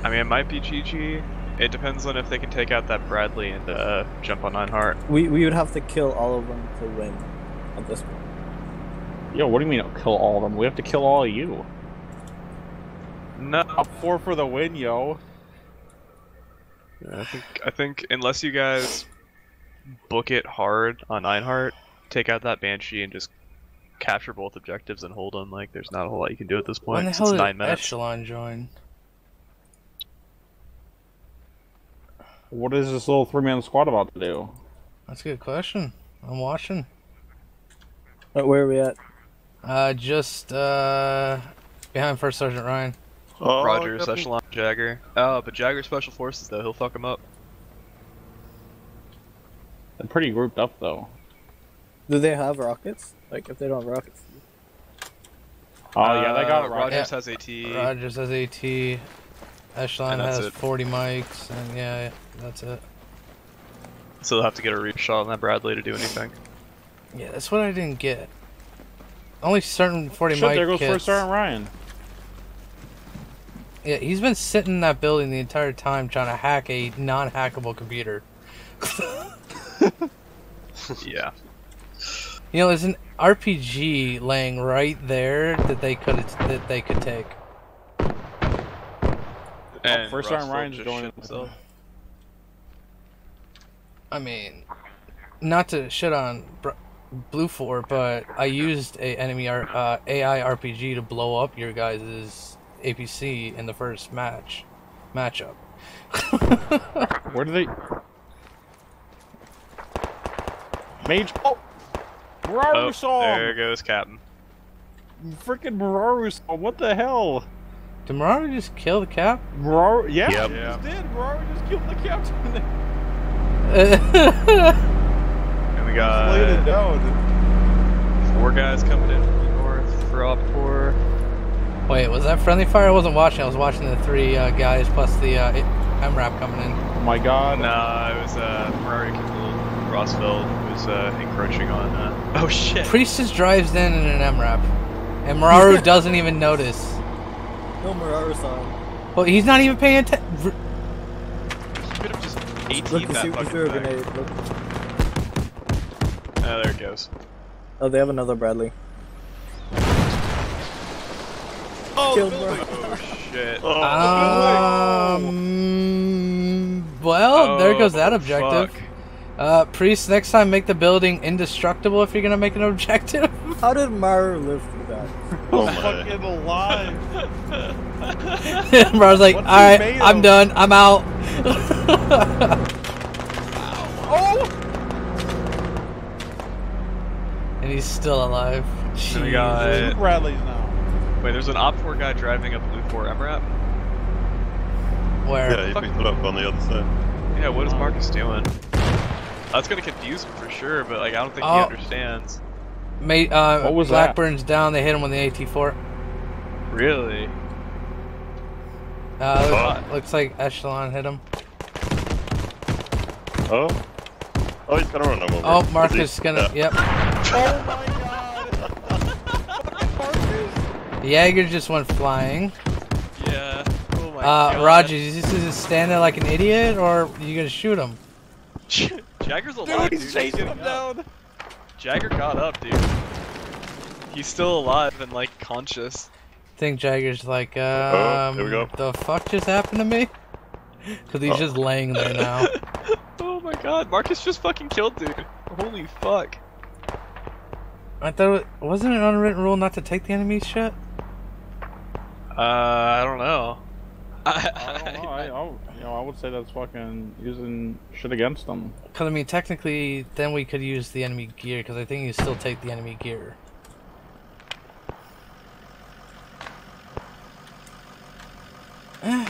I mean, it might be GG. It depends on if they can take out that Bradley and jump on Einhart. We would have to kill all of them to win at this point. Yo, what do you mean kill all of them? We have to kill all of you. No. Up 4 for the win, yo. I think unless you guys book it hard on Einhart, take out that Banshee and just capture both objectives and hold them, like there's not a whole lot you can do at this point. When the It's hell did 9 minutes. Echelon join? What is this little 3-man squad about to do? That's a good question. I'm watching. Where are we at? Just behind First Sergeant Ryan. Roger, Echelon, Jagger. Oh, but Jagger's special forces though, he'll fuck him up. They're pretty grouped up though. Do they have rockets? Like, if they don't have rockets. Oh yeah, they got Rogers rockets. has AT. Rogers has AT. Echelon And that's has it. 40 mics, and yeah, that's it. So they'll have to get a reach shot on that Bradley to do anything. Yeah, that's what I didn't get. Only certain 40 Shit, mic there goes kits. First Sergeant Ryan. Yeah, he's been sitting in that building the entire time trying to hack a non-hackable computer. Yeah. You know, there's an RPG laying right there that they could take. And First Russell Sergeant Ryan's just joining shit himself. I mean, not to shit on Blue Fort, but I used a enemy AI RPG to blow up your guys' APC in the first matchup. Where do they? Mage. Oh, Muraru Oh, saw there him. goes Captain. Freaking Muraru saw him. What the hell? Did Muraru just kill the cap? Muraru, yeah, Yep. he just did. Muraru just killed the captain. And we Laid it got down. 4 guys coming in from the north for Op 4. Wait, was that friendly fire? I wasn't watching. I was watching the 3 guys plus the MRAP coming in. Oh my god. Nah, it was Ferrari Kindle Rossfeld who was encroaching on. Oh shit! Priestess drives in an MRAP, and Muraru doesn't even notice. No, Muraru saw him. Well, he's not even paying attention. You could have just 18 Look, that he fucking threw a thing. grenade. Look. Oh, there it goes. Oh, they have another Bradley. Oh, Killed oh Muraru. shit! Ah. there goes that Oh, objective. fuck. Priest, next time make the building indestructible if you're gonna make an objective. How did Maru live through that? Oh my. Fucking alive. Mara's like, What's he alright, made I'm of?" done, I'm out. Oh! And he's still alive. So we Jeez. got... Bradley's now. Wait, there's an Op 4 guy driving a Blue 4 MRAP? Where? Yeah, he picked it up on the other side. Yeah, what is Marcus doing? That's gonna confuse him for sure, but like I don't think he understands. Mate, What was that? Blackburn's down, they hit him with the AT4. Really? Looks like Echelon hit him. Oh. Oh, he's gonna run him over. Oh, Marcus is gonna, Yeah. yep. Oh my god! Jaeger just went flying. Yeah. Oh my god. Roger, is this just standing like an idiot, or are you gonna shoot him? Jagger's alive, dude. He's chasing him down! Jagger got up, dude. He's still alive and like conscious. I think Jagger's like, here we go. the fuck just happened to me? Because he's just laying there now. Oh my god, Marcus just fucking killed dude. Holy fuck. I thought, wasn't it an unwritten rule not to take the enemy's shit? I don't know. I don't know. I would say that's fucking using shit against them. Because, I mean, technically, then we could use the enemy gear, because I think you still take the enemy gear.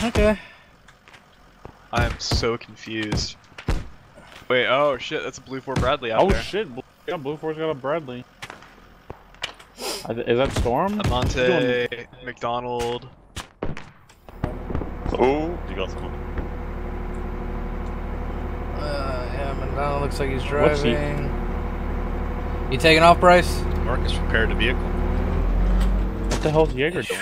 Okay. I'm so confused. Wait, oh shit, that's a Blue 4 Bradley out there. Oh shit, yeah, Blue 4's got a Bradley. Is that Storm? Amante, McDonald. Oh, you got someone. Yeah, McDonald looks like he's What's he- driving. You taking off, Bryce? Marcus repaired the vehicle. What the hell's Jaeger doing?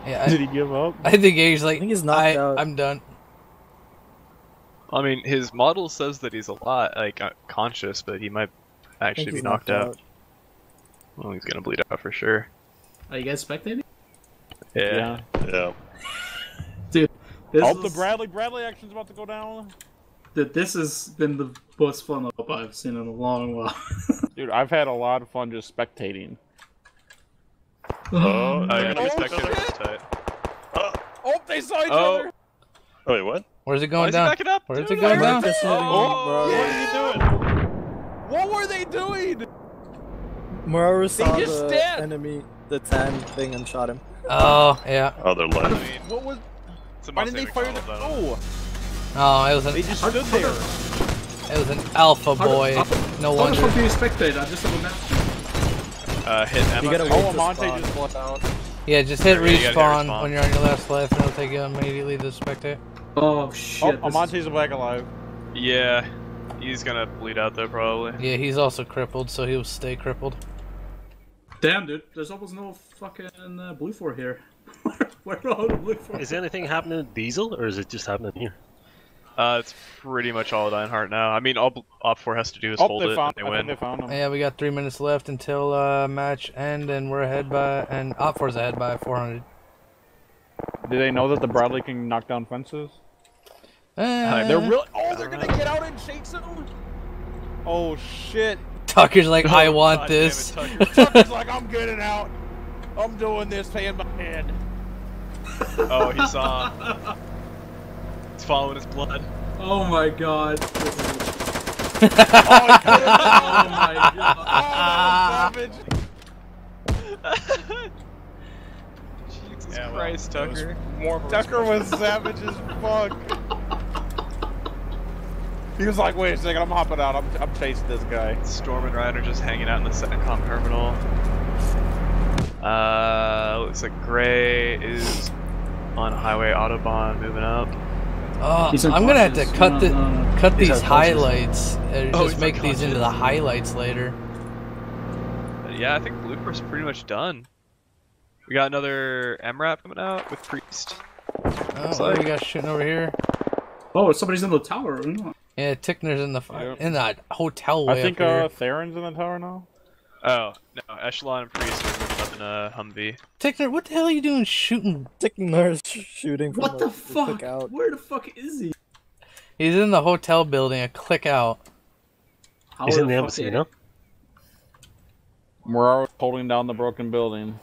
Yeah, Did he give up? I think he's like, I think he's knocked out. I'm done. I mean, his model says that he's a lot like conscious, but he might actually be he's knocked knocked out. Well, he's gonna bleed out for sure. Are you guys spectating? Yeah. Yeah. Dude, this Oh, the is, Bradley action's about to go down. this has been the most fun op I've seen in a long while. Dude, I've had a lot of fun just spectating. Oh, yeah, oh, he's spectating tight. Oh, they saw each Oh. other! Oh, wait, what? Where's it Why going is he down? backing up? Where's Dude, it going down? Oh, what are you doing? What were they doing? Maru saw just the dead. enemy, the tan thing, and shot him. Oh, yeah. Oh, they're lying. What was? It's a Why didn't they Mustang fire the? McDonald, Oh, Oh, it was they an, just stood there. it was an alpha boy. No How the wonder. fuck do you spectate? I just have a map. Hit Emma. You gotta wait Oh, to Amante spawn. just left out. Yeah, just hit Yeah, you gotta hit respawn respawn. when you're on your last life, and it'll take you immediately to spectate. Oh shit. Oh, this is- Amante's back alive. Yeah, he's gonna bleed out though probably. Yeah, he's also crippled, so he'll stay crippled. Damn, dude. There's almost no fucking Blue 4 here. Where are all the Blue 4? Is anything happening in Diesel, or is it just happening here? It's pretty much all Deinhardt now. I mean, all Op 4 has to do is Oh, hold they it found. and I they think win. they found him. Yeah, we got 3 minutes left until match end, and we're ahead by, and Op4's ahead by 400. Do they know that the Bradley can knock down fences? They're really. Oh, they're gonna get out and chase him. Oh shit! Tucker's like, I want God damn it, this. Tucker. Tucker's like, I'm getting out. I'm doing this, paying my head. Oh, he's on. He's following his blood. Oh my god. Oh my god. savage. Jesus Yeah, well, Christ, that was Tucker. Tucker was savage as fuck. He was like, wait a second, I'm hopping out. I'm chasing this guy. Storm and Ryder just hanging out in the Centcom terminal. Looks like Gray is on Highway Autobahn moving up. Oh, He's I'm gonna have to unconscious. cut He's these unconscious. highlights, and Oh, just he's make these into the unconscious. highlights later. Yeah, I think Blooper's pretty much done. We got another MRAP coming out with Priest. Oh, what do we got shooting over here? Oh, somebody's in the tower. Or not? Yeah, Tickner's in the Yep. in the hotel way I think up here. Theron's in the tower now. Oh, no, Echelon and Priest are moving up in a Humvee. Tickner, what the hell are you doing shooting? Tickner's shooting from What the a fuck? click out. Where the fuck is he? He's in the hotel building, a click out. He's in the embassy, you know? We're holding down the broken building.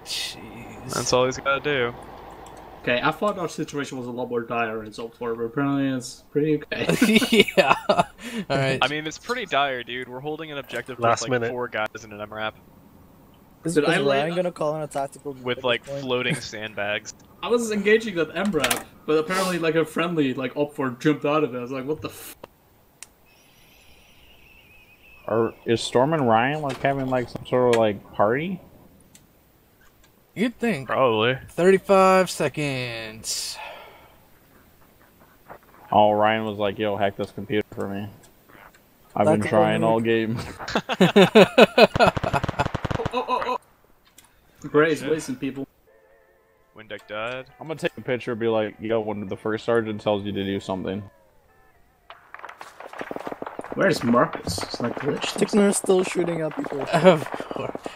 Jeez. That's all he's gotta do. Okay, I thought our situation was a lot more dire and so forth, but apparently it's pretty okay. Yeah. Alright. I mean, it's pretty dire, dude. We're holding an objective Last with like minute. 4 guys in an MRAP. Is Dude, I Ryan gonna call in a tactical with like floating sandbags. I was engaging that MRAP, but apparently like a friendly like Opford jumped out of it. I was like, what the f? Or is Storm and Ryan like having like some sort of like party? You'd think. Probably. 35 seconds. Oh, Ryan was like, yo, hack this computer for me. I've been trying all game. Oh. Gray's wasting people. Windeck died. I'm gonna take a picture and be like, yo, when the first sergeant tells you to do something. Where's Marcus? It's like glitched. Tickner's still shooting at people.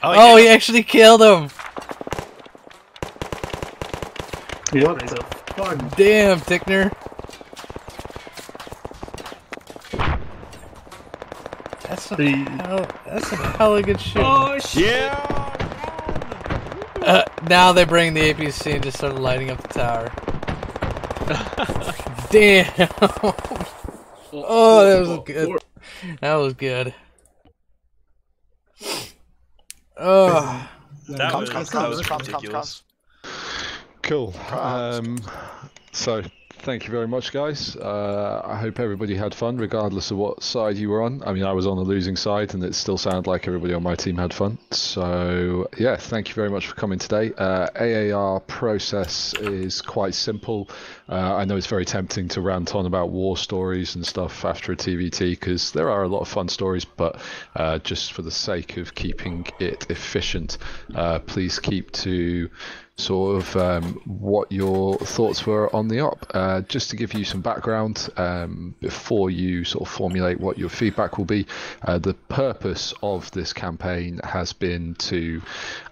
Oh, he actually killed him! What the fuck? Damn, Tickner. That's some hella good shit. Oh shit! Yeah! Now they bring the APC and just start lighting up the tower. Damn! Oh, that was good. That was good. Oh. That was ridiculous. Cool. So, thank you very much, guys. I hope everybody had fun, regardless of what side you were on. I mean, I was on the losing side, and it still sounded like everybody on my team had fun. So, yeah, thank you very much for coming today. AAR process is quite simple. I know it's very tempting to rant on about war stories and stuff after a TvT, because there are a lot of fun stories, but just for the sake of keeping it efficient, please keep to sort of what your thoughts were on the op. Just to give you some background before you sort of formulate what your feedback will be, the purpose of this campaign has been to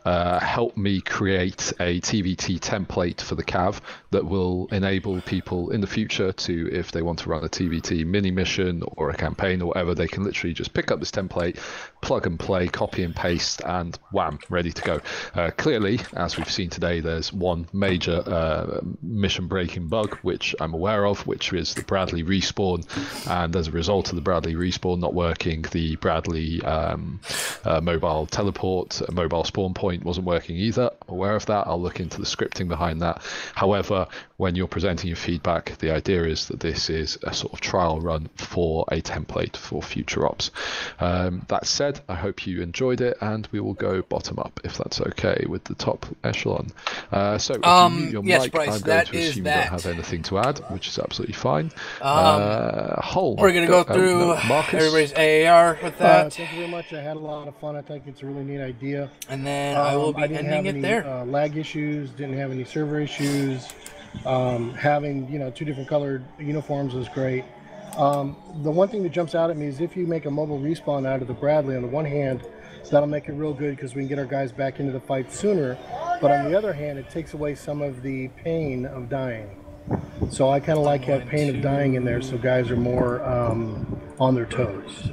help me create a TvT template for the Cav that will enable people in the future to, if they want to run a TvT mini mission or a campaign or whatever, they can literally just pick up this template, plug and play, copy and paste, and wham, ready to go. Clearly, as we've seen today, there's one major mission breaking bug which I'm aware of, which is the Bradley respawn, and as a result of the Bradley respawn not working, the Bradley mobile teleport, mobile spawn point wasn't working either. I'm aware of that. I'll look into the scripting behind that. However, when you're presenting your feedback, the idea is that this is a sort of trial run for a template for future ops. That said, I hope you enjoyed it, and we will go bottom up, if that's okay, with the top echelon. So if you mute your yes, mic, Bryce, I'm going to assume you don't that. have anything to add, which is absolutely fine. We're going to go through everybody's AAR with that. Thank you very much. I had a lot of fun. I think it's a really neat idea. And then I will be ending it there. Lag issues, didn't have any server issues. Having 2 different colored uniforms was great. The one thing that jumps out at me is if you make a mobile respawn out of the Bradley, on the one hand, that'll make it real good because we can get our guys back into the fight sooner. But on the other hand, it takes away some of the pain of dying. So I kind of like that pain of dying in there, so guys are more on their toes.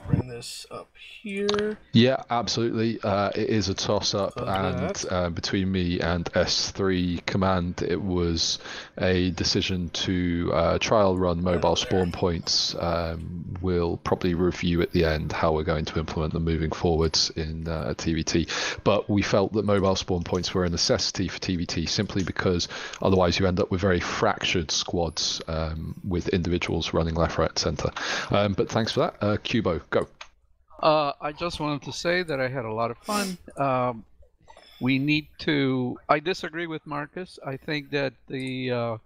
Bring this up here. Yeah, absolutely. It is a toss-up, and between me and S3 Command, it was a decision to trial run mobile spawn points. We'll probably review at the end how we're going to implement them moving forwards in TvT. But we felt that mobile spawn points were a necessity for TvT simply because otherwise you end up with very fractured squads with individuals running left, right, centre. But thanks for that. Cubo, go. I just wanted to say that I had a lot of fun. We need to. I disagree with Marcus. I think that the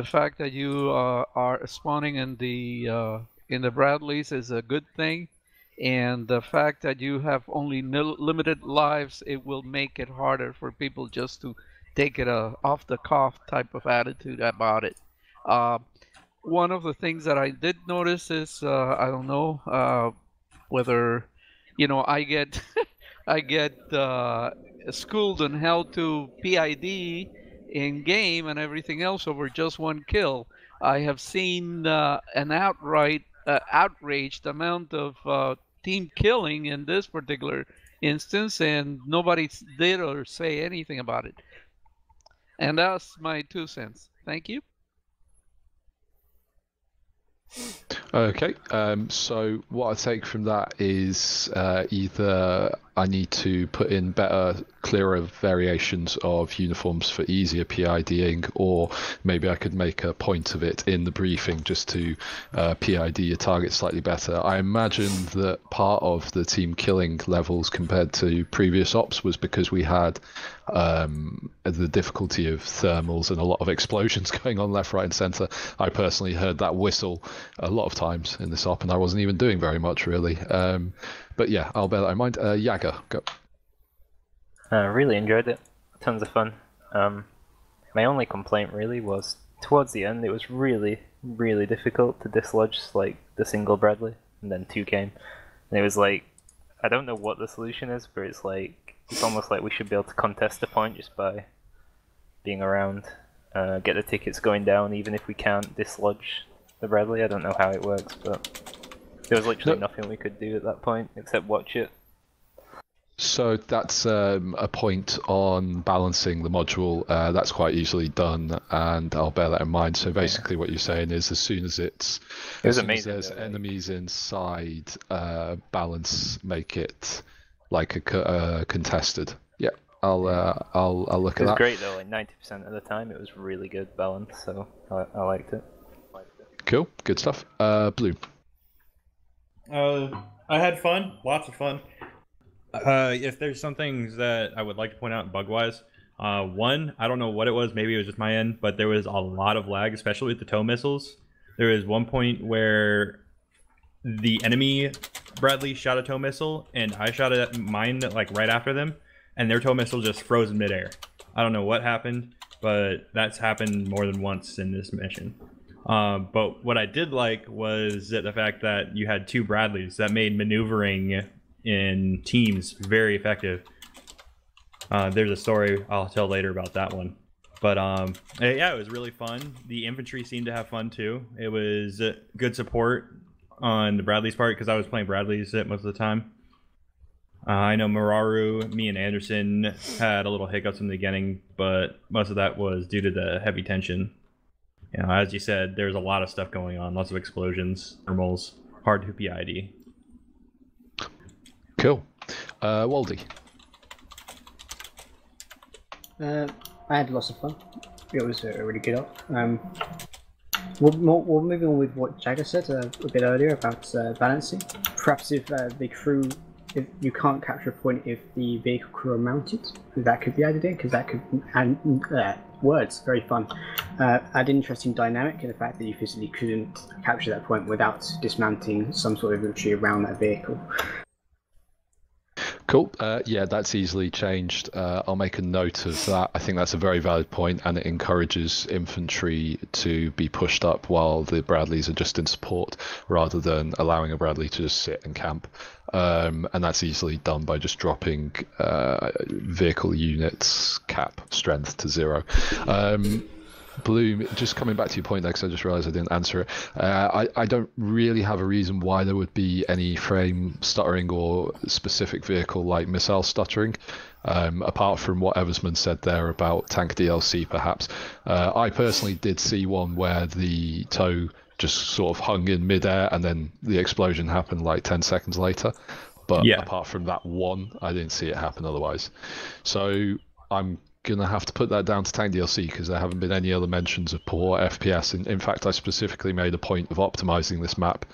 fact that you are spawning in the Bradleys is a good thing, and the fact that you have only limited lives, it will make it harder for people just to take it off the cuff type of attitude about it. One of the things that I did notice is I don't know. Whether, I get I get schooled on how to PID in game and everything else over just one kill. I have seen an outright outraged amount of team killing in this particular instance, and nobody did or say anything about it. And that's my 2 cents. Thank you. Okay, so what I take from that is either I need to put in better, clearer variations of uniforms for easier PIDing, or maybe I could make a point of it in the briefing just to PID your target slightly better. I imagine that part of the team killing levels compared to previous ops was because we had the difficulty of thermals and a lot of explosions going on left, right and centre. I personally heard that whistle a lot of times in this op and I wasn't even doing very much really. But yeah, I'll bear that in mind. Yaga, go. Really enjoyed it. Tons of fun. My only complaint really was towards the end it was really difficult to dislodge like the single Bradley and then 2 came. And it was like, I don't know what the solution is, but it's like, it's almost like we should be able to contest the point just by being around, get the tickets going down even if we can't dislodge the Bradley. I don't know how it works, but there was literally nothing we could do at that point except watch it. So that's a point on balancing the module. That's quite easily done, and I'll bear that in mind. So basically, what you're saying is, as soon as it's, it was as amazing. As there's enemies inside, balance, make it like a contested. Yeah, I'll look at that. It was great though. Like 90% of the time, it was really good balance. So I liked it. Cool, good stuff. Blue. I had fun, lots of fun. If there's some things that I would like to point out bug-wise, one, I don't know what it was, maybe it was just my end, but there was a lot of lag, especially with the tow missiles. There was one point where the enemy Bradley shot a tow missile, and I shot at mine like right after them, and their tow missile just froze in midair. I don't know what happened, but that's happened more than once in this mission. But what I did like was that the fact that you had 2 Bradleys that made maneuvering in teams very effective. There's a story I'll tell later about that one, but yeah, it was really fun. The infantry seemed to have fun too. It was good support on the Bradley's part because I was playing Bradley's most of the time. I know Mararu, me and Anderson had a little hiccups in the beginning, but most of that was due to the heavy tension. You know, as you said, there's a lot of stuff going on, lots of explosions, thermals, hard to PID. Cool. Waldy. I had lots of fun. It was a really good op. We're moving on with what Jagger said a bit earlier about balancing. Perhaps if the crew, if you can't capture a point if the vehicle crew are mounted, that could be added in, because that could, and words, very fun. Add interesting dynamic in the fact that you physically couldn't capture that point without dismounting some sort of infantry around that vehicle. Cool. Yeah, that's easily changed. I'll make a note of that. I think that's a very valid point, and it encourages infantry to be pushed up while the Bradleys are just in support, rather than allowing a Bradley to just sit and camp. And that's easily done by just dropping vehicle units cap strength to 0. Bloom, just coming back to your point there, because I just realised I didn't answer it. I don't really have a reason why there would be any frame stuttering or specific vehicle like missile stuttering, apart from what Eversman said there about tank DLC perhaps. I personally did see one where the tow just sort of hung in midair and then the explosion happened like 10 seconds later. But yeah, apart from that one, I didn't see it happen otherwise. So I'm gonna have to put that down to tank DLC because there haven't been any other mentions of poor FPS. In fact, I specifically made a point of optimizing this map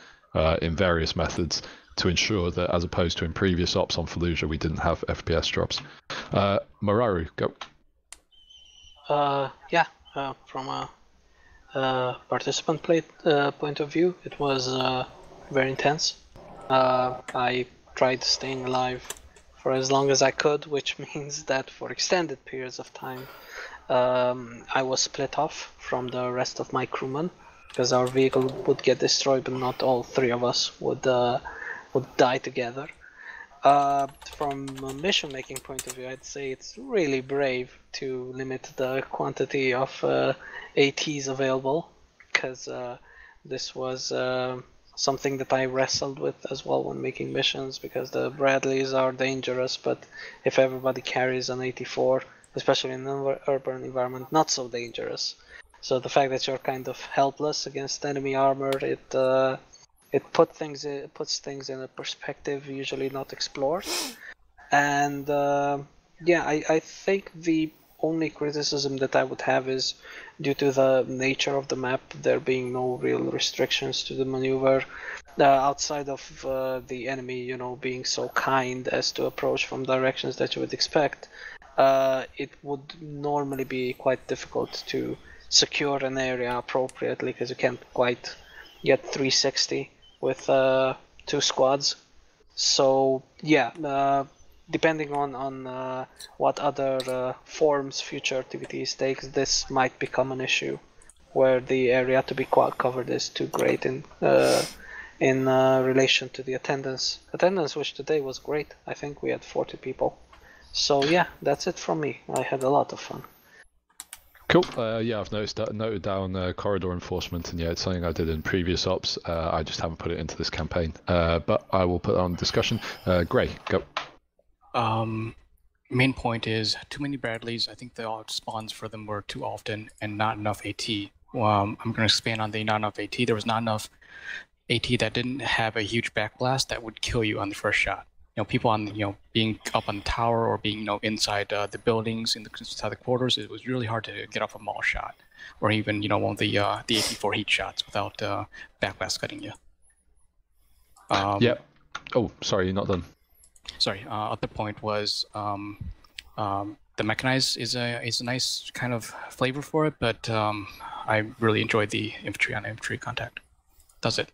in various methods to ensure that, as opposed to in previous ops on Fallujah, we didn't have FPS drops. Mararu, go. Yeah, from a participant point of view, it was very intense. I tried staying alive for as long as I could, which means that for extended periods of time I was split off from the rest of my crewmen, because our vehicle would get destroyed but not all 3 of us would die together. From a mission making point of view, I'd say it's really brave to limit the quantity of ATs available, because this was something that I wrestled with as well when making missions, because the Bradleys are dangerous, but if everybody carries an 84, especially in an urban environment, not so dangerous. So the fact that you're kind of helpless against enemy armor, it puts things in a perspective usually not explored. And yeah, I think the only criticism that I would have is due to the nature of the map, there being no real restrictions to the maneuver, outside of the enemy, you know, being so kind as to approach from directions that you would expect. It would normally be quite difficult to secure an area appropriately, because you can't quite get 360 with 2 squads. So yeah, depending on what other forms future TvTs takes, this might become an issue, where the area to be covered is too great in relation to the attendance. Attendance, which today was great. I think we had 40 people. So yeah, that's it from me. I had a lot of fun. Cool. Yeah, I've noted down corridor enforcement, and yeah, it's something I did in previous ops. I just haven't put it into this campaign, but I will put it on discussion. Gray, go. Main point is too many Bradleys. I think the odd spawns for them were too often and not enough AT. I'm going to expand on the not enough AT. There was not enough AT that didn't have a huge backblast that would kill you on the first shot. You know, people on, you know, being up on the tower or being, you know, inside the buildings, inside the quarters, it was really hard to get off a mall shot, or even, you know, one of the AP4 heat shots without backblast cutting you. Yeah. Oh, sorry, you're not done. Sorry. Other point was the mechanized is a nice kind of flavor for it, but I really enjoyed the infantry on infantry contact. That's it.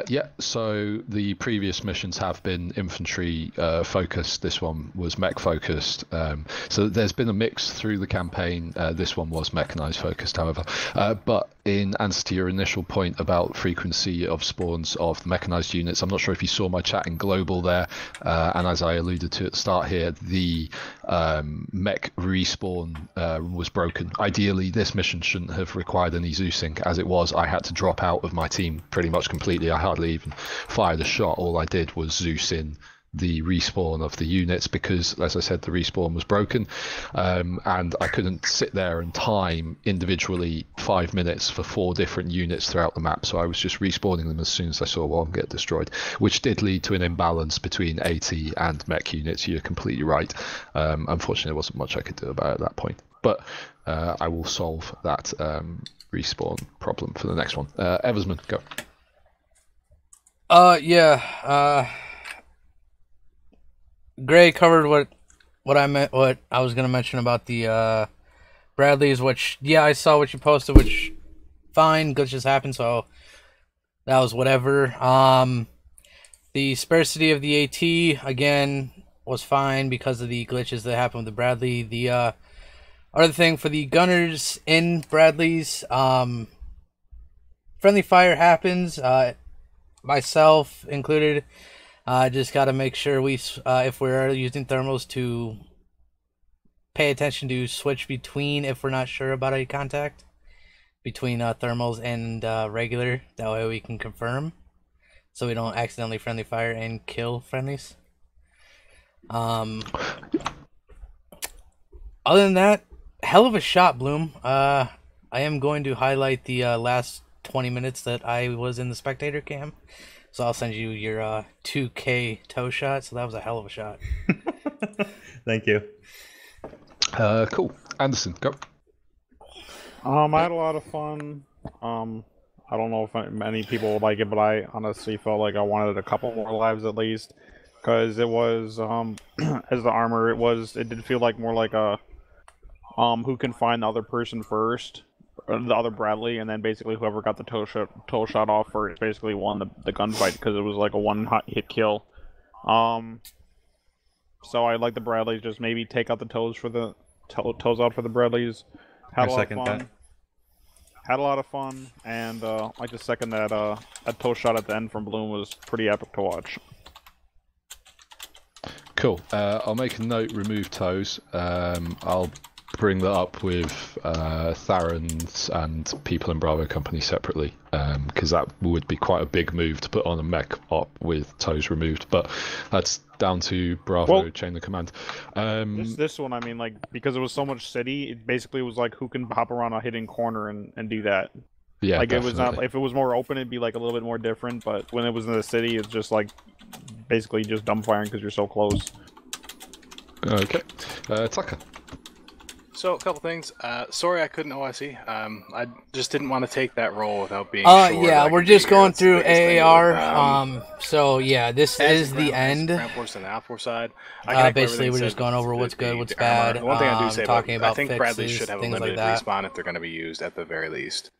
Yeah, so the previous missions have been infantry focused. This one was mech focused. So there's been a mix through the campaign. This one was mechanized focused, however. But in answer to your initial point about frequency of spawns of the mechanized units, I'm not sure if you saw my chat in global there. And as I alluded to at the start here, the mech respawn was broken. Ideally, this mission shouldn't have required any Zeusing. As it was, I had to drop out of my team pretty much completely. I hardly even fired a shot. All I did was Zeus in the respawn of the units, because, as I said, the respawn was broken, and I couldn't sit there and time individually 5 minutes for 4 different units throughout the map, so I was just respawning them as soon as I saw one get destroyed, which did lead to an imbalance between AT and mech units. You're completely right. Unfortunately, there wasn't much I could do about it at that point, but I will solve that respawn problem for the next one. Eversman, go. Gray covered what I was gonna mention about the Bradleys, which, yeah, I saw what you posted, which fine, glitches happen, so that was whatever. The sparsity of the AT again was fine because of the glitches that happened with the Bradley. The other thing for the gunners in Bradleys, friendly fire happens, myself included. Just got to make sure we, if we're using thermals, to pay attention to switch between, if we're not sure about a contact, between thermals and regular. That way we can confirm, so we don't accidentally friendly fire and kill friendlies. Other than that, hell of a shot, Bloom. I am going to highlight the last 20 minutes that I was in the spectator cam. So I'll send you your 2K toe shot. So that was a hell of a shot. Thank you. Cool. Anderson, go. I had a lot of fun. I don't know if many people would like it, but I honestly felt like I wanted a couple more lives at least, because it was as the armor, it did feel like more like a who can find the other person first, the other Bradley, and then basically whoever got the toe shot off first basically won the gunfight, because it was like a one-hit kill. So I like the Bradleys. Just maybe take out the toes for the toes out for the Bradleys. Had a lot of fun. Had a lot of fun, and I just second that a toe shot at the end from Bloom was pretty epic to watch. Cool. I'll make a note, remove toes. I'll bring that up with Tharans and people in Bravo Company separately, because that would be quite a big move to put on a mech op with toes removed. But that's down to Bravo chain of command. This one, I mean, like, because it was so much city, it basically was like who can hop around a hidden corner and do that. Yeah, like definitely. It was not. If it was more open, it'd be like a little bit more different. But when it was in the city, it's just like basically just dumbfiring because you're so close. Okay, Tucker. So, a couple things. Sorry I couldn't OIC. I just didn't want to take that role without being sure. Yeah, we're just going through AAR. So yeah, this is the end. Ground Force and the Outforce side. Basically, we're just going over what's good, what's bad. The one thing I do say talking about I think fixes, Bradley should have a things limited like that. respawn if they're going to be used at the very least.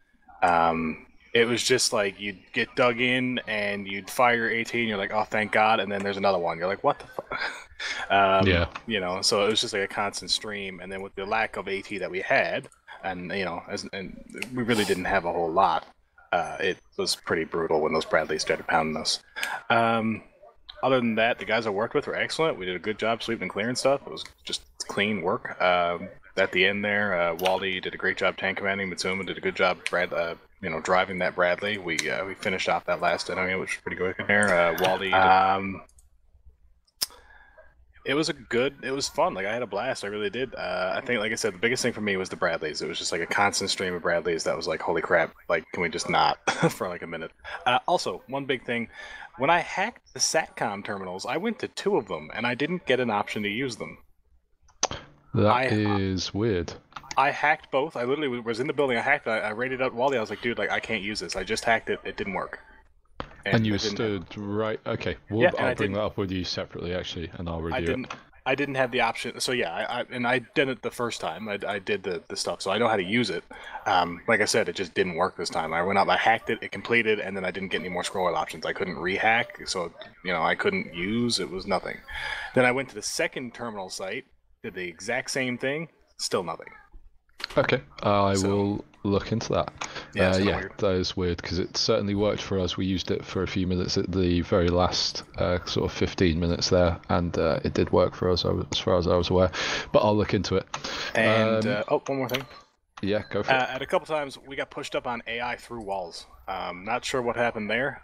It was just like you'd get dug in and you'd fire 18, you're like, oh, thank God, and then there's another one. You're like, what the fuck? Yeah. You know, so it was just like a constant stream, and then with the lack of AT that we had, and you know, and we really didn't have a whole lot. It was pretty brutal when those Bradleys started pounding us. Other than that, the guys I worked with were excellent. We did a good job sweeping and clearing stuff. It was just clean work. At the end there, Wally did a great job tank commanding. Mitsuma did a good job, driving that Bradley. We finished off that last enemy, which was pretty good in there. Wally. It was fun. Like, I had a blast. I really did. I think, like I said, the biggest thing for me was the Bradleys. It was just like a constant stream of Bradleys that was like, holy crap, like, can we just not for like a minute? Also, one big thing, when I hacked the SATCOM terminals, I went to 2 of them, and I didn't get an option to use them. That is weird. I hacked both. I literally was in the building. I hacked it. I raided up Wally. I was like, dude, like, I can't use this. I just hacked it. It didn't work. And you stood right. Okay, well, I'll bring that up with you separately, actually, and I'll review it. I didn't have the option. So yeah, I did it the first time. I did the stuff, so I know how to use it. Like I said, it just didn't work this time. I went up, I hacked it, it completed, and then I didn't get any more scroll wheel options. I couldn't rehack, so I couldn't use. It was nothing. Then I went to the second terminal site, did the exact same thing, still nothing. Okay, I will look into that. Yeah, that is weird because it certainly worked for us. We used it for a few minutes at the very last sort of 15 minutes there, and it did work for us as far as I was aware. But I'll look into it. And one more thing. Yeah, go for it. At a couple times, we got pushed up on AI through walls. Not sure what happened there.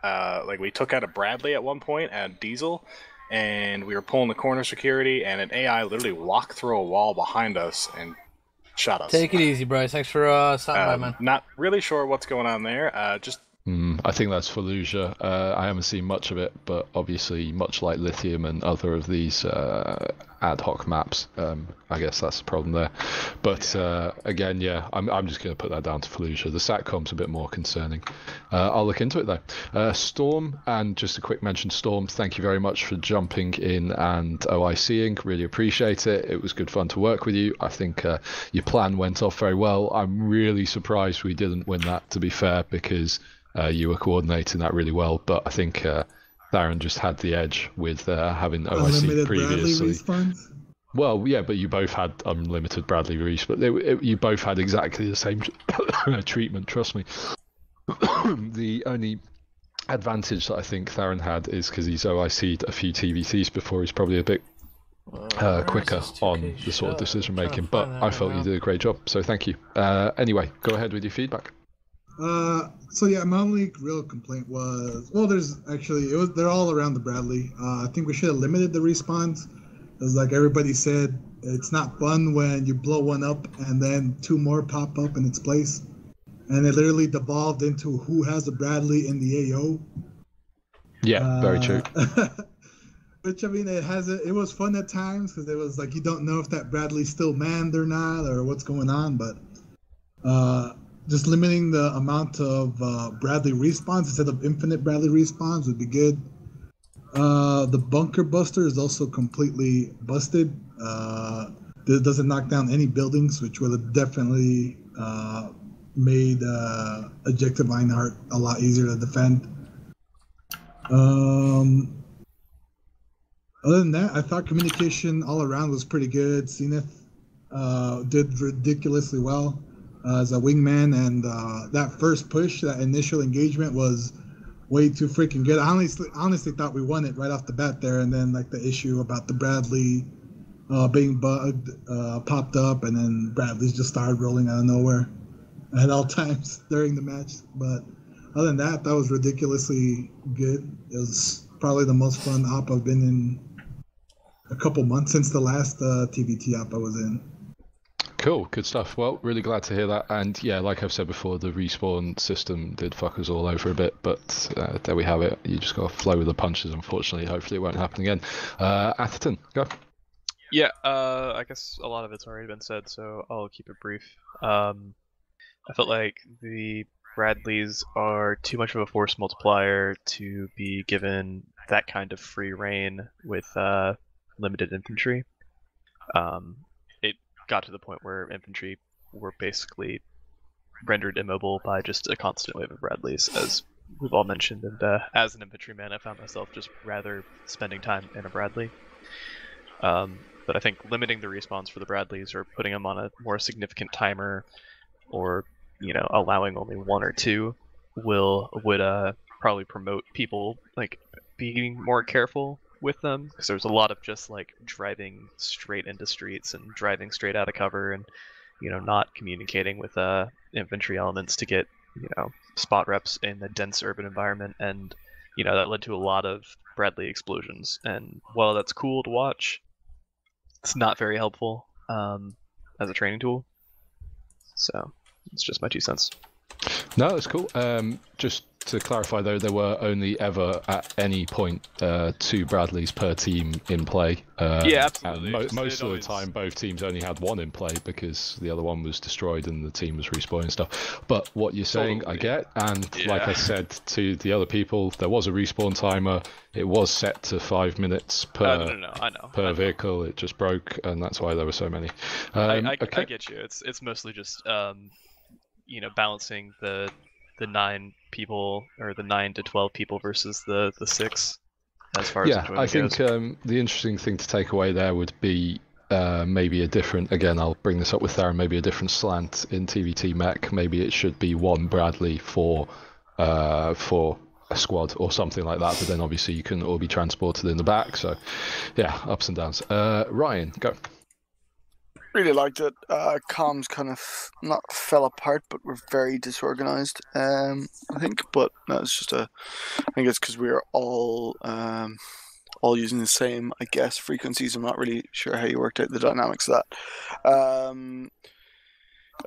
Like, we took out a Bradley at one point at Diesel, and we were pulling the corner security, and an AI literally walked through a wall behind us and shot us. Take it easy, Bryce. Thanks for stopping by, man. Not really sure what's going on there. I think that's Fallujah. I haven't seen much of it, but obviously, much like Lithium and other of these ad hoc maps, I guess that's the problem there. But again, yeah, I'm just going to put that down to Fallujah. The SATCOM's a bit more concerning. I'll look into it though. Storm, and just a quick mention, Storm, thank you very much for jumping in and OICing. Really appreciate it. It was good fun to work with you. I think your plan went off very well. I'm really surprised we didn't win that, to be fair, because you were coordinating that really well. But I think Theron just had the edge with having OIC Unlimited previously. Bradley respawns? Well, yeah, but you both had unlimited Bradley Reese, but you both had exactly the same treatment, trust me. The only advantage that I think Theron had is because he's OIC'd a few TvTs before, he's probably a bit quicker on the sort of decision making, but I felt you did a great job, so thank you. Anyway, go ahead with your feedback. So yeah, my only real complaint was, well, they're all around the Bradley. I think we should have limited the respawns. Because like everybody said, it's not fun when you blow one up and then 2 more pop up in its place. And it literally devolved into who has the Bradley in the AO. Yeah, very true. Which, I mean, it was fun at times because it was like you don't know if that Bradley's still manned or not or what's going on, but just limiting the amount of Bradley respawns instead of infinite Bradley respawns would be good. The bunker buster is also completely busted. It doesn't knock down any buildings, which would have definitely made Objective Einhart a lot easier to defend. Other than that, I thought communication all around was pretty good. Zenith did ridiculously well as a wingman, and that first push, that initial engagement was way too freaking good. I honestly thought we won it right off the bat there, and then like the issue about the Bradley being bugged popped up, and then Bradley's just started rolling out of nowhere at all times during the match. But other than that, that was ridiculously good. It was probably the most fun op I've been in a couple months since the last TvT op I was in. Cool, good stuff. Well, really glad to hear that. And yeah, like I've said before, the respawn system did fuck us all over a bit, but there we have it. You just got to flow with the punches, unfortunately. Hopefully it won't happen again. Atherton, go. Yeah, I guess a lot of it's already been said, so I'll keep it brief. I felt like the Bradleys are too much of a force multiplier to be given that kind of free reign with limited infantry. It got to the point where infantry were basically rendered immobile by just a constant wave of Bradleys, as we've all mentioned, and as an infantryman I found myself just rather spending time in a Bradley. But I think limiting the respawns for the Bradleys or putting them on a more significant timer, or allowing only one or two would probably promote people like being more careful with them, because there's a lot of just like driving straight into streets and driving straight out of cover, and not communicating with infantry elements to get spot reps in a dense urban environment, and that led to a lot of Bradley explosions. And while that's cool to watch, it's not very helpful as a training tool. So it's just my 2 cents. No, that's cool. Just to clarify though, there were only ever at any point 2 Bradleys per team in play. Yeah, absolutely. Most of the time both teams only had 1 in play because the other one was destroyed and the team was respawning stuff. But what you're saying, I get, and like I said to the other people, there was a respawn timer. It was set to 5 minutes per I know. per vehicle. It just broke, and that's why there were so many. I get you. It's mostly just balancing the 9 people, or the 9 to 12 people versus the 6 as far as I think the interesting thing to take away there would be maybe a different, again I'll bring this up with Theron, maybe a different slant in TvT mech. Maybe it should be 1 Bradley for a squad or something like that, but then obviously you can all be transported in the back, so yeah, ups and downs. Ryan, go. Really liked it. Comms kind of not fell apart, but were very disorganized. I think, but no, it's just I think it's because we were all using the same, I guess, frequencies. I'm not really sure how you worked out the dynamics of that.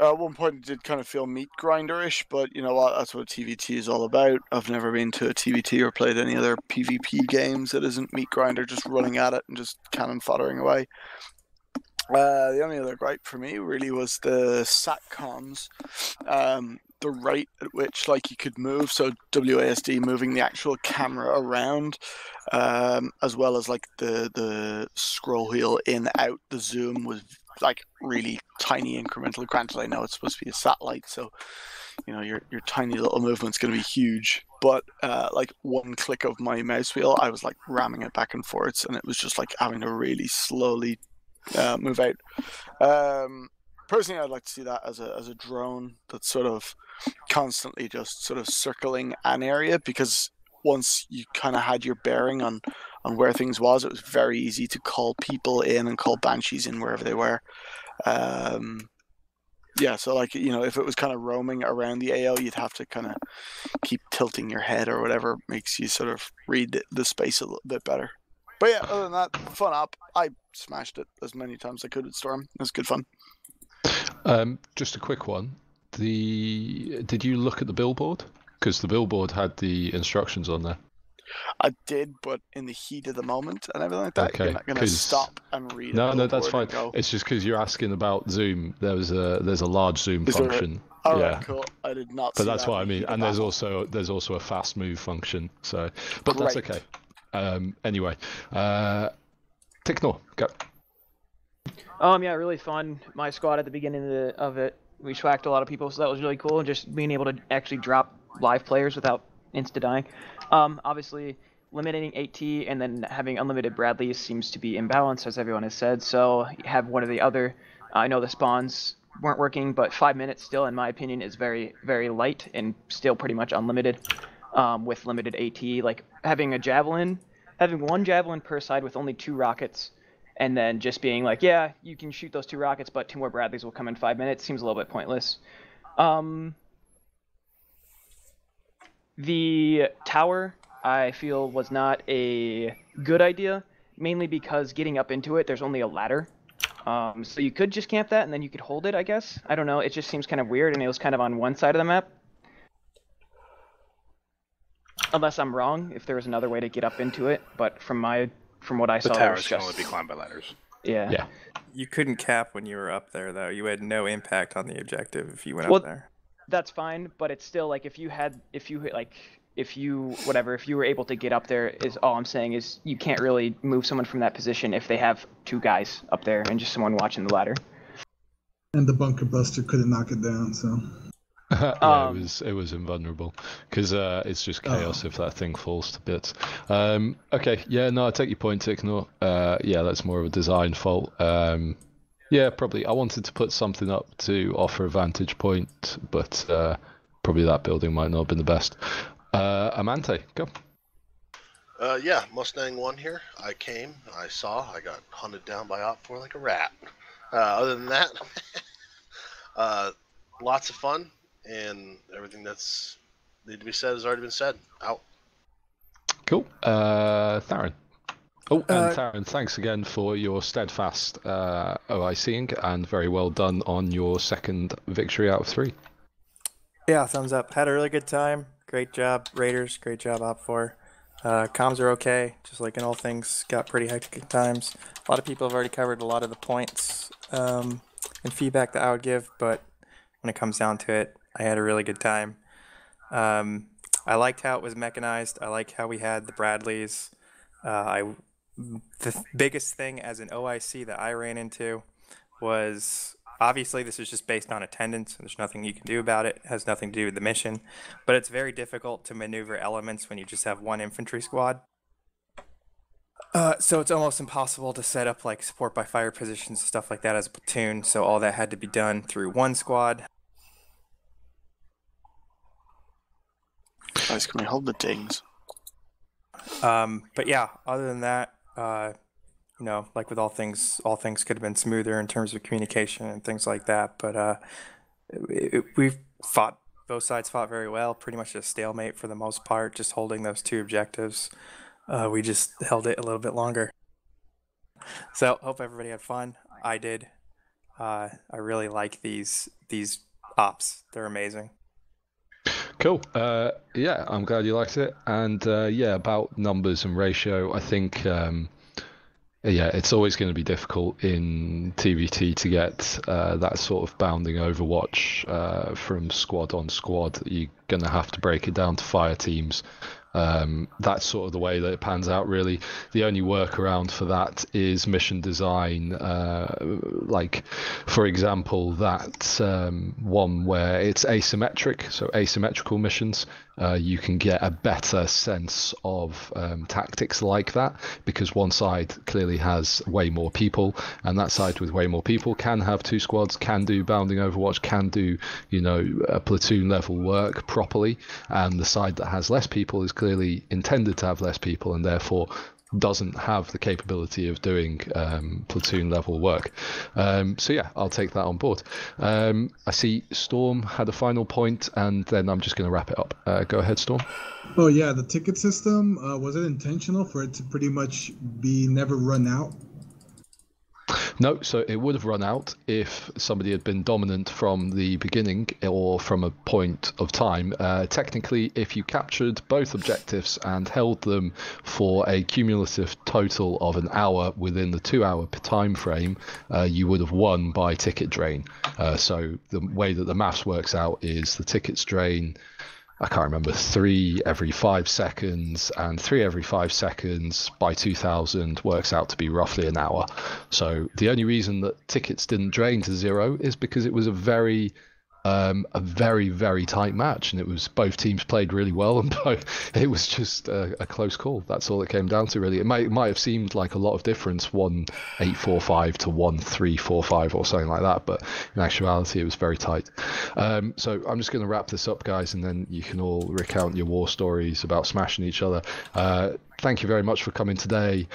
At one point, it did kind of feel meat grinder-ish, but you know what? That's what TvT is all about. I've never been to a TvT or played any other PvP games that isn't meat grinder, just running at it and just cannon foddering away. The only other gripe for me really was the SATCOMs, the rate at which you could move, so WASD moving the actual camera around, as well as the scroll wheel in out. The zoom was really tiny incremental. Granted, I know it's supposed to be a satellite, so your tiny little movement's going to be huge. But one click of my mouse wheel, I was ramming it back and forth, and it was just having to really slowly move out. Personally, I'd like to see that as a drone that's sort of constantly just sort of circling an area, because once you kind of had your bearing on where things was, it was very easy to call people in and call banshees in wherever they were. Yeah, so if it was kind of roaming around the AO, you'd have to kind of keep tilting your head or whatever makes you sort of read the space a little bit better. But yeah, other than that, fun up. I smashed it as many times as I could with Storm. It was good fun. Just a quick one. Did you look at the billboard? Because the billboard had the instructions on there. I did, but in the heat of the moment and everything like that, okay, you're not going to stop and read it. No, that's fine. It's just because you're asking about zoom. There's a large zoom function. All right, cool. I did not. But that's what I mean. And there's also a fast move function. So, but Great. That's okay. Anyway, Ticknor, go. Yeah, really fun. My squad at the beginning of it, we schwacked a lot of people, so that was really cool. And just being able to actually drop live players without insta-dying. Obviously, limiting AT and then having unlimited Bradleys seems to be imbalanced, as everyone has said. So you have one or the other. I know the spawns weren't working, but 5 minutes still, in my opinion, is very, very light and still pretty much unlimited. with limited AT. Like having one javelin per side with only 2 rockets, and then just being like, yeah, you can shoot those 2 rockets, but 2 more Bradleys will come in 5 minutes, seems a little bit pointless. The tower, I feel, was not a good idea, mainly because getting up into it, there's only a ladder. So you could just camp that, and then you could hold it, I guess. I don't know, it just seems kind of weird, and it was kind of on one side of the map. Unless I'm wrong, if there was another way to get up into it, but from what I saw, The there was towers can just... only be climbed by ladders. Yeah. You couldn't cap when you were up there, though. You had no impact on the objective if you went up there. That's fine, but it's still like if you were able to get up there, is all I'm saying is you can't really move someone from that position if they have 2 guys up there and just someone watching the ladder. And the bunker buster couldn't knock it down, so. Yeah, it was invulnerable because it's just chaos if that thing falls to bits. Okay, yeah, no, I take your point, Ignore. Yeah, that's more of a design fault. Yeah, probably. I wanted to put something up to offer a vantage point, but probably that building might not have been the best. Amante, go. Yeah, Mustang 1 here. I came, I saw, I got hunted down by Op4 like a rat. Other than that, lots of fun, and everything that's needed to be said has already been said. Out. Cool. Theron. Oh, and Theron, thanks again for your steadfast OICing, and very well done on your second victory out of 3. Yeah, thumbs up. Had a really good time. Great job, Raiders. Great job, Op4. Comms are okay, just like in all things. Got pretty hectic at times. A lot of people have already covered a lot of the points and feedback that I would give, but when it comes down to it, I had a really good time. I liked how it was mechanized. I liked how we had the Bradleys. The biggest thing as an OIC that I ran into was, obviously this is just based on attendance, and there's nothing you can do about it. It has nothing to do with the mission, but it's very difficult to maneuver elements when you just have 1 infantry squad. So it's almost impossible to set up like support by fire positions and stuff like that as a platoon, so all that had to be done through 1 squad. Guys, can we hold the dings? But yeah, other than that, you know, like with all things could have been smoother in terms of communication and things like that. But both sides fought very well, pretty much a stalemate for the most part, just holding those 2 objectives. We just held it a little bit longer. So hope everybody had fun. I did. I really like these ops. They're amazing. Cool. Yeah, I'm glad you liked it. And yeah, about numbers and ratio, I think yeah, it's always going to be difficult in TvT to get that sort of bounding overwatch from squad on squad. You're going to have to break it down to fire teams. That's sort of the way that it pans out, really. The only workaround for that is mission design. Like, for example, that one where it's asymmetric, so asymmetrical missions, you can get a better sense of tactics like that, because one side clearly has way more people, and that side with way more people can have 2 squads, can do bounding overwatch, can do, you know, a platoon level work properly, and the side that has less people is clearly intended to have less people and therefore doesn't have the capability of doing platoon level work. So yeah, I'll take that on board. I see Storm had a final point, and then I'm just going to wrap it up. Go ahead, Storm. Oh yeah, the ticket system, was it intentional for it to pretty much be never run out? No, so it would have run out if somebody had been dominant from the beginning or from a point of time. Technically, if you captured both objectives and held them for a cumulative total of an hour within the 2-hour time frame, you would have won by ticket drain. So the way that the maths works out is the tickets drain, I can't remember, 3 every 5 seconds, and 3 every 5 seconds by 2000 works out to be roughly an hour. So the only reason that tickets didn't drain to 0 is because it was a very a very, very tight match, and it was both teams played really well, and it was just a close call. That's all it came down to, really. It might have seemed like a lot of difference, 1-8-4-5 to 1-3-4-5 or something like that, but in actuality, it was very tight. So I'm just going to wrap this up, guys, and then you can all recount your war stories about smashing each other. Thank you very much for coming today.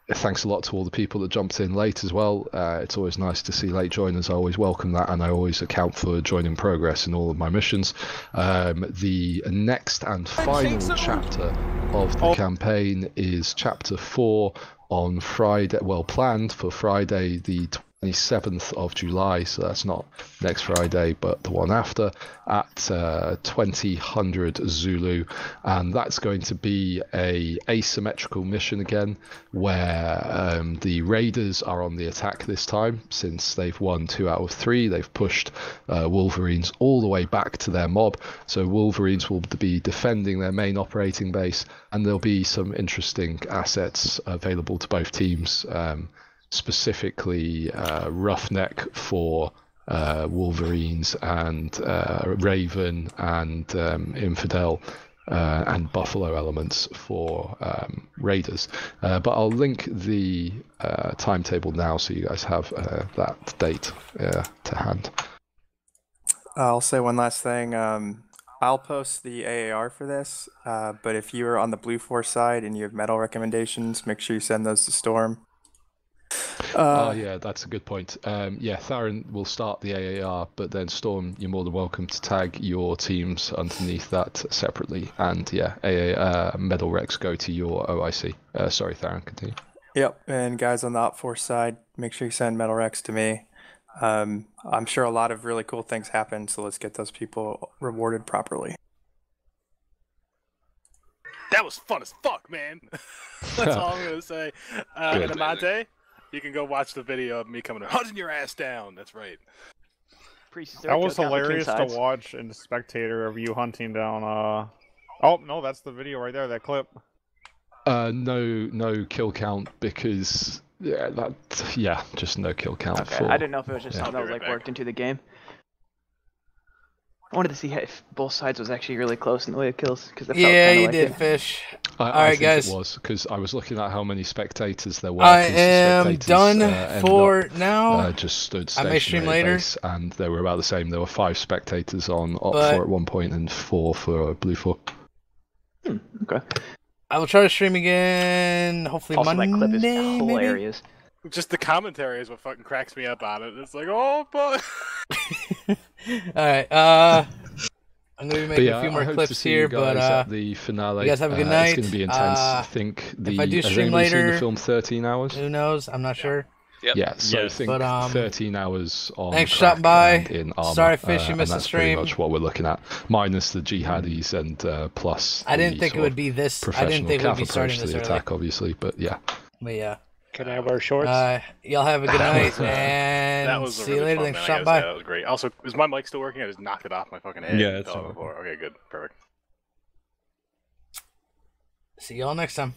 Thanks a lot to all the people that jumped in late as well. It's always nice to see late joiners. I always welcome that, and I always account for joining progress in all of my missions. The next and final chapter of the campaign is Chapter 4 on Friday, well, planned for Friday the 27th of July, so that's not next Friday but the one after, at 2000 Zulu, and that's going to be a asymmetrical mission again, where the raiders are on the attack this time. Since they've won 2 out of 3, they've pushed Wolverines all the way back to their mob, so Wolverines will be defending their main operating base, and there'll be some interesting assets available to both teams. Specifically Roughneck for Wolverines, and Raven and Infidel and Buffalo elements for Raiders. But I'll link the timetable now so you guys have that date to hand. I'll say one last thing. I'll post the AAR for this, but if you are on the Blue Force side and you have medal recommendations, make sure you send those to Storm. Yeah, that's a good point. Yeah, Theron will start the AAR, but then Storm, you're more than welcome to tag your teams underneath that separately. And yeah, medal recs go to your OIC. Sorry, Theron, continue. Yep, and guys on the Op Force side, make sure you send medal recs to me. I'm sure a lot of really cool things happen, so let's get those people rewarded properly. That was fun as fuck, man. That's all I'm gonna say. And Amante, you can go watch the video of me coming and hunting your ass down. That's right. That was hilarious to watch in the spectator of you hunting down. Oh no, that's the video right there. That clip. No kill count because just no kill count. Okay, I didn't know if it was just something that was like worked into the game. I wanted to see if both sides was actually really close in the way of kills, because yeah, you did, Fish. I think guys. It was because I was looking at how many spectators there were. I am done for now. Just stood I may stream later, and they were about the same. There were 5 spectators on Op 4 at one point and 4 for Blue 4. Okay. I will try to stream again. Hopefully also, Monday. That clip is hilarious. Maybe? Just the commentary is what fucking cracks me up on it. It's like, oh, but. Alright, I'm going to be making a few more clips here, but at the finale. You guys have a good night. It's going to be intense. I think if I do stream later, seen the film 13 hours? Who knows? I'm not sure. Yep. Yeah, so I think 13 hours on. Thanks for stopping by. In Arma, sorry, Fish, you missed the that's stream. Pretty much what we're looking at, minus the jihadis and plus. I didn't think it would be this. I didn't think it would be starting this early. Attack, obviously, but yeah. But yeah. Can I wear shorts? Y'all have a good night, and that was see you really later. fun, Thanks for man. stopping by. That was great. Also, is my mic still working? I just knocked it off my fucking head. Yeah, it's before. Okay, good. Perfect. See y'all next time.